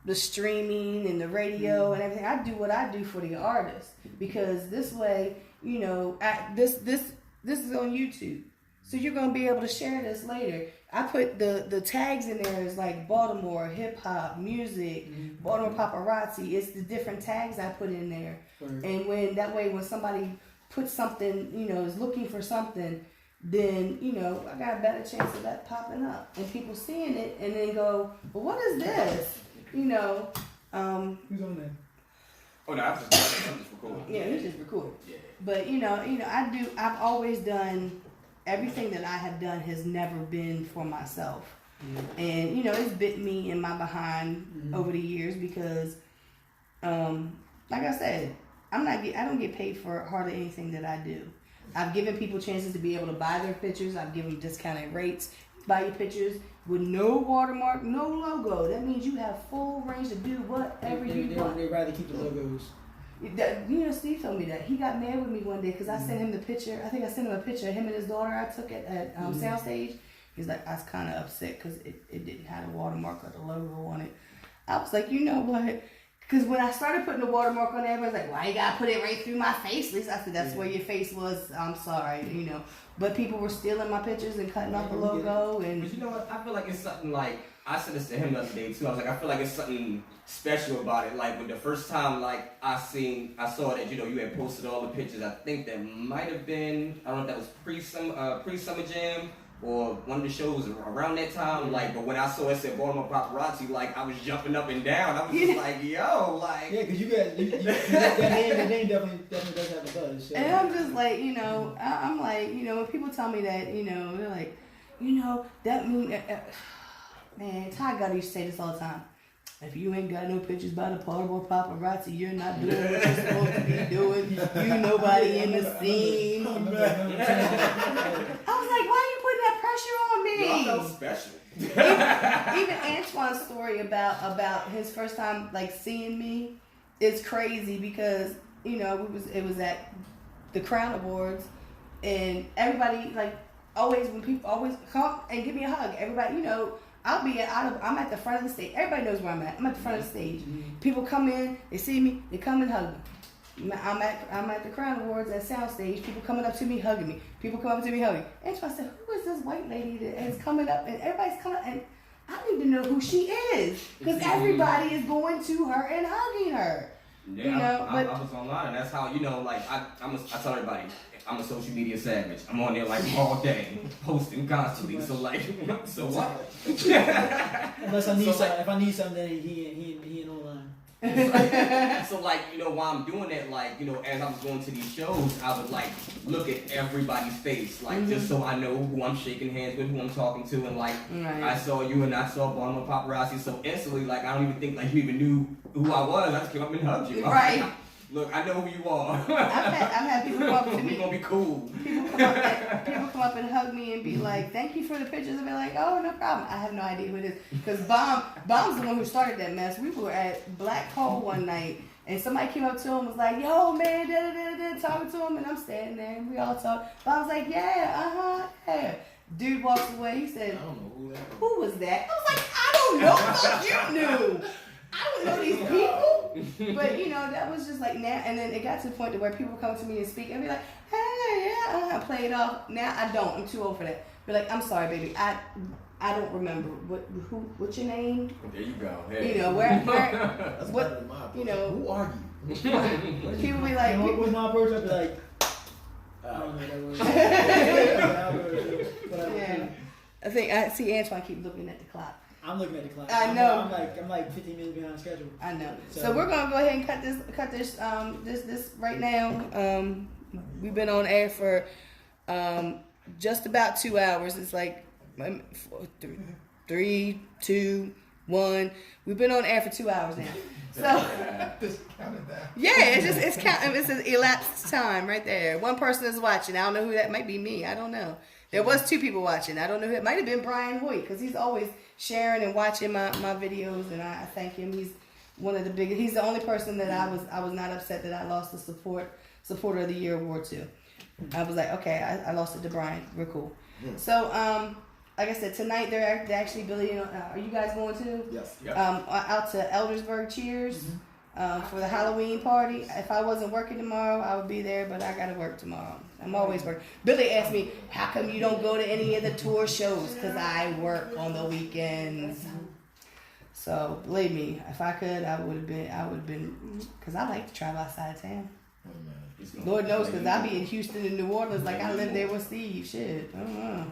the streaming and the radio and everything. I do what I do for the artist because this way, this is on YouTube, so you're gonna be able to share this later. I put the tags in there is like Baltimore hip hop music, Baltimore paparazzi. It's the different tags I put in there, and when somebody puts something, is looking for something, then I got a better chance of that popping up and people seeing it and then go, well, what is this? Who's on there? Oh no, I'm just recording. Yeah, he's just recording. Yeah. But I've always done everything that I have done has never been for myself. And it's bit me in my behind over the years because like I said, I don't get paid for hardly anything that I do. I've given people chances to be able to buy their pictures. I've given discounted rates. Buy your pictures with no watermark, no logo. That means you have full range to do whatever you want. They'd rather keep the logos. Steve told me that. He got mad with me one day because I sent him the picture. I think I sent him a picture of him and his daughter I took at Soundstage. He's like, I was kind of upset because it didn't have a watermark or the logo on it. I was like, you know what? Because when I started putting the watermark on there, everybody's like, why you got to put it right through my face? At least I said, that's where your face was. I'm sorry, But people were stealing my pictures and cutting off the logo. And But you know what? I feel like it's something like, I said this to him the other day too. I was like, I feel like it's something special about it. Like when the first time I saw that, you had posted all the pictures. I think that might have been, I don't know if that was pre-Summer Jam or one of the shows around that time. Like, but when I saw it said Baltimore Paparazzi, like I was jumping up and down. I was just like, yo, like. Yeah, because that name definitely does have a buzz. So. And I'm just like, I'm like, when people tell me that, they're like, that mean, man, Ty Gunner used to say this all the time. If you ain't got no pictures by the Baltimore Paparazzi, you're not doing what you're supposed to be doing. You nobody in the scene. I was like, why are you putting that pressure on me? Y'all know special. Even Antoine's story about his first time seeing me is crazy because it was at the Crown Awards and everybody always when people always come and give me a hug. Everybody I'm at the front of the stage. Everybody knows where I'm at. I'm at the front of the stage. People come in, they see me, they come and hug me. I'm at the Crown Awards at Soundstage. People coming up to me, hugging me. People come up to me, hugging. And so I said, who is this white lady that is coming up? And everybody's coming up, and I don't even know who she is because everybody is going to her and hugging her. Yeah, I was online, and that's how I tell everybody. I'm a social media savage. I'm on there all day, posting constantly. So so what? Unless I need if I need something, he ain't online. So while I'm doing that, as I was going to these shows, I would look at everybody's face, just so I know who I'm shaking hands with, who I'm talking to, and I saw you and I saw Baltimore Paparazzi, so instantly I don't even think you even knew who I was. I just came up and hugged you. Right. Look, I know who you are. I've had people come up to me. We're gonna be cool. People come up and hug me and be like, thank you for the pictures. And be like, oh, no problem. I have no idea who it is. Because Bomb's the one who started that mess. We were at Black Hole one night and somebody came up to him and was like, yo, man, talking to him. And I'm standing there and we all talk. Bomb's like, yeah. Dude walks away. He said, I don't know who that was. "Who was that?" I was like, "I don't know. Thought you knew. I don't know these people." But you know, that was just like now. And then it got to the point to where people come to me and speak and be like, "Hey, yeah," I play it off. Now I don't. I'm too old for that. Be like, "I'm sorry, baby. I don't remember what's your name? There you go. Hey. You know where That's what better than my approach. you know." Who are you? People be like, And what was my approach? I'd be like, I don't know what that was. yeah. I think I see Antoine keep looking at the clock. I'm looking at the clock. I know. I'm like 15 minutes behind schedule. I know. So So- we're gonna go ahead and cut this right now. We've been on air for just about 2 hours. It's like 3, 2, 1. We've been on air for 2 hours now. So Just count it down. yeah, it's counting. It's an elapsed time right there. One person is watching. I don't know who that might be. Me. I don't know. There was 2 people watching. I don't know who it might have been. Brian Hoyt, because he's always sharing and watching my videos, and I thank him. He's one of the biggest. He's the only person that I was not upset that I lost the supporter of the year award to. I was like, okay, I lost it to Brian. We're cool. So like I said, tonight they're actually Billy. Are you guys going to? Yes. Out to Eldersburg Cheers for the Halloween party. If I wasn't working tomorrow, I would be there, but I gotta work tomorrow. I'm always working. Billy asked me, "How come you don't go to any of the tour shows?" Because I work on the weekends. So believe me, if I could, I would have been. Because I like to travel outside of town. Lord knows, because I be in Houston and New Orleans, like I live there with Steve. Shit, I don't know.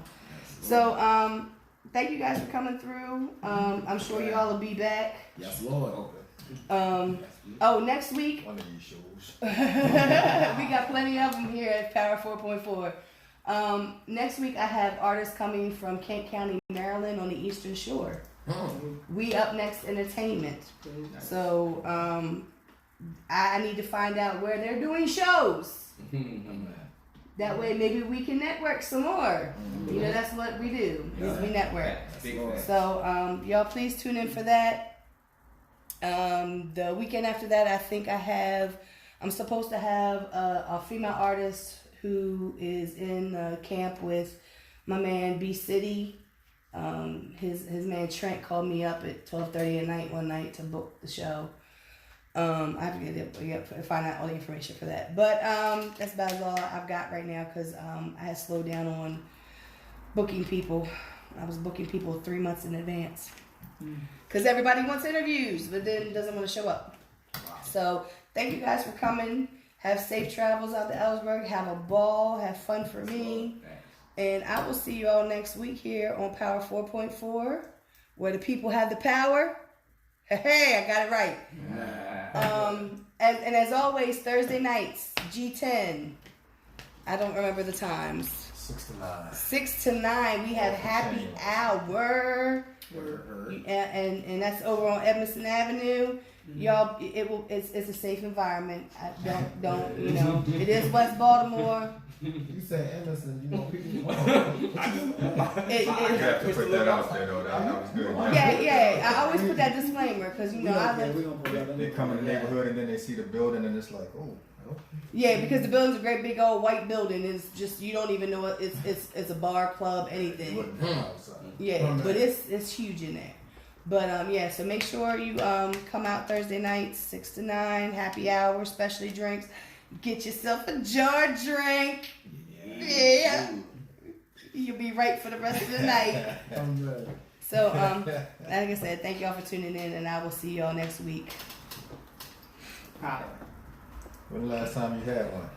So, thank you guys for coming through. I'm sure y'all will be back. Yes, Lord. Next week, One of these shows. we got plenty of them here at Power 4.4. Next week, I have artists coming from Kent County, Maryland on the Eastern Shore. We Up Next Entertainment. So, I need to find out where they're doing shows. That way, maybe we can network some more. You know, that's what we do. Is we network. So, y'all please tune in for that. The weekend after that, I think I'm supposed to have a female artist who is in camp with my man B City. His man Trent called me up at 12:30 at night one night to book the show. I have to find out all the information for that. But that's about all I've got right now because I had slowed down on booking people. I was booking people 3 months in advance because everybody wants interviews, but then doesn't want to show up. So thank you guys for coming. Have safe travels out to Ellsberg. Have a ball. Have fun for me. And I will see you all next week here on Power 4.4, where the people have the power. Hey, I got it right. And as always, Thursday nights, G10. I don't remember the times. 6 to 9. 6 to 9. We have happy hour. And that's over on Edmondson Avenue. Y'all, it's a safe environment. Don't you know? It is West Baltimore. You say Emerson, you know people. I have to put that out there though. That was good. Yeah. I always put that disclaimer because you know They come in the neighborhood and then they see the building and it's like, oh. Yeah, because the building's a great big old white building. It's just you don't even know it's a bar, club, anything. Yeah, but it's huge in there. But yeah, so make sure you come out Thursday night, 6 to 9, happy hour, specialty drinks. Get yourself a jar drink. Yeah. You'll be right for the rest of the night. So like I said, thank y'all for tuning in, and I will see y'all next week. When the last time you had one?